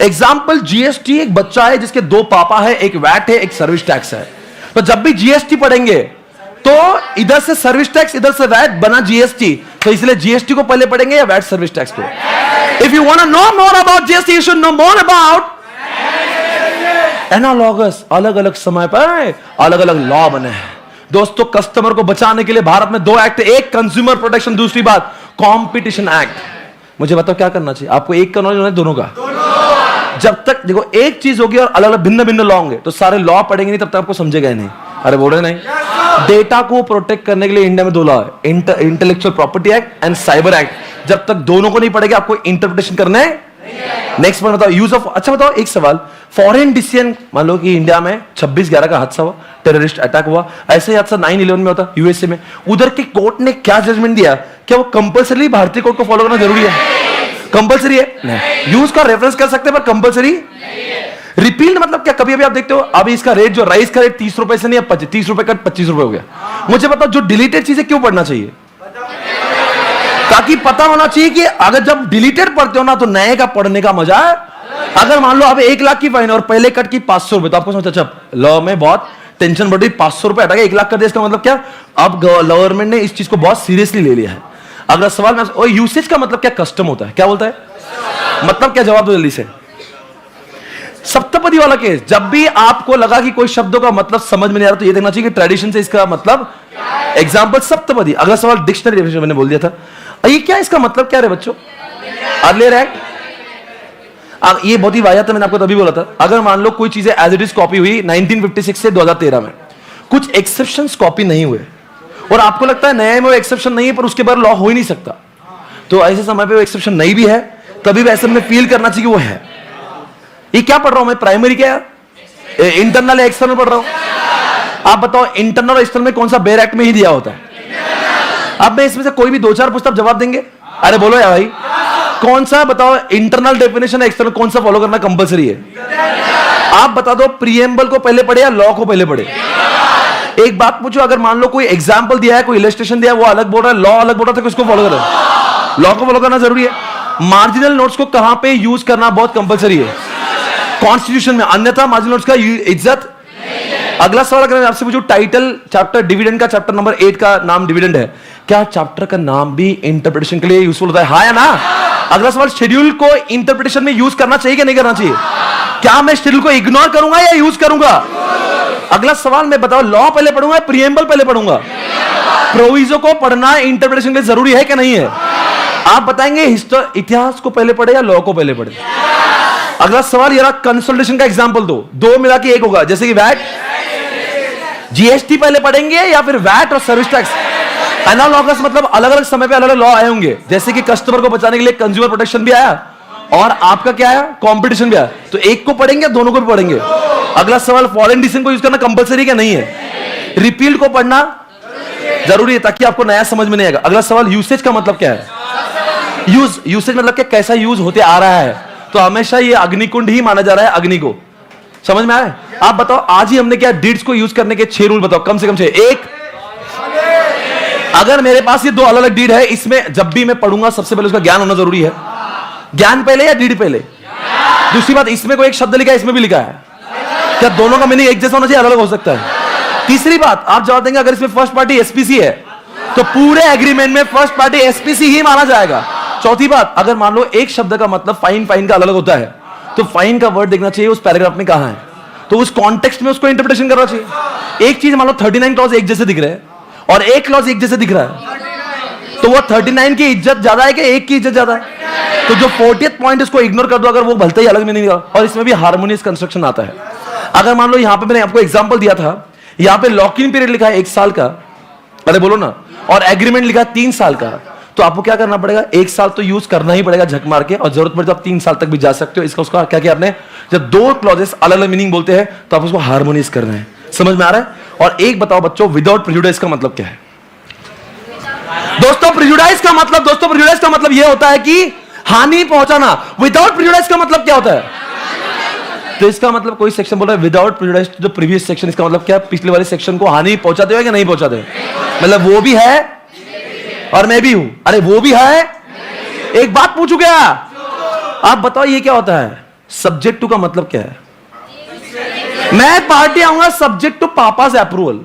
एग्जाम्पल, जीएसटी एक बच्चा है जिसके दो पापा है, एक वैट है, एक सर्विस टैक्स है। तो जब भी जीएसटी पढ़ेंगे तो इधर से सर्विस टैक्स, इधर से वैट बना जीएसटी, तो इसलिए जीएसटी को पहले पढ़ेंगे या वैट सर्विस टैक्स को? If you want to know more about GST, you should know more about analogous. अलग अलग समय पर अलग अलग लॉ बने हैं दोस्तों। कस्टमर को बचाने के लिए भारत में दो एक्ट, एक कंज्यूमर प्रोटेक्शन, दूसरी बात कॉम्पिटिशन एक्ट। मुझे बताओ क्या करना चाहिए आपको? एक का नॉलेज होना है, दोनों का? जब तक देखो एक चीज होगी और अलग अलग भिन्न भिन्न लॉ होंगे तो सारे लॉ पढ़ेंगे नहीं, तब तक आपको समझेगा नहीं। अरे बोले नहीं। डेटा को प्रोटेक्ट करने के लिए इंडिया में दो लॉ है, intellectual property act and cyber act. जब तक दोनों को नहीं पढ़ेगा आपको इंटरप्रिटेशन करना है। नेक्स्ट पॉइंट बताओ, यूज ऑफ। अच्छा बताओ एक सवाल, फॉरेन डिसीजन, मान लो कि इंडिया में 26/11 का हादसा हुआ, टेररिस्ट अटैक हुआ, ऐसे ही हादसा 9/11 में होता यूएसए में, उधर के कोर्ट ने क्या जजमेंट दिया? क्या वो कंपल्सरी भारतीय कोर्ट को फॉलो करना जरूरी है? कंपल्सरी है? नहीं। यूज का रेफरेंस कर सकते हैं पर कंपल्सरी। रिपील्ड मतलब क्या? कभी अभी आप देखते हो अभी इसका रेट जो राइस का रेट 30 रुपए से नहीं, अब 30 रुपए का 25 रुपए हो गया। मुझे बताओ जो डिलीटेड चीजें क्यों पढ़ना चाहिए? ताकि पता होना चाहिए कि अगर जब डिलीटेड पढ़ते हो ना तो नए का पढ़ने का मजा है। अगर मान लो अब 1 लाख की फाइन और पहले कट की 500 रुपए, तो आपको समझ, अच्छा लॉ में बहुत टेंशन बढ़ रही, 500 रुपए हटा के 1 लाख कर दिया, इसका मतलब क्या? अब गवर्नमेंट ने इस चीज को बहुत सीरियसली ले लिया है। अगला सवाल में, और यूसेज का मतलब क्या? कस्टम होता है। क्या बोलता है? मतलब क्या? जवाब दो जल्दी से। सप्तपदी वाला केस, जब भी आपको लगा कि कोई शब्दों का मतलब समझ में नहीं आ रहा तो ये देखना चाहिए कि ट्रेडिशन से इसका मतलब। एग्जाम्पल सप्तपदी। अगला सवाल डिक्शनरी डेफिनेशन मैंने बोल दिया था। ये क्या, इसका मतलब क्या है बच्चों? Earlier act. ये बहुत ही वाहियात है, मैंने आपको तभी बोला था। अगर मान लो कोई चीजें एज इट इज कॉपी हुई 1956 से 2013 में, कुछ एक्सेप्शंस कॉपी नहीं हुए और आपको लगता है नए में वो एक्सेप्शन नहीं है पर उसके बाद लॉ हो ही नहीं सकता, तो ऐसे समय पे वो एक्सेप्शन नहीं भी है तभी वैसे में फील करना चाहिए कि वो है। ये क्या पढ़ रहा हूं मैं? प्राइमरी क्या, इंटरनल या एक्सटर्नल पढ़ रहा हूं? आप बताओ इंटरनल और एक्सटर्नल में कौन सा? बेयर एक्ट में ही दिया होता है। अब मैं इसमें से कोई भी 2-4 पुस्तक जवाब देंगे? अरे बोलो यार भाई, कौन सा बताओ? इंटरनल डेफिनेशन, एक्सटर्नल कौन सा फॉलो करना कंपलसरी है? आप बता दो, प्रीएम्बल को पहले पढ़े या लॉ को पहले पढ़े? एक बात पूछो, अगर मान लो कोई एग्जाम्पल दिया है, कोई इलस्ट्रेशन दिया है, वो अलग बोल रहा है, लॉ अलग बोल रहा है, तो किसको फॉलो करें? लॉ को फॉलो करना जरूरी है। मार्जिनल नोट्स को कहां पे यूज करना बहुत कंपलसरी है? कॉन्स्टिट्यूशन में, अन्यथा मार्जिनल नोट्स का इज्जत। अगला सवाल अगर मैं आपसे पूछूं, टाइटल चैप्टर डिविडेंड का, चैप्टर नंबर 8 का नाम डिविडेंड है, क्या चैप्टर का नाम भी इंटरप्रिटेशन के लिए यूजफुल होता है? हाँ या ना? अगला सवाल, शेड्यूल को इंटरप्रिटेशन में यूज करना चाहिए कि नहीं करना चाहिए? क्या मैं शेड्यूल को इग्नोर करूंगा या यूज करूंगा? अगला सवाल, मैं बताओ लॉ पहले पढ़ूंगा या प्रीएम्बल पहले पढ़ूंगा? प्रोविजो को पढ़ना इंटरप्रिटेशन के लिए जरूरी है कि नहीं है? आप बताएंगे इतिहास को पहले पढ़े या लॉ को पहले पढ़े? अगला सवाल, यार कंसोलिडेशन का एग्जांपल दो मिला के एक होगा, जैसे कि वैट, जीएसटी पहले पढ़ेंगे या फिर वैट और सर्विस टैक्स? एनालॉगस मतलब अलग अलग समय पे अलग अलग लॉ आए होंगे, जैसे कि कस्टमर को बचाने के लिए कंज्यूमर प्रोटेक्शन भी आया और आपका क्या आया? कॉम्पिटिशन भी आया। तो एक को पढ़ेंगे, दोनों को भी पढ़ेंगे। अगला सवाल, फॉरेन डिसीजन को यूज करना कंपलसरी क्या नहीं है? रिपील्ड को पढ़ना जरूरी है ताकि आपको नया समझ में नहीं आएगा। अगला सवाल, यूसेज का मतलब क्या है? यूसेज मतलब क्या? कैसा यूज होते आ रहा है? तो हमेशा ये अग्निकुंड ही माना जा रहा है, अग्नि को। समझ में आया? आप बताओ, आज ही हमने क्या डीड्स को यूज करने के 6 रूल बताओ, कम से कम 6। एक, अगर मेरे पास ये 2 अलग अलग डीड है, इसमें जब भी मैं पढ़ूंगा सबसे पहले उसका ज्ञान होना जरूरी है। ज्ञान पहले या डीड पहले? दूसरी बात, इसमें कोई एक शब्द लिखा है, इसमें भी लिखा है, क्या दोनों का मीनिंग एक जैसा होना चाहिए? अलग अलग हो सकता है। तीसरी बात, आप जवाब देंगे अगर इसमें फर्स्ट पार्टी एसपीसी है तो पूरे एग्रीमेंट में फर्स्ट पार्टी एसपीसी ही माना जाएगा। चौथी बात, अगर मान लो एक शब्द का मतलब फाइन का अलग होता है तो फाइन का वर्ड देखना चाहिए उस पैराग्राफ में कहां है, तो उस कॉन्टेक्स्ट में उसको इंटरप्रिटेशन करना चाहिए। एक चीज मान लो 39 क्लॉज एक जैसे दिख रहे हैं और एक क्लॉज एक जैसे दिख रहा है, तो वो 39 की इज्जत ज्यादा है कि एक की इज्जत ज्यादा है? तो जो 40th पॉइंट इसको इग्नोर कर दो, अगर वो भलते ही अलग में नहीं दिया। और इसमें भी हार्मोनियस कंस्ट्रक्शन आता है। अगर मान लो यहां पे मैंने आपको एग्जांपल दिया था, यहां पे लॉक इन पीरियड लिखा है 1 साल का, अरे बोलो ना, और एग्रीमेंट लिखा है 3 साल का, तो आपको क्या करना पड़ेगा? 1 साल तो यूज करना ही पड़ेगा झक मार के, और जरूरत पड़े तो आप 3 साल तक भी जा सकते हो। इसका उसका क्या किया आपने? जब 2 क्लॉजेस अलग अलग मीनिंग बोलते हैं तो आप उसको हार्मोनियस करना है। समझ में आ रहा है? और एक बताओ बच्चों, विदाउट प्रेजुडिस का मतलब क्या है? दोस्तों प्रेजुडिस का मतलब यह होता है कि हानि पहुंचाना। विदाउट प्रेजुडिस का मतलब क्या होता है? तो इसका मतलब कोई सेक्शन बोल रहा है विदाउट प्रेजुडिस, जो प्रीवियस सेक्शन, इसका मतलब क्या? पिछले वाले सेक्शन को हानि पहुंचाते हो कि नहीं पहुंचाते? मतलब वो भी है और मैं भी हूं। अरे वो भी है। एक बात पूछू क्या, आप बताओ ये क्या होता है? सब्जेक्ट टू का मतलब क्या है? मैं पार्टी आऊंगा सब्जेक्ट टू पापास अप्रूवल।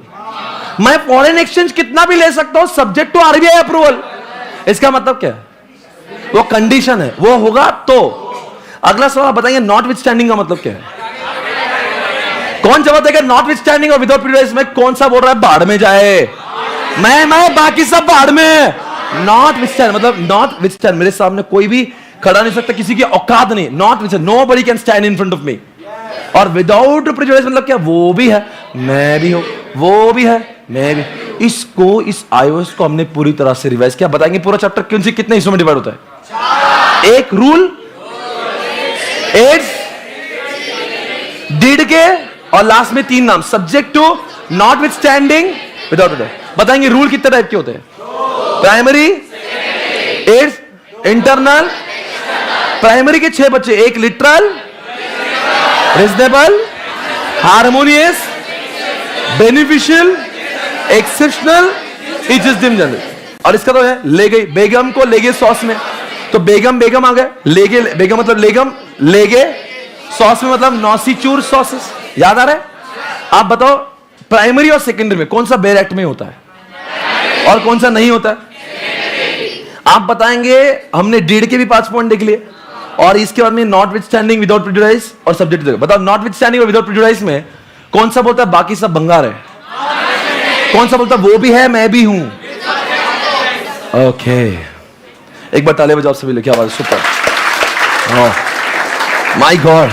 मैं फॉरेन एक्सचेंज कितना भी ले सकता हूं सब्जेक्ट टू आरबीआई अप्रूवल। इसका मतलब क्या है? वो कंडीशन है, वो होगा तो। अगला सवाल बताएंगे नॉट विथ स्टैंडिंग का मतलब क्या है? कौन जवाब देगा नॉट विथ स्टैंडिंग और विदाउट प्रेजुडिस में? कौन सा बोल रहा है बाढ़ में जाए? मैं बाकी सब बाढ़ में। नॉट विथ स्टैंड मतलब नॉट विथ स्टैंड, मेरे सामने कोई भी खड़ा नहीं सकता, किसी की औकात नहीं। Not with stand, nobody can stand in front of me. और विदाउट प्रेजुडिस मतलब क्या? वो भी है मैं भी हूं, वो भी है मैं भी। इसको इस iOS को हमने पूरी तरह से रिवाइज किया। बताएंगे पूरा चैप्टर कौन से कितने हिस्सों में डिवाइड होता है? एक रूल, एड्स, डिड के और लास्ट में 3 नाम, subject to, notwithstanding, without. बताएंगे रूल कितने टाइप के होते हैं? Primary, ads, internal. प्राइमरी के 6 बच्चे, एक literal, reasonable, harmonious, beneficial, exceptional, ejusdem generis. और इसका तो है ले गई, बेगम को ले गए सॉस में, तो बेगम आ गए, ले गए बेगम मतलब लेगम, ले गए सॉस में मतलब नौसीचूर सॉसेस। याद आ रहा है? आप बताओ प्राइमरी और सेकेंडरी में कौन सा बेयर एक्ट में होता है और कौन सा नहीं होता है? आप बताएंगे। हमने डीड के भी 5 पॉइंट देख लिए और इसके बाद में not with standing, without prejudice और सब्जेक्ट। बताओ नॉट विथ स्टैंडिंग और विदाउट प्रेजुडिस में कौन सा बोलता है बाकी सब बंगार है? कौन सा बोलता है वो भी है मैं भी हूं? ओके, एक बार ताली बजाओ सभी लोग। क्या बात है, सुपर। My God.